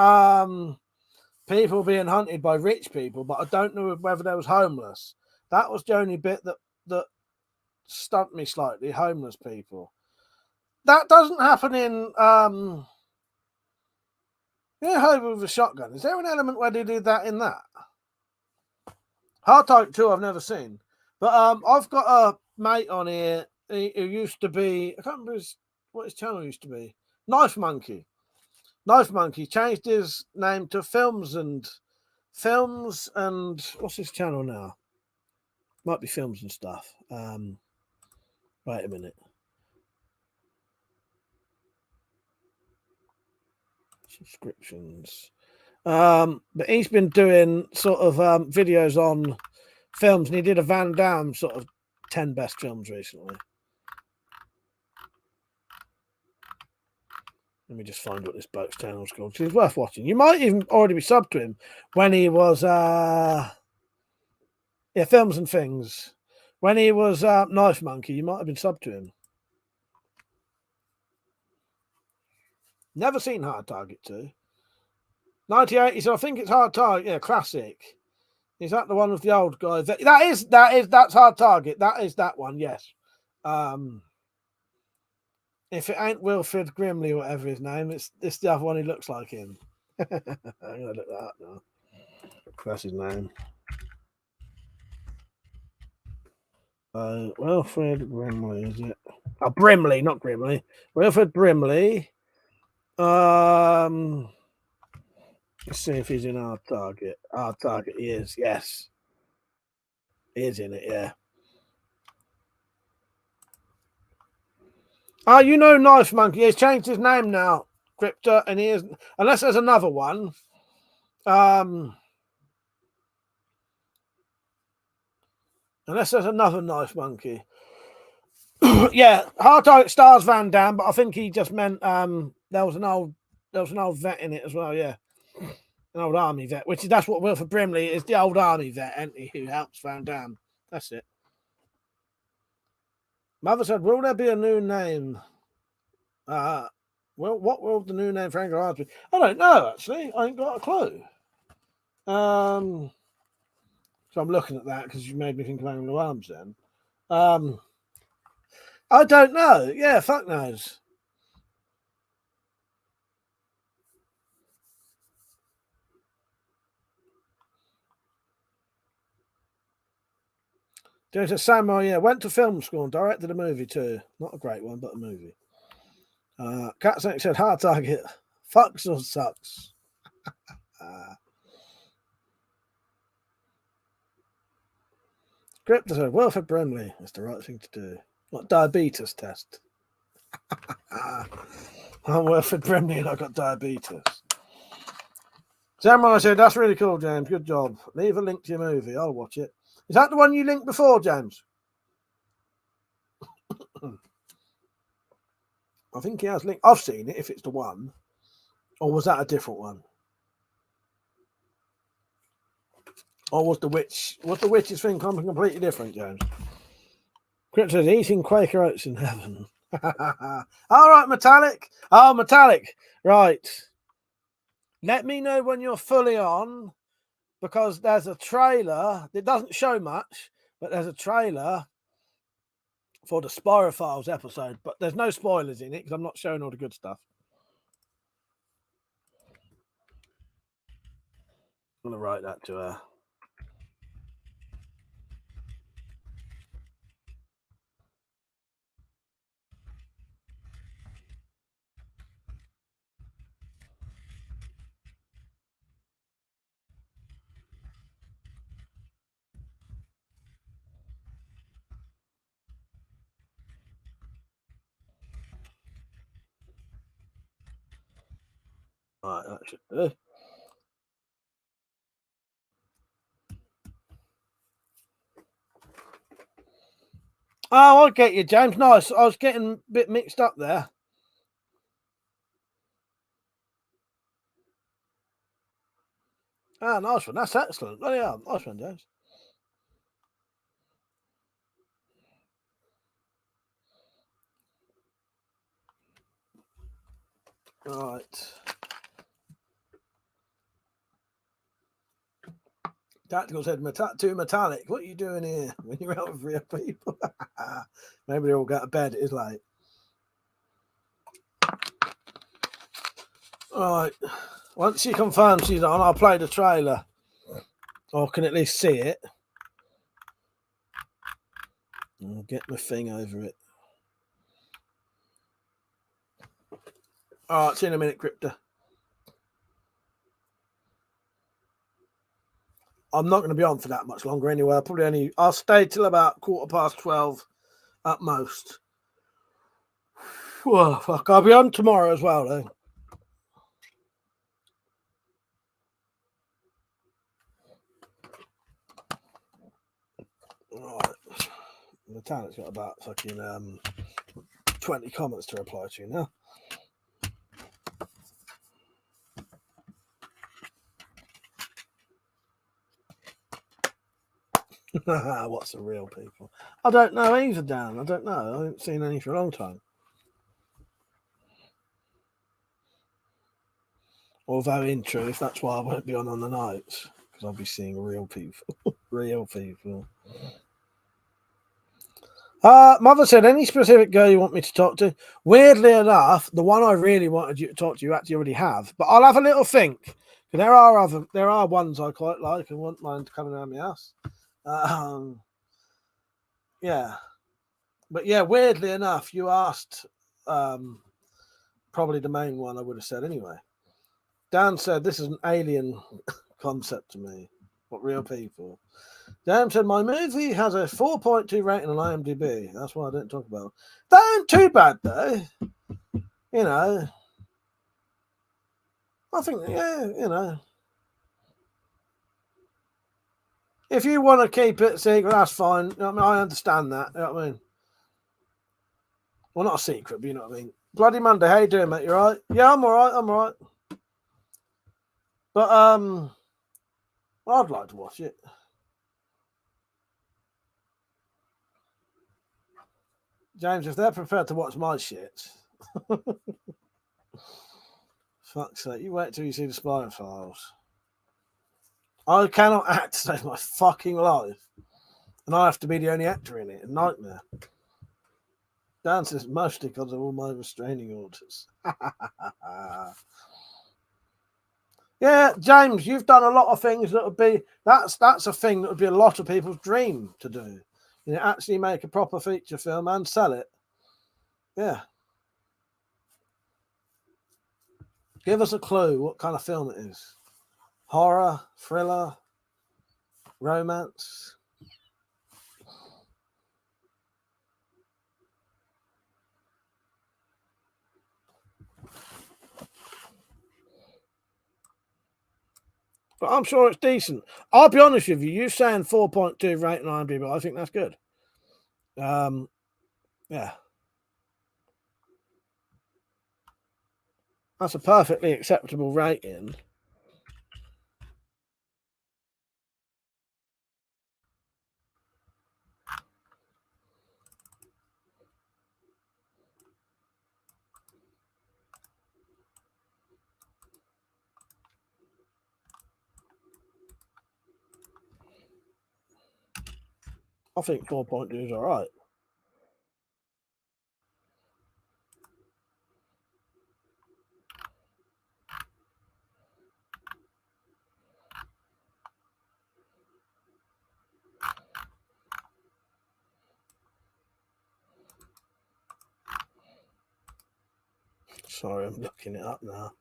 people being hunted by rich people, but I don't know whether there was homeless. That was the only bit that stumped me slightly. Homeless people. That doesn't happen in home with a shotgun. Is there an element where they do that in that? Hard Target 2 I've never seen. But I've got a mate on here who used to be, I can't remember what his channel used to be. Knife Monkey. Knife Monkey changed his name to Films and what's his channel now? Might be Films and Stuff. Wait a minute. Subscriptions. But he's been doing sort of videos on films, and he did a Van Damme sort of 10 best films recently. Let me just find what this bloke's channel is called. He's worth watching. You might even already be subbed to him when he was Films and Things. When he was Knife Monkey, you might have been subbed to him. Never seen Hard Target 2. 1980, so I think it's Hard Target. Yeah, classic. Is that the one with the old guy? That's Hard Target. That is that one, yes. If it ain't Wilfred Grimley, whatever his name, it's the other one who looks like him. I'm gonna look that up now. That's his name. Wilfred Grimley, is it? Oh, Brimley, not Grimley. Wilfred Brimley. Let's see if he's in Hard Target. Hard Target, he is, yes. He is in it, yeah. Oh, you know Knife Monkey. He's changed his name now, Crypto, and he is, unless there's another one. Unless there's another Knife Monkey. Yeah, Hard Target stars Van Damme, but I think he just meant there was an old vet in it as well, yeah. An old army vet, that's what Wilford Brimley is, the old army vet, isn't he, who helps Van Damme. That's it. Mother said, will there be a new name? Well, what will the new name for Anglo Arms be? I don't know, actually. I ain't got a clue. So I'm looking at that because you made me think of Anglo Arms then. I don't know. Yeah, fuck knows. There's a Samuel, yeah, went to film school and directed a movie too. Not a great one, but a movie. Cat said Hard Target Fucks or sucks? Crypto said, Wilfred Brimley is the right thing to do. What, diabetes test? I'm Wilfred Brimley and I got diabetes. Samurai said, that's really cool, James. Good job. Leave a link to your movie. I'll watch it. Is that the one you linked before, James? I think he has linked. I've seen it, if it's the one. Or was that a different one? Or was the witch's thing something completely different, James? Crypt says, eating Quaker oats in heaven. All right, Metallic. Oh, Metallic. Right. Let me know when you're fully on, because there's a trailer. It doesn't show much, but there's a trailer for the Spirophiles episode. But there's no spoilers in it because I'm not showing all the good stuff. I'm going to write that to her. Right, that should do. Oh, I get you, James. Nice. I was getting a bit mixed up there. Ah, nice one. That's excellent. Oh, yeah, nice one, James. Right. Tactical said, too metallic. What are you doing here when you're out with real people? Maybe they all go to bed. It is late. All right. Once she confirms she's on, I'll play the trailer. Or can at least see it. I'll get my thing over it. All right. See you in a minute, Crypto. I'm not going to be on for that much longer anyway. I'll stay till about 12:15 at most. Whoa, fuck. I'll be on tomorrow as well, though. Right. The talent's got about fucking 20 comments to reply to now. What's the real people? I don't know either, Dan. I don't know. I haven't seen any for a long time. Although, in truth, that's why I won't be on the nights, because I'll be seeing real people. Real people. Mother said, any specific girl you want me to talk to? Weirdly enough, the one I really wanted you to talk to, you actually already have. But I'll have a little think. There are ones I quite like and wouldn't mind coming around my house. Yeah. But yeah, weirdly enough, you asked probably the main one I would have said anyway. Dan said, this is an alien concept to me. What real people? Dan said, my movie has a 4.2 rating on IMDb. That's why I didn't talk about it. That ain't too bad, though. You know. I think, yeah, you know. If you want to keep it secret, that's fine. You know what I mean? I understand that. You know what I mean? Well, not a secret, but you know what I mean. Bloody Monday, how you doing, mate? You all right? Yeah, I'm all right. I'm all right. But, I'd like to watch it. James, if they're prepared to watch my shit, fuck's sake, you wait till you see the Spy Files. I cannot act to save my fucking life, and I have to be the only actor in it. A nightmare. Dan says mostly because of all my restraining orders. Yeah, James, you've done a lot of things that would be that's a thing that would be a lot of people's dream to do. You know, actually make a proper feature film and sell it. Yeah. Give us a clue what kind of film it is. Horror, thriller, romance. But I'm sure it's decent. I'll be honest with you. You saying 4.2 rating on IMDb, I think that's good. Yeah. That's a perfectly acceptable rating. I think 4.2 is all right. Sorry, I'm looking it up now.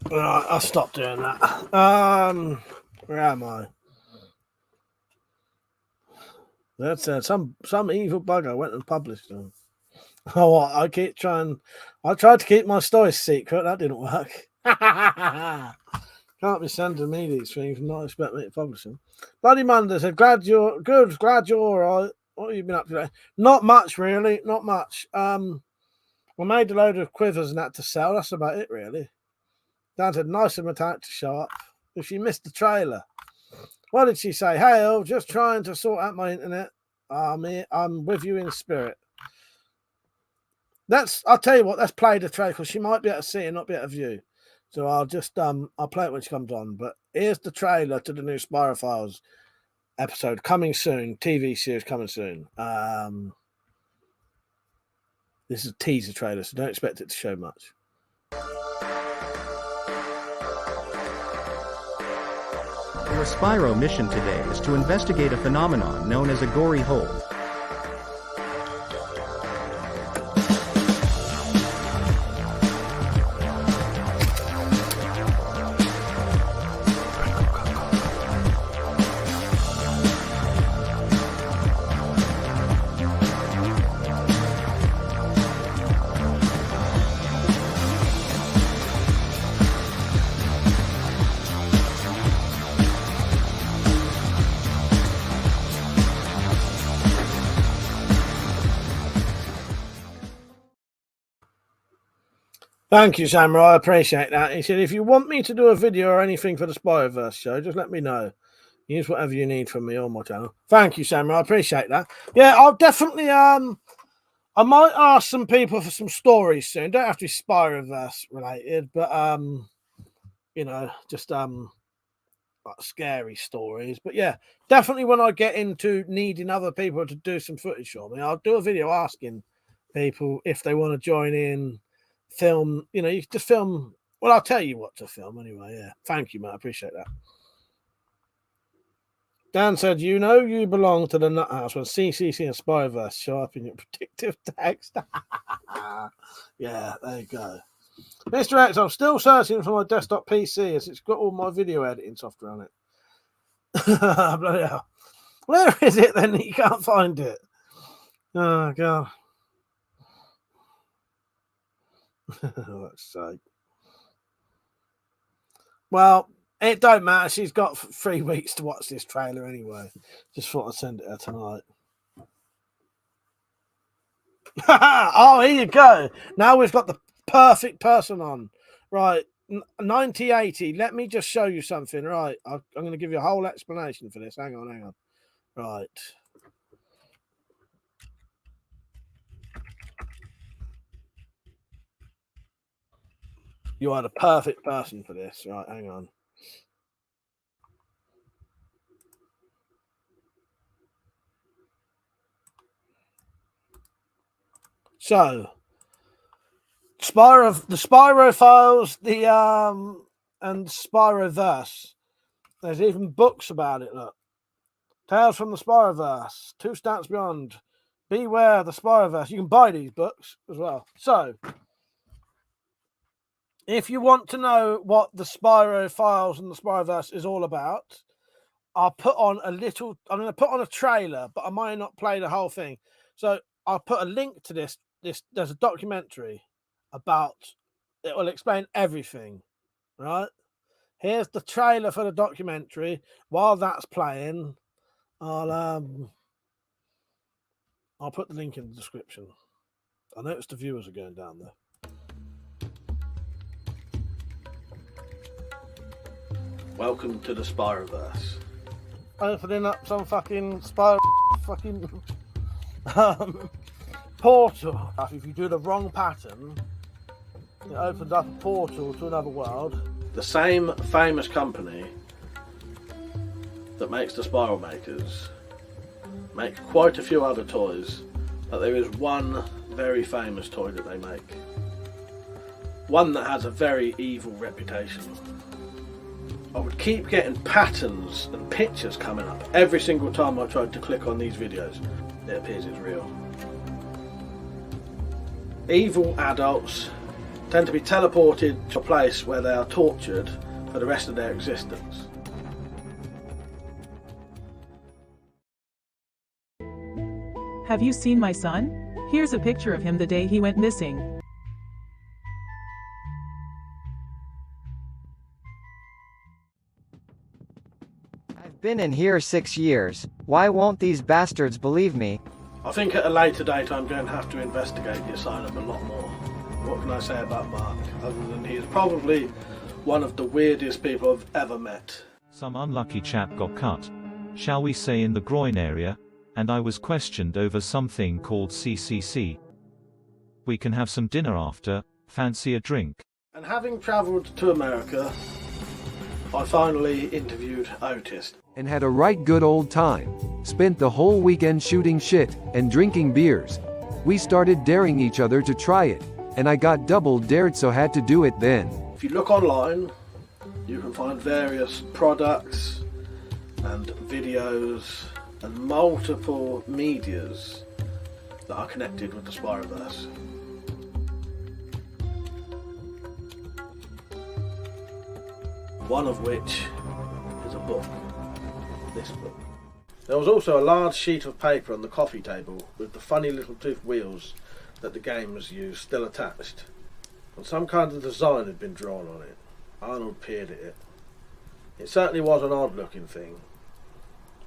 Right, I'll stop doing that. Where am I? That's some evil bugger went and published them. Oh, I tried to keep my stories secret. That didn't work. Can't be sending me these things and not expect me to publish them. Bloody Monday said, glad you're good, glad you're all right. What have you been up to today? Not much, really. Not much. I made a load of quivers and that to sell. That's about it, really. Dan said, nice of Metallic to show up. If you missed the trailer. What did she say? Hey, oh, just trying to sort out my internet. I'm with you in spirit. I'll tell you what, let's play the trailer because she might be able to see and not be able to view. So I'll just I'll play it when she comes on. But here's the trailer to the new Spyro Files episode coming soon, TV series coming soon. This is a teaser trailer, so don't expect it to show much. Your Spyro mission today is to investigate a phenomenon known as a gory hole. Thank you, Samurai. I appreciate that. He said, if you want me to do a video or anything for the Spyroverse show, just let me know. Use whatever you need from me on my channel. Thank you, Samurai. I appreciate that. Yeah, I'll definitely I might ask some people for some stories soon. Don't have to be Spyroverse related, but you know, just like scary stories. But yeah, definitely when I get into needing other people to do some footage for me, I'll do a video asking people if they want to join in, film, you know, you can just film. Well, I'll tell you what to film anyway. Yeah. Thank you, mate. I appreciate that. Dan said, you know, you belong to the nut house when CCC and Spyverse show up in your predictive text. Yeah, there you go. Mr. X, I'm still searching for my desktop PC as it's got all my video editing software on it. Bloody hell. Where is it then? You can't find it. Oh, God. Let's say. Well, it don't matter. She's got 3 weeks to watch this trailer anyway. Just thought I'd send it her tonight. Oh, here you go. Now we've got the perfect person on. Right. 9080. Let me just show you something. Right. I'm going to give you a whole explanation for this. Hang on. Right. You are the perfect person for this. Right. Hang on. So the Spyro files, and Spyroverse. There's even books about it. Look, Tales from the Spyroverse, Two Stamps Beyond, Beware the Spyroverse. You can buy these books as well. So, if you want to know what the Spyro files and the Spyroverse is all about, I'm going to put on a trailer, but I might not play the whole thing. So I'll put a link to this. There's a documentary about it. Will explain everything, right? Here's the trailer for the documentary. While that's playing, I'll put the link in the description. I noticed the viewers are going down there. Welcome to the Spyroverse. Opening up some fucking Spyro fucking portal. If you do the wrong pattern, it opens up a portal to another world. The same famous company that makes the Spiral Makers make quite a few other toys, but there is one very famous toy that they make. One that has a very evil reputation. I would keep getting patterns and pictures coming up every single time I tried to click on these videos. It appears it's real. Evil adults tend to be teleported to a place where they are tortured for the rest of their existence. Have you seen my son? Here's a picture of him the day he went missing. I've been in here 6 years. Why won't these bastards believe me? I think at a later date I'm going to have to investigate the asylum a lot more. What can I say about Mark, other than he is probably one of the weirdest people I've ever met. Some unlucky chap got cut, shall we say, in the groin area, and I was questioned over something called CCC. We can have some dinner after. Fancy a drink? And having travelled to America, I finally interviewed Otis. And had a right good old time. Spent the whole weekend shooting shit and drinking beers. We started daring each other to try it, and I got double dared, so had to do it then. If you look online, you can find various products and videos and multiple medias that are connected with the Spyroverse. One of which is a book. This book. There was also a large sheet of paper on the coffee table with the funny little tooth wheels that the gamers use still attached. And some kind of design had been drawn on it. Arnold peered at it. It certainly was an odd looking thing.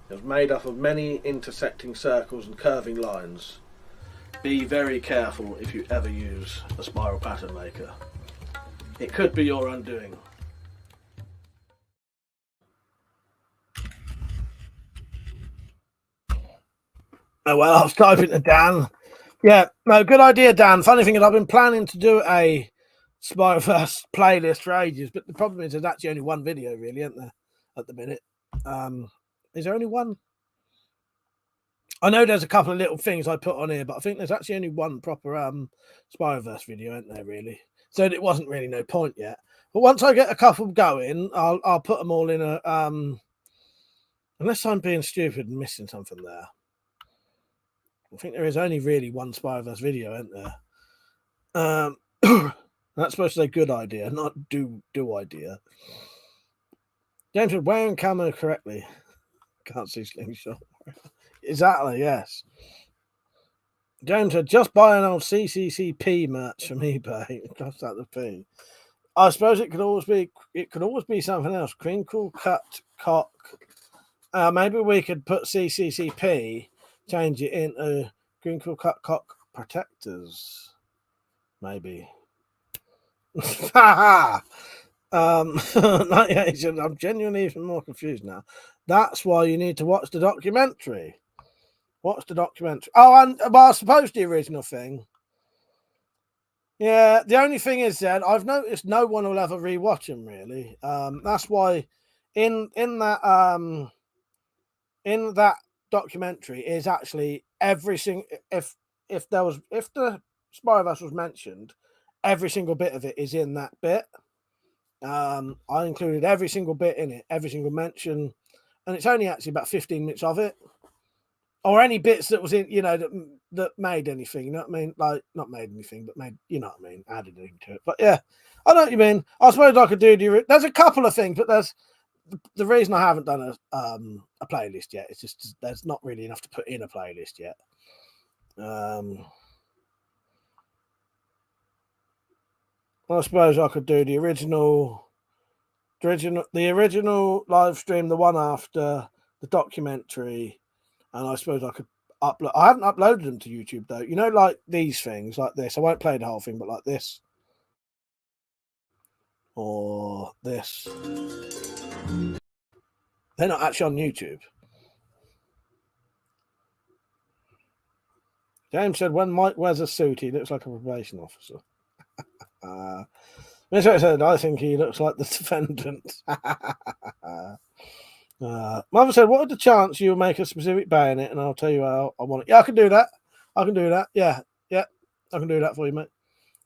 It was made up of many intersecting circles and curving lines. Be very careful if you ever use a spiral pattern maker. It could be your undoing. Oh well, I was typing to Dan. Yeah, no, good idea, Dan. Funny thing is, I've been planning to do a Spyroverse playlist for ages, but the problem is there's actually only one video, really, isn't there, at the minute? Is there only one? I know there's a couple of little things I put on here, but I think there's actually only one proper Spyroverse video, isn't there, really? So it wasn't really no point yet. But once I get a couple going, I'll put them all in a unless I'm being stupid and missing something there. I think there is only really one Spyroverse video, isn't there? That's supposed to say good idea, not do idea. James said, wearing camo correctly. Can't see slingshot. Exactly, yes. James said, just buy an old CCCP merch from eBay. Cost out the P. I suppose it could always be something else. Crinkle cut cock. Maybe we could put CCCP, change it into crinkle cut cock protectors. Maybe. I'm genuinely even more confused now. That's why you need to watch the documentary. Watch the documentary. Oh, and I suppose the original thing. Yeah, the only thing is that I've noticed no one will ever rewatch them, really. That's why in that documentary is actually every single if the Spyroverse was mentioned, every single bit of it is in that bit. I included every single bit in it, every single mention, and it's only actually about 15 minutes of it, or any bits that was in, that made anything. You know what I mean? Like, not made anything, but made, you know what I mean? Added anything to it. But yeah, I know what you mean. I suppose I could do. There's a couple of things, but there's the reason I haven't done a playlist yet. It's just there's not really enough to put in a playlist yet. I suppose I could do the original live stream, the one after the documentary, and I suppose I could upload. I haven't uploaded them to YouTube though. You know, like these things, like this. I won't play the whole thing, but like this or this. They're not actually on YouTube. James said, when Mike wears a suit, he looks like a probation officer. Mr. said, I think he looks like the defendant. Mother said, what are the chance you'll make a specific bayonet and I'll tell you how I want it? Yeah, I can do that. Yeah, I can do that for you, mate.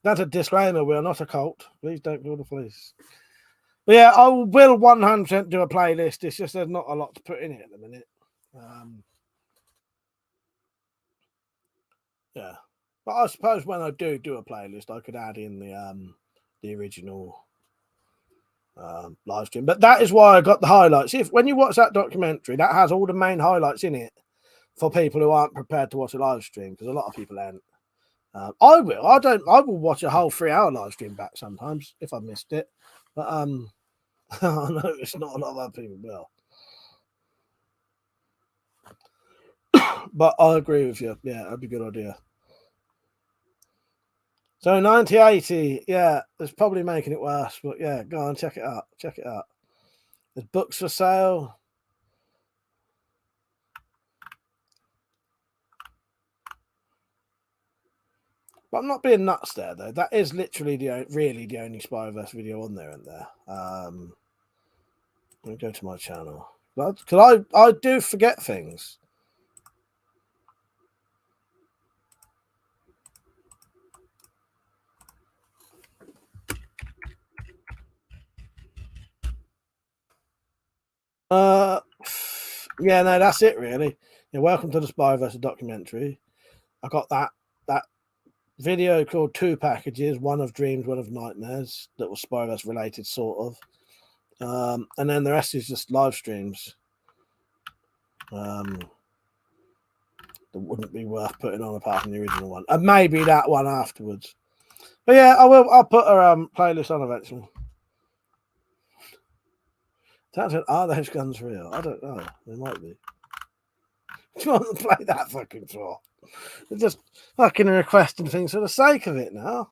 That's a disclaimer. We are not a cult. Please don't call the police. But yeah, I will 100% do a playlist. It's just there's not a lot to put in it at the minute. Yeah. But I suppose when I do a playlist, I could add in the original live stream. But that is why I got the highlights. When you watch that documentary, that has all the main highlights in it for people who aren't prepared to watch a live stream, because a lot of people aren't. I will. I will watch a whole 3-hour live stream back sometimes if I missed it. But I know it's not a lot of other people will. But I agree with you. Yeah, that'd be a good idea. So 9080, yeah, it's probably making it worse, but yeah, go on, check it out. There's books for sale. But I'm not being nuts there, though. That is literally the only Spyroverse video on there, isn't there? Let me go to my channel. Because I do forget things. Yeah, no, that's it really. Yeah, welcome to the Spyroverse documentary. I got that video called 2 packages, one of dreams, one of nightmares, that was Spyroverse related, sort of. And then the rest is just live streams. That wouldn't be worth putting on apart from the original one. And maybe that one afterwards. But yeah, I'll put a playlist on eventually. Are those guns real? I don't know. They might be. Do you want to play that fucking for? They're just fucking requesting things for the sake of it now.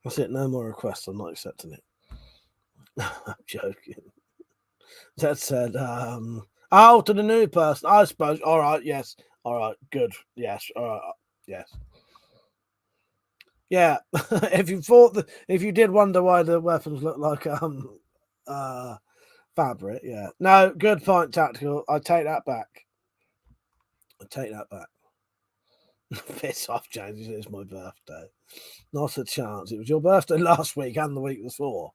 That's it. No more requests. I'm not accepting it. I'm joking. That said, to the new person, I suppose. All right, yes. All right, good. Yes. All right, yes. Yeah. if you did wonder why the weapons look like fabric, yeah. No, good point, Tactical. I take that back. Piss off, James. It's my birthday. Not a chance. It was your birthday last week and the week before.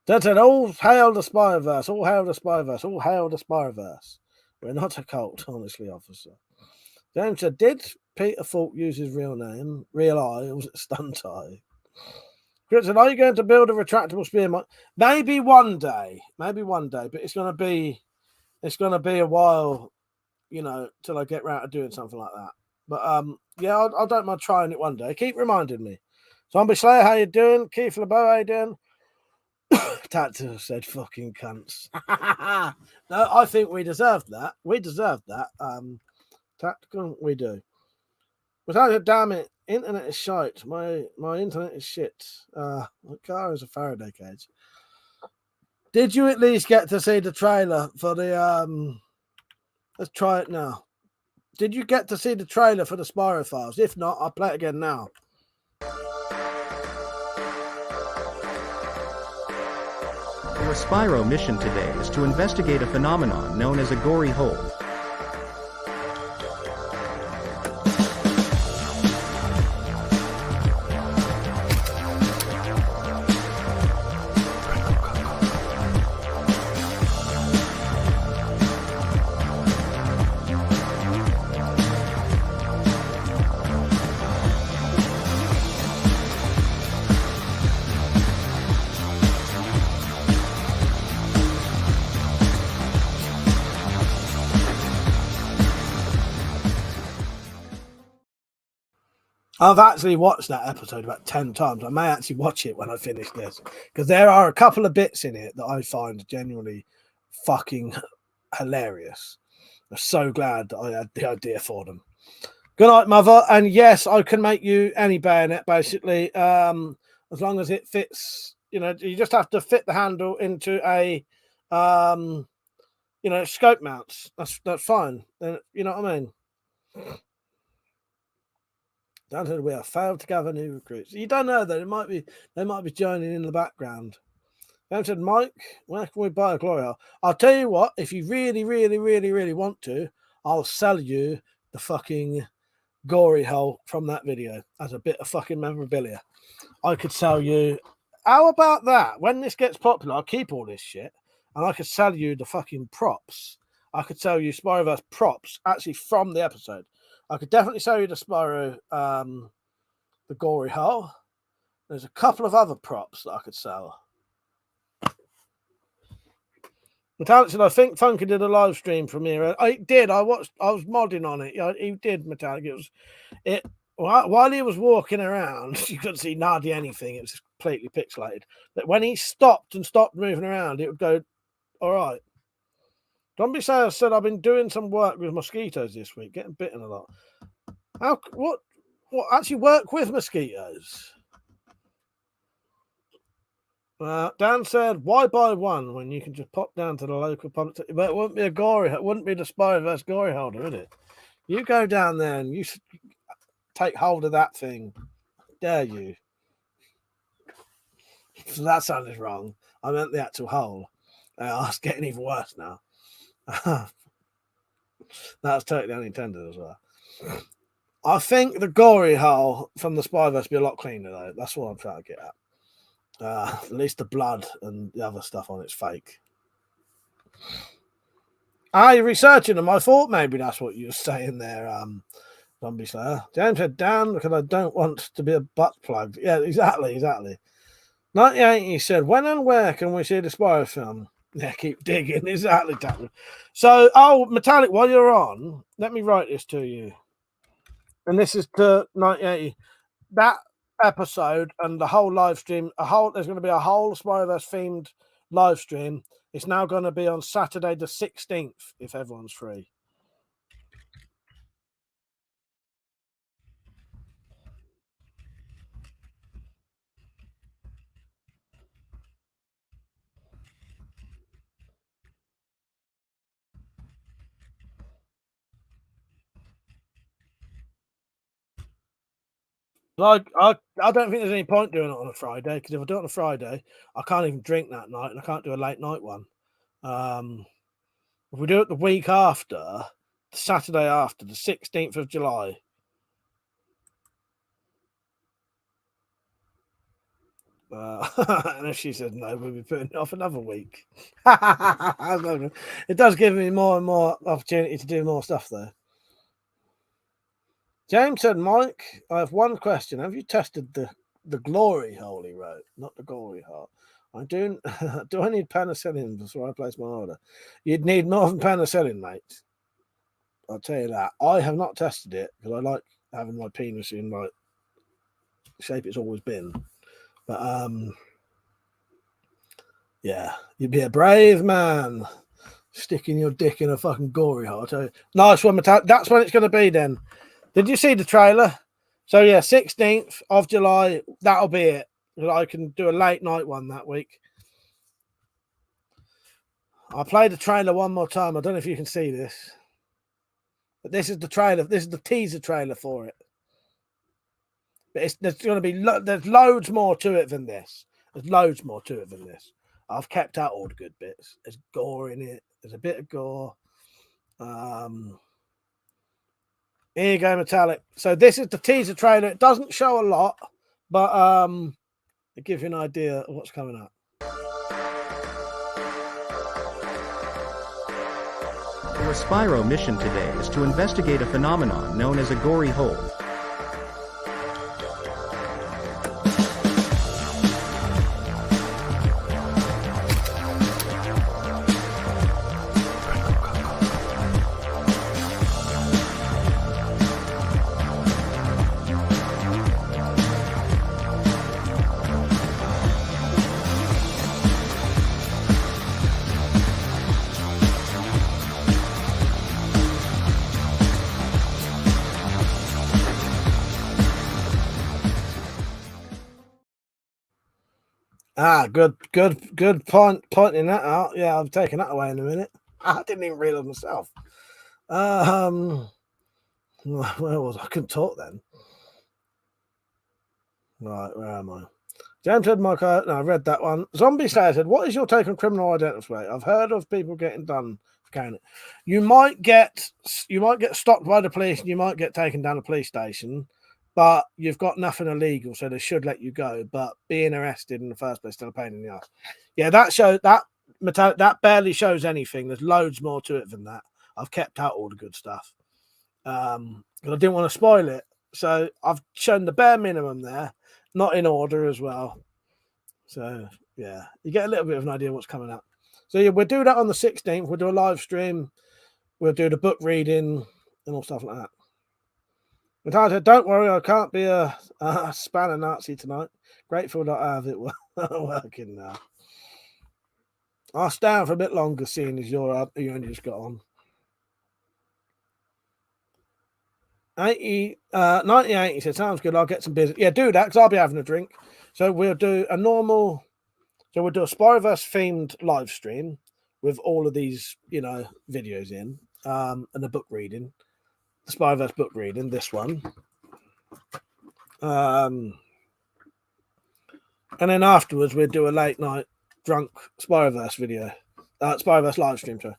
That said, all hail the Spyroverse, all hail the Spyroverse, all hail the Spyroverse. We're not a cult, honestly, officer. James said, did Peter Falk use his real name, Real Eye, or was it Stunt Eye? Chris said, are you going to build a retractable spear? Maybe one day, but it's going to be a while, till I get round to doing something like that. But yeah, I don't mind trying it one day. Keep reminding me. Zombie Slayer, how you doing? Keith LeBeau, how you doing? Tactical said, fucking cunts. No, I think we deserved that. Tactical, we do. But damn it, internet is shite. My internet is shit. My car is a Faraday cage. Did you at least get to see the trailer for the let's try it now. Did you get to see the trailer for the Spyro Files? If not, I'll play it again now. Our Spyro mission today is to investigate a phenomenon known as a gory hole. I've actually watched that episode about 10 times. I may actually watch it when I finish this, because there are a couple of bits in it that I find genuinely fucking hilarious. I'm so glad that I had the idea for them. Good night, mother. And yes, I can make you any bayonet, basically, as long as it fits. You know, you just have to fit the handle into a, scope mounts. That's fine. You know what I mean? Down to we have failed to gather new recruits. You don't know that they might be joining in the background. Dan said, Mike, where can we buy a glory hole? I'll tell you what, if you really, really, really, really want to, I'll sell you the fucking gory hole from that video as a bit of fucking memorabilia. I could sell you. How about that? When this gets popular, I'll keep all this shit and I could sell you the fucking props. I could sell you Spyroverse props actually from the episode. I could definitely sell you the Spyro, the gory hole. There's a couple of other props that I could sell. Metallic said, I think Funky did a live stream from here. I did. I was modding on it. Yeah, he did, Metallic. While he was walking around, you couldn't see hardly anything. It was completely pixelated. But when he stopped moving around, it would go, all right. Zombie Sayer said, I've been doing some work with mosquitoes this week, getting bitten a lot. What actually work with mosquitoes? Dan said, why buy one when you can just pop down to the local public? But it wouldn't be it wouldn't be the Spyroverse gory holder, would it? You go down there and you take hold of that thing. Dare you? So that sounded wrong. I meant the actual hole. It's getting even worse now. That's totally unintended as well. I think the gory hole from the Spyverse would be a lot cleaner, though. That's what I'm trying to get at. At least the blood and the other stuff on it's fake. You're researching them. I thought maybe that's what you were saying there, Zombie Slayer. James said, Dan, because I don't want to be a butt plug. Yeah, exactly. 98, he said, when and where can we see the Spyro film? Yeah, keep digging. Exactly, Tapper. So, Metallic, while you're on, let me write this to you. And this is to 1980. That episode and the whole live stream, there's going to be a whole Spyroverse themed live stream. It's now going to be on Saturday the 16th, if everyone's free. Like, I don't think there's any point doing it on a Friday, because if I do it on a Friday, I can't even drink that night, and I can't do a late night one. If we do it the week after, the Saturday after, the 16th of July. And if she said no, we'll be putting it off another week. It does give me more and more opportunity to do more stuff, though. James said, Mike, I have one question. Have you tested the glory hole he wrote, not the gory hole? I do. Do I need penicillin before I place my order? You'd need more than penicillin, mate. I'll tell you that. I have not tested it because I like having my penis in like shape it's always been. But yeah, you'd be a brave man sticking your dick in a fucking gory hole. I'll tell you. Nice one, Metallic. That's when it's going to be then. Did you see the trailer? So yeah, 16th of July. That'll be it. I can do a late night one that week. I'll play the trailer one more time. I don't know if you can see this. But this is the trailer. This is the teaser trailer for it. But there's going to be there's loads more to it than this. There's loads more to it than this. I've kept out all the good bits. There's gore in it. There's a bit of gore. Here you go, Metallic. So this is the teaser trailer. It doesn't show a lot, but it gives you an idea of what's coming up. Our Spyro mission today is to investigate a phenomenon known as a gory hole. Good point. Pointing that out. Yeah, I'm taking that away in a minute. I didn't even realize myself. Where was I? I couldn't talk then. Right, where am I? James said, Michael. No, I read that one. Zombie Slayer said, "What is your take on criminal identity? I've heard of people getting done for carrying it. You might get stopped by the police, and you might get taken down to a police station." But you've got nothing illegal, so they should let you go. But being arrested in the first place is still a pain in the ass. Yeah, that barely shows anything. There's loads more to it than that. I've kept out all the good stuff. Because I didn't want to spoil it. So I've shown the bare minimum there, not in order as well. So yeah, you get a little bit of an idea of what's coming up. So yeah, we'll do that on the 16th. We'll do a live stream. We'll do the book reading and all stuff like that. But I said, don't worry, I can't be a spanner Nazi tonight. Grateful that I have it working now. I'll stay on for a bit longer, seeing as you're up. You only just got on. 98, he said, sounds good. I'll get some business. Yeah, do that, because I'll be having a drink. So we'll do a Spyroverse themed live stream with all of these, videos in, and the book reading. The Spyroverse book reading, this one. And then afterwards, we'll do a late night drunk Spyroverse video. Spyroverse live stream, sorry.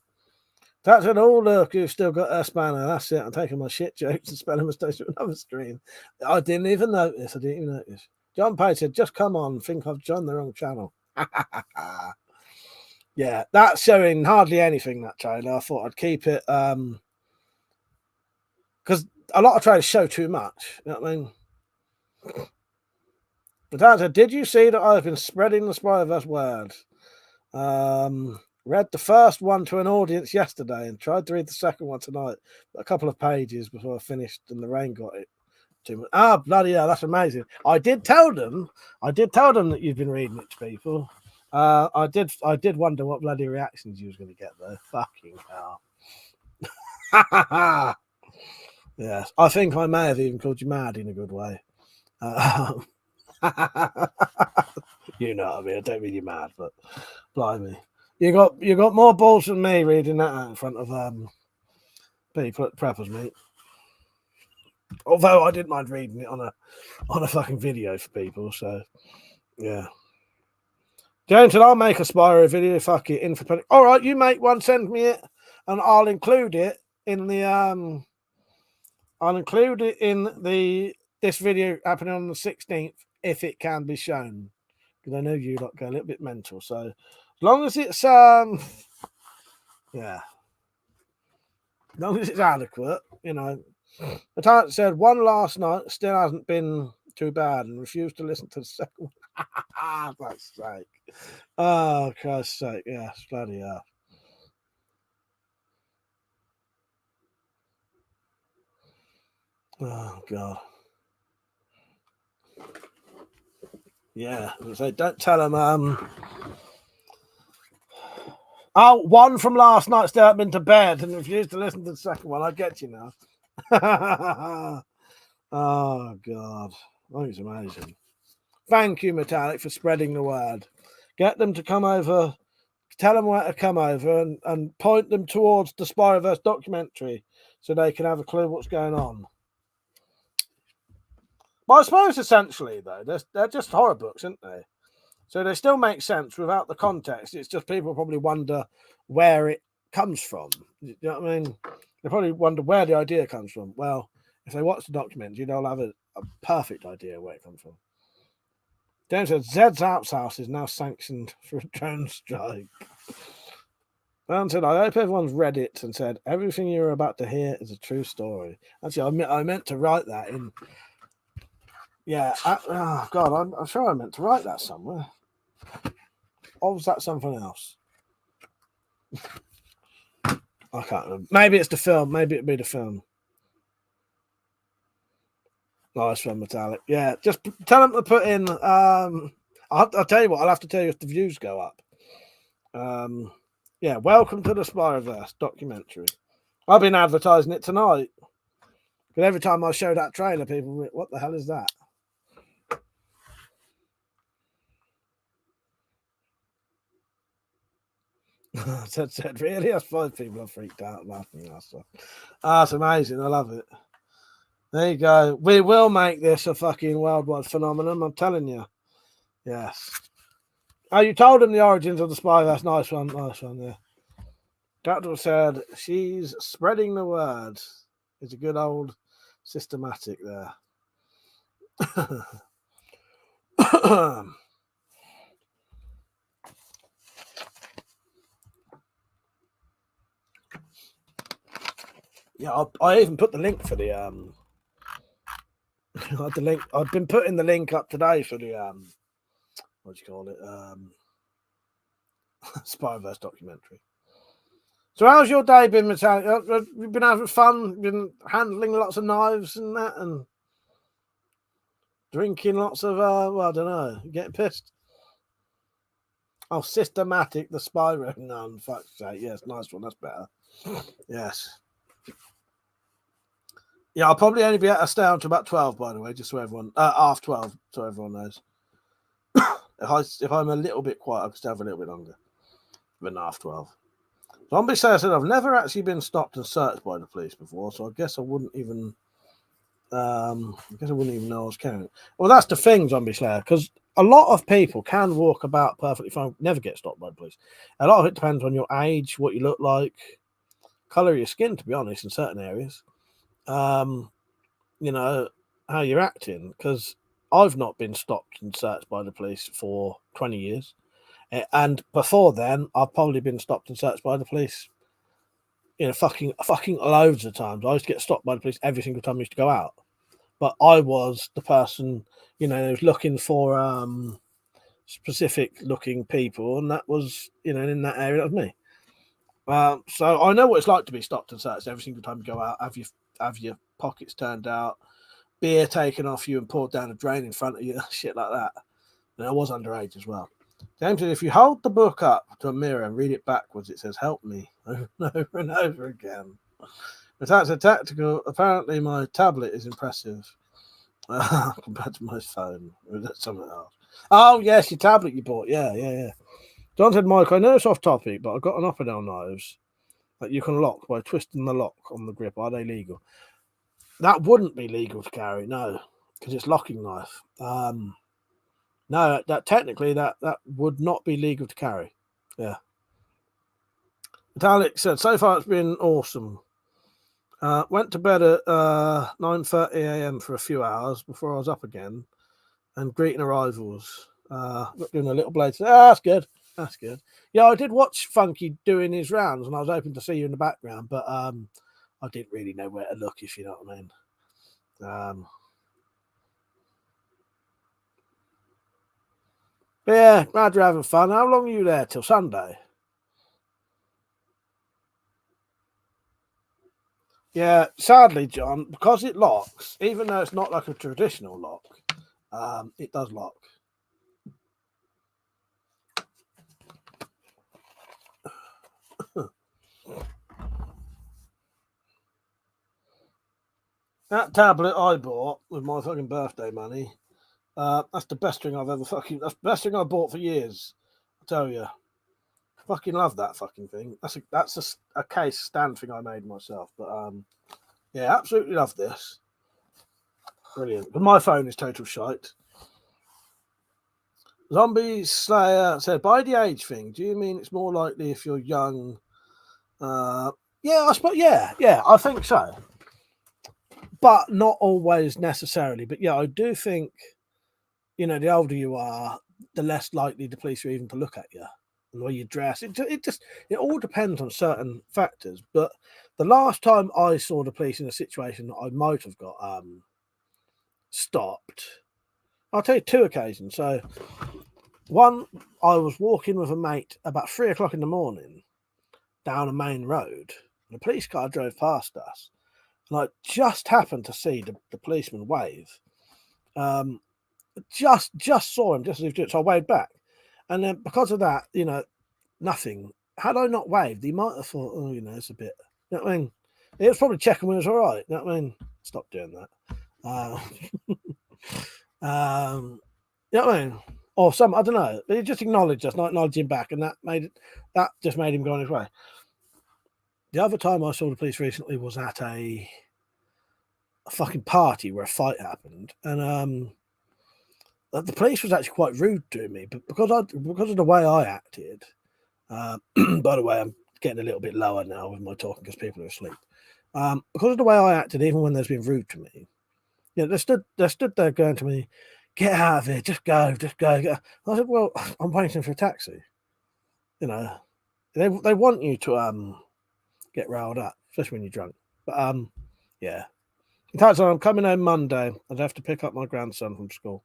That's an all look, you've still got a spanner. That's it. I'm taking my shit jokes and spelling mistakes to another stream. I didn't even notice. John Page said, just come on, think I've joined the wrong channel. Yeah, that's showing hardly anything, that trailer. I thought I'd keep it. Because a lot of trailers show too much. You know what I mean? But Dad said, did you see that I've been spreading the Spyroverse word? Read the first one to an audience yesterday and tried to read the second one tonight. A couple of pages before I finished and the rain got it too much. Bloody hell, that's amazing. I did tell them that you've been reading it to people. I did wonder what bloody reactions you was going to get though. Fucking hell. Yes, I think I may have even called you mad in a good way. You know what I mean? I don't mean you're mad, but blimey. You got more balls than me reading that out in front of people at Preppers, mate. Although I didn't mind reading it on a fucking video for people, so yeah. James said, I'll make a Spyro video, fuck it, info. All right, you make one, send me it, and I'll include it in the this video happening on the 16th if it can be shown. Because I know you lot go a little bit mental. So as long as it's as long as it's adequate, The Tyrant said one last night still hasn't been too bad and refused to listen to the second one. That's sake. Oh, Christ's sake, yeah, bloody hell. Oh God. Yeah. So don't tell them one from last night still haven't been to bed and refused to listen to the second one. I get you now. Oh God. Oh, it's amazing. Thank you, Metallic, for spreading the word. Get them to come over, tell them where to come over and point them towards the Spyroverse documentary so they can have a clue what's going on. Well, I suppose essentially, though, they're just horror books, aren't they? So they still make sense without the context. It's just people probably wonder where it comes from. You know what I mean? They probably wonder where the idea comes from. Well, if they watch the documentary, they'll have a perfect idea where it comes from. James said Zed's Alps house is now sanctioned for a drone strike. Dan said, I hope everyone's read it and said everything you're about to hear is a true story. Actually, I meant to write that in. Yeah. Oh God, I'm sure I meant to write that somewhere. Or was that something else? I can't remember. Maybe it's the film. Maybe it'd be the film. Nice one, Metallic. Yeah, just tell them to put in. I'll tell you what. I'll have to tell you if the views go up. Yeah, welcome to the Spider-Verse documentary. I've been advertising it tonight, but every time I show that trailer, people went, "What the hell is that?" said, really? That's 5 people are freaked out laughing. That's amazing. I love it. There you go. We will make this a fucking worldwide phenomenon. I'm telling you. Yes. Oh, you told them the origins of the spy. That's nice one. Nice one. Yeah. Doctor said she's spreading the word. It's a good old systematic there. Yeah, I even put the link for the the link. I've been putting the link up today for the what do you call it? Spider-Verse documentary. So how's your day been, Metallic? You've been having fun, been handling lots of knives and that, and drinking lots of well, I don't know, getting pissed. Oh, systematic, the Spyro. No, fuck's sake. Yes, nice one. That's better. Yes. Yeah, I'll probably only be able to stay on to about 12, by the way, just so everyone, half 12, so everyone knows. if I'm a little bit quiet, I can stay for a little bit longer than half 12. Zombie says that I've never actually been stopped and searched by the police before, so I guess I wouldn't even know I was carrying it. Well, that's the thing, Zombie Slayer, because a lot of people can walk about perfectly fine, never get stopped by the police. A lot of it depends on your age, what you look like, colour of your skin, to be honest, in certain areas. You know, how you're acting, because I've not been stopped and searched by the police for 20 years. And before then, I've probably been stopped and searched by the police, you know, fucking loads of times. I used to get stopped by the police every single time I used to go out. But I was the person, you know, who was looking for specific looking people, and that was, you know, in that area, that was me. So I know what it's like to be stopped and searched every single time you go out, have your pockets turned out, beer taken off you and poured down a drain in front of you, shit like that. And I was underage as well. James said, if you hold the book up to a mirror and read it backwards, it says, help me, over and over and over again. But that's a tactical. Apparently, my tablet is impressive compared to my phone. Or is that something else? Oh, yes, your tablet you bought. Yeah. John said, Mike, I know it's off topic, but I've got an Oppenel knives that you can lock by twisting the lock on the grip. Are they legal? That wouldn't be legal to carry, no, because it's locking knife. No, that technically that would not be legal to carry. Yeah. Metallic said, so far it's been awesome. Went to bed at 9:30 a.m. for a few hours before I was up again and greeting arrivals. Doing a little blade. That's good. That's good. Yeah, I did watch Funky doing his rounds, and I was hoping to see you in the background, but I didn't really know where to look, if you know what I mean. But yeah, glad you're having fun. How long are you there till Sunday? Yeah, sadly, John, because it locks, even though it's not like a traditional lock, it does lock. That tablet I bought with my fucking birthday money, that's the best thing I've ever that's the best thing I bought for years. I tell you. Fucking love that fucking thing. That's a case stand thing I made myself. But yeah, absolutely love this. Brilliant. But my phone is total shite. Zombie Slayer said, by the age thing, do you mean it's more likely if you're young? Yeah, I suppose. Yeah, I think so. But not always necessarily. But yeah, I do think, the older you are, the less likely the police are even to look at you and the way you dress. It all depends on certain factors. But the last time I saw the police in a situation that I might have got stopped, I'll tell you 2 occasions. So one, I was walking with a mate about 3 o'clock in the morning down a main road, and a police car drove past us, and I just happened to see the policeman wave. Just saw him just as he was doing it, so I waved back, and then because of that, nothing. Had I not waved, he might have thought, oh, it's a bit. You know what I mean? It was probably checking when it was all right. You know what I mean? Stop doing that. You know what I mean? Or some, I don't know. He just acknowledged us, not acknowledging back, and that just made him go on his way. The other time I saw the police recently was at a fucking party where a fight happened, and the police was actually quite rude to me, but because of the way I acted. By the way, I'm getting a little bit lower now with my talking because people are asleep. Because of the way I acted, even when there's been rude to me, they stood there going to me, "Get out of here! Just go, just go." I said, "Well, I'm waiting for a taxi." They want you to get riled up, especially when you're drunk. But yeah. In fact, I'm coming home Monday. I'd have to pick up my grandson from school.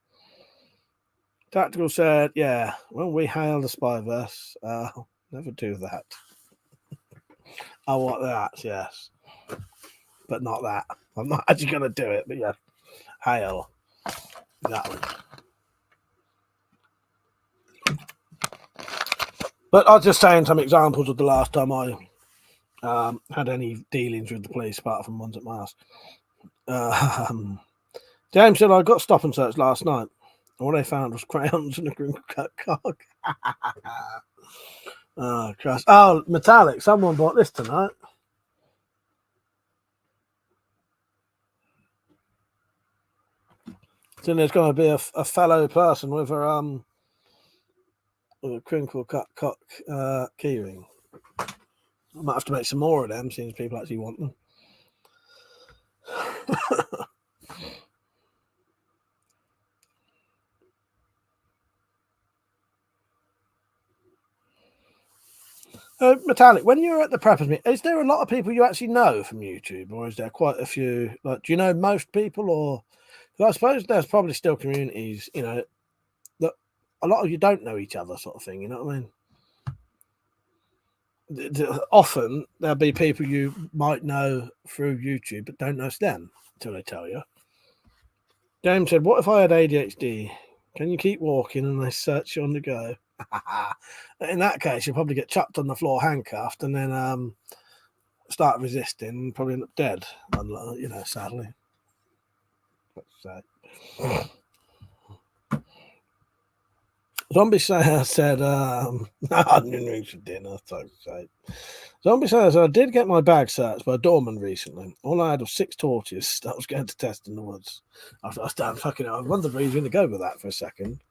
Tactical said, "Yeah, when we hail the Spyverse, never do that." I want that, yes, but not that. I'm not actually going to do it, but yeah, hail that one. But I'll just saying some examples of the last time I had any dealings with the police, apart from ones at my house. James said, I got stop and search last night. And what I found was crayons and a green cut cock. Oh, Christ. Oh, metallic. Someone bought this tonight. So there's going to be a fellow person with a crinkle cut cock keyring. I might have to make some more of them, since people actually want them. Metallic, when you're at the preppers meet, is there a lot of people you actually know from YouTube, or is there quite a few? Like, do you know most people, or? I suppose there's probably still communities, that a lot of you don't know each other, sort of thing. You know what I mean? Often there'll be people you might know through YouTube, but don't know them until they tell you. James said, "What if I had ADHD? Can you keep walking and they search you on the go?" In that case, you'll probably get chucked on the floor, handcuffed, and then start resisting, and probably end up dead. Sadly. Zombie Slayer said, "I'm for dinner." Zombie Slayer said, "I did get my bag searched by a doorman recently. All I had was 6 torches that I was going to test in the woods." I wondered where he's going to go with that for a second.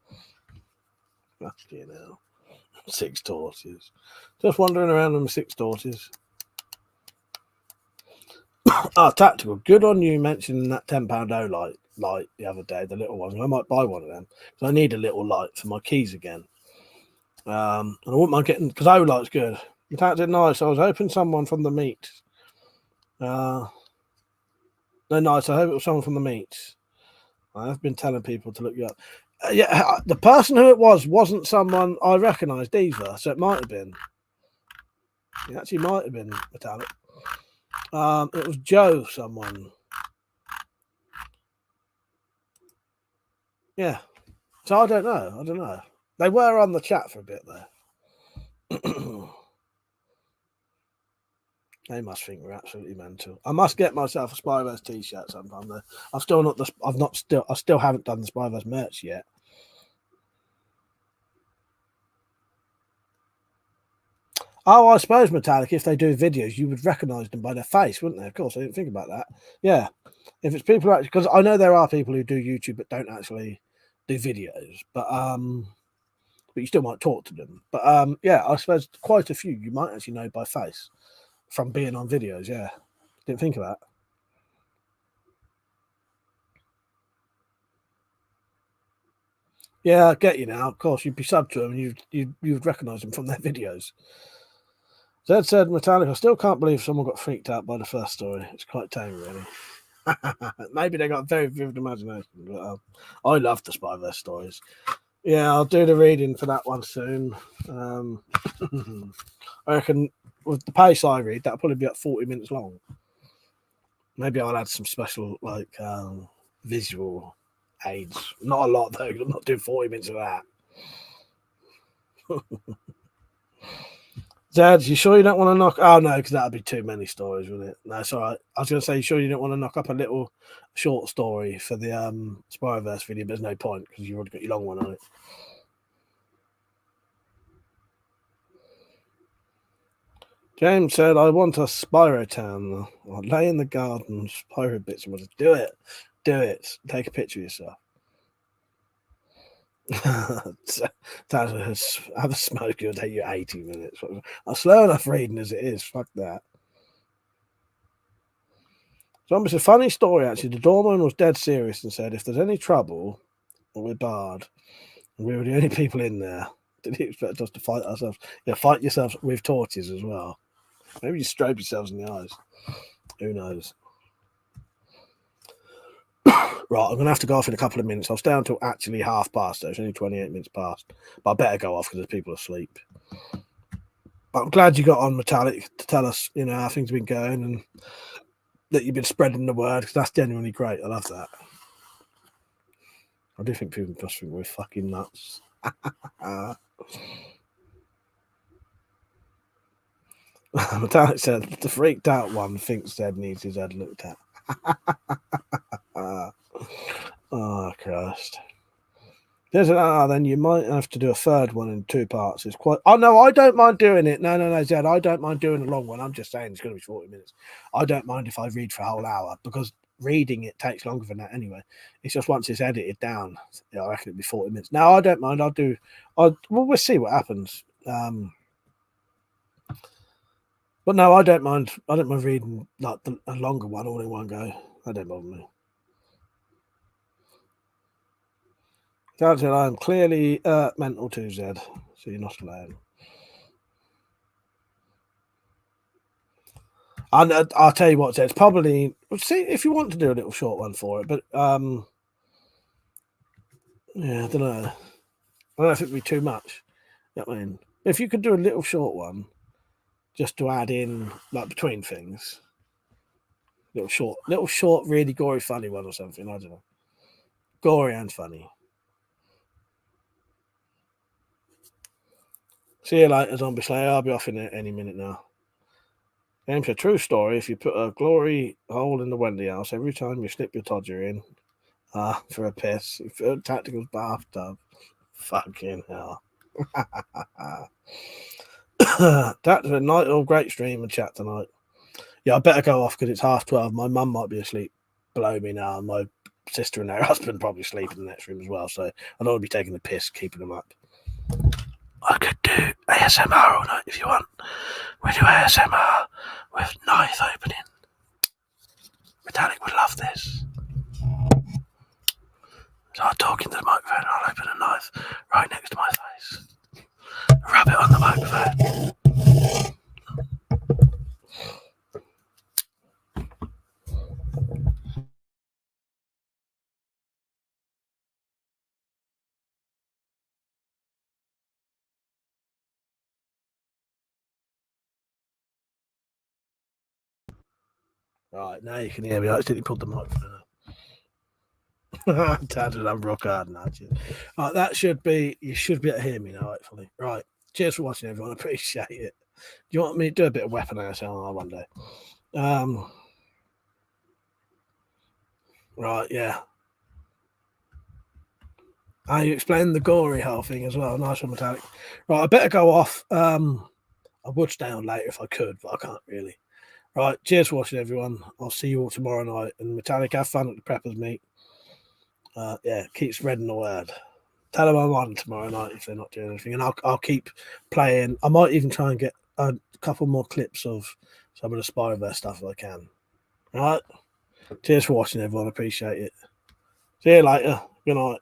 Fucking hell. 6 torches. Just wandering around with 6 torches. Tactical. Good on you mentioning that £10 O light the other day, the little one. I might buy one of them because I need a little light for my keys again. And I wouldn't mind getting, because O light's good. In fact, it's nice. I was hoping someone from the meet. No, nice. I hope it was someone from the meet. I have been telling people to look you up. Yeah, the person who it wasn't someone I recognised either, so it might have been. It actually might have been Metallic. It was Joe, someone. Yeah. So I don't know. They were on the chat for a bit there. They must think we're absolutely mental. I must get myself a Spyverse t-shirt sometime though. I still haven't done the Spyverse merch yet. Oh, I suppose Metallic, if they do videos, you would recognise them by their face, wouldn't they? Of course, I didn't think about that. Yeah. If it's people actually, because I know there are people who do YouTube but don't actually do videos. But but you still might talk to them. But yeah, I suppose quite a few you might actually know by face from being on videos. Yeah, didn't think of that. Yeah, I get you now. Of course, you'd be sub to them, and you'd recognise them from their videos. Zed said, Metallic, I still can't believe someone got freaked out by the first story. It's quite tame, really. Maybe they got a very vivid imagination, but I love the Spyverse stories. Yeah, I'll do the reading for that one soon. I reckon with the pace I read, that'll probably be at 40 minutes long. Maybe I'll add some special visual aids. Not a lot though. I'm not doing 40 minutes of that. Zed, you sure you don't want to knock? Oh no, because that'd be too many stories, wouldn't it? No, it's all right. I was going to say, you sure you don't want to knock up a little short story for the Spyroverse video? But there's no point because you've already got your long one on it. James said, I want a Spyro Town. I'll lay in the garden, Spyro bits. And do it. Do it. Take a picture of yourself. Have a smoke, it'll take you 80 minutes. I'm slow enough reading as it is. Fuck that. So it's a funny story, actually. The doorman was dead serious and said, if there's any trouble, we're barred. And we were the only people in there. Did he expect us to fight ourselves? Yeah, fight yourselves with torches as well. Maybe you strobe yourselves in the eyes. Who knows? Right, I'm going to have to go off in a couple of minutes. I'll stay until actually past. So it's only 28 minutes past. But I better go off because there's people asleep. But I'm glad you got on, Metallic, to tell us, how things have been going and that you've been spreading the word, because that's genuinely great. I love that. I do think people just think we're fucking nuts. Metallic said, the freaked out one thinks Zed needs his head looked at. Oh, Christ. Then you might have to do a third one in 2 parts. It's quite. Oh, no, I don't mind doing it. No, Zed. I don't mind doing a long one. I'm just saying it's going to be 40 minutes. I don't mind if I read for a whole hour because reading it takes longer than that anyway. It's just once it's edited down, I reckon it'll be 40 minutes. No, I don't mind. Well, we'll see what happens. But no, I don't mind. I don't mind reading like a longer one all in one go. That don't bother me. I'm clearly mental too, Zed. So you're not alone. And I'll tell you what, Zed. It's probably see if you want to do a little short one for it, but yeah, I don't know. I don't know if it'd be too much. You know what I mean? If you could do a little short one, just to add in like between things, little short, really gory, funny one or something. I don't know. Gory and funny. See you later, Zombie Slayer. I'll be off in any minute now. James, a true story. If you put a glory hole in the Wendy house every time you slip your todger in, for a piss, you put a tactical bathtub. Fucking hell. That's a night or great stream and chat tonight. Yeah, I better go off because it's 12:30. My mum might be asleep below me now, and my sister and her husband probably sleep in the next room as well. So I don't want to be taking the piss, keeping them up. I could do ASMR all night if you want. We do ASMR with knife opening. Metallic would love this. So I'm talking to the microphone, I'll open a knife right next to my face. Rub it on the microphone. Right, now you can hear me. I accidentally pulled the microphone up. Tad and I'm rock hard now. Right, that should be, you should be able to hear me now, hopefully. Right, cheers for watching, everyone. I appreciate it. Do you want me to do a bit of weapon ASMR one day? Right, yeah. You explained the gory hole thing as well. Nice one, Metallic. Right, I better go off. I would stay on later if I could, but I can't really. Right, cheers for watching, everyone. I'll see you all tomorrow night. And Metallic, have fun at the Preppers meet. Yeah, keep spreading the word. Tell them I'm on tomorrow night if they're not doing anything, and I'll keep playing. I might even try and get a couple more clips of some of the Spyroverse stuff if I can. All right. Cheers for watching, everyone. Appreciate it. See you later. Good night.